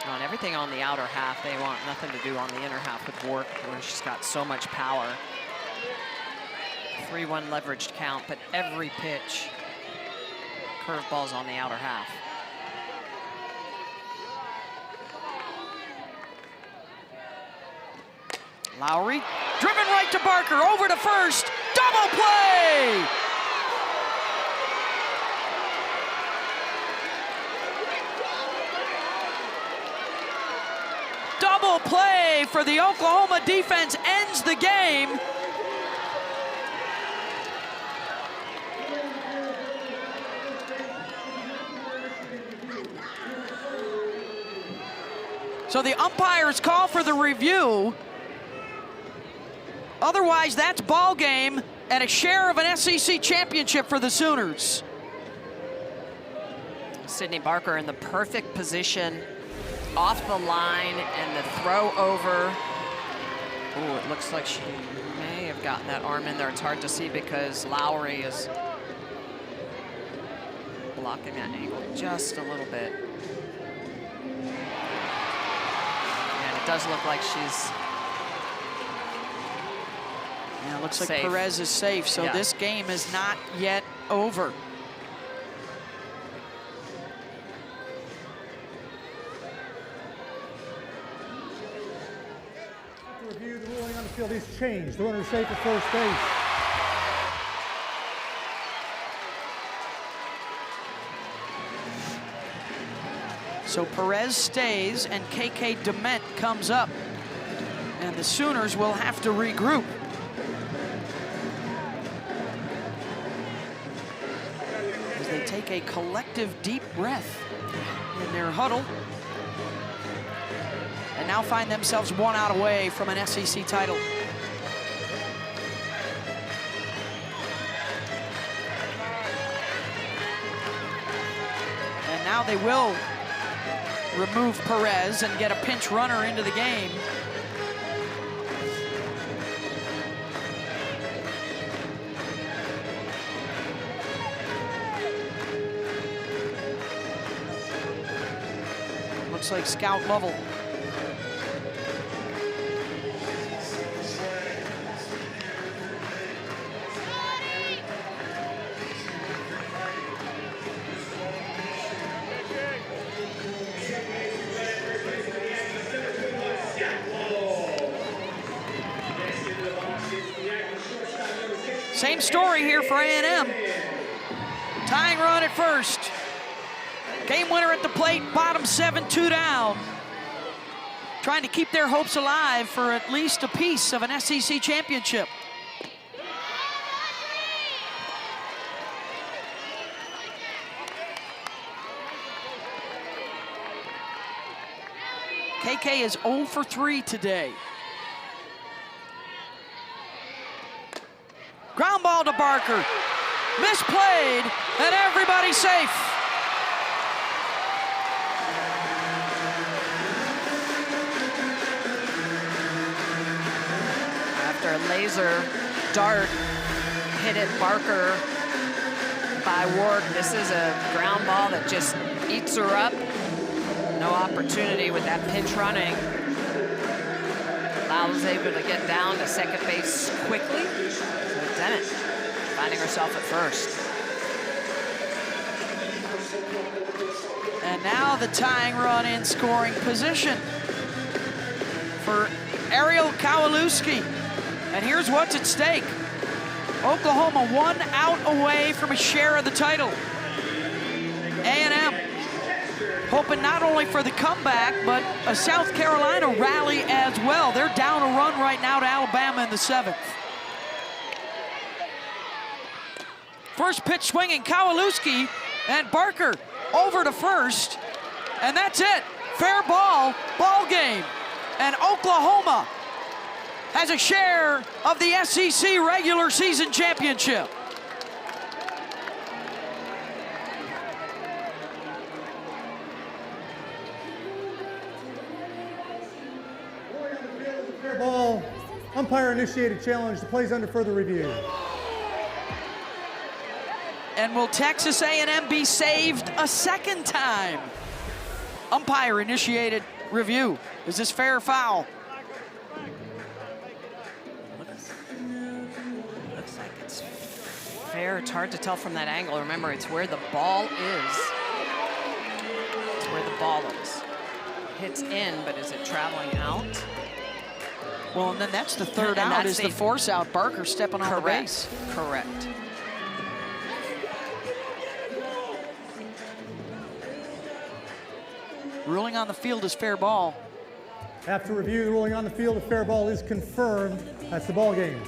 On everything on the outer half, they want nothing to do on the inner half with Wark, where she's got so much power. 3-1 leveraged count, but every pitch, curveballs on the outer half. Lowry, driven right to Barker, over to first, double play! Double play for the Oklahoma defense ends the game. So the umpires call for the review. Otherwise, that's ball game and a share of an SEC championship for the Sooners. Sydney Barker in the perfect position, off the line, and the throw over. Ooh, it looks like she may have gotten that arm in there. It's hard to see because Lowry is blocking that angle just a little bit. And it does look like she's Yeah, it looks like safe. Perez is safe, so Yeah. this game is not yet over. Review the ruling on the field is changed. The runner is safe at first base. So Perez stays and KK Dement comes up. And the Sooners will have to regroup. As they take a collective deep breath in their huddle. And now find themselves 1 out away from an SEC title. And now they will remove Perez and get a pinch runner into the game. Looks like Scout Lovell. Same story here for A&M. Tying run at first. Game winner at the plate, bottom 7, 2 down. Trying to keep their hopes alive for at least a piece of an SEC championship. KK is 0 for 3 today. Ground ball to Barker. Misplayed, and everybody's safe. After a laser dart hit at Barker by Wark, this is a ground ball that just eats her up. No opportunity with that pinch running. Lau was able to get down to second base quickly. Sennett finding herself at first. And now the tying run in scoring position for Ariel Kowalewski. And here's what's at stake. Oklahoma 1 out away from a share of the title. A&M hoping not only for the comeback, but a South Carolina rally as well. They're down a run right now to Alabama in the 7th. First pitch swinging, Kowalewski, and Barker over to first, and that's it. Fair ball game. And Oklahoma has a share of the SEC regular season championship. Fair ball. Umpire initiated challenge. The play's under further review. And will Texas A&M be saved a second time? Umpire initiated review. Is this fair or foul? Looks like it's fair. It's hard to tell from that angle. Remember, it's where the ball is. It's where the ball is. Hits in, but is it traveling out? Well, and then that's the third out, is the force out. Barker stepping on the base. Correct. Ruling on the field is fair ball. After review, the ruling on the field of fair ball is confirmed. That's the ball game.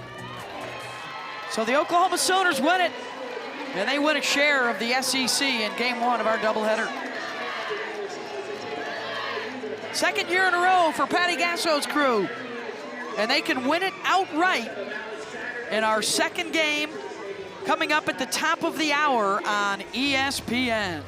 So the Oklahoma Sooners win it, and they win a share of the SEC in game 1 of our doubleheader. Second year in a row for Patty Gasso's crew, and they can win it outright in our second game coming up at the top of the hour on ESPN.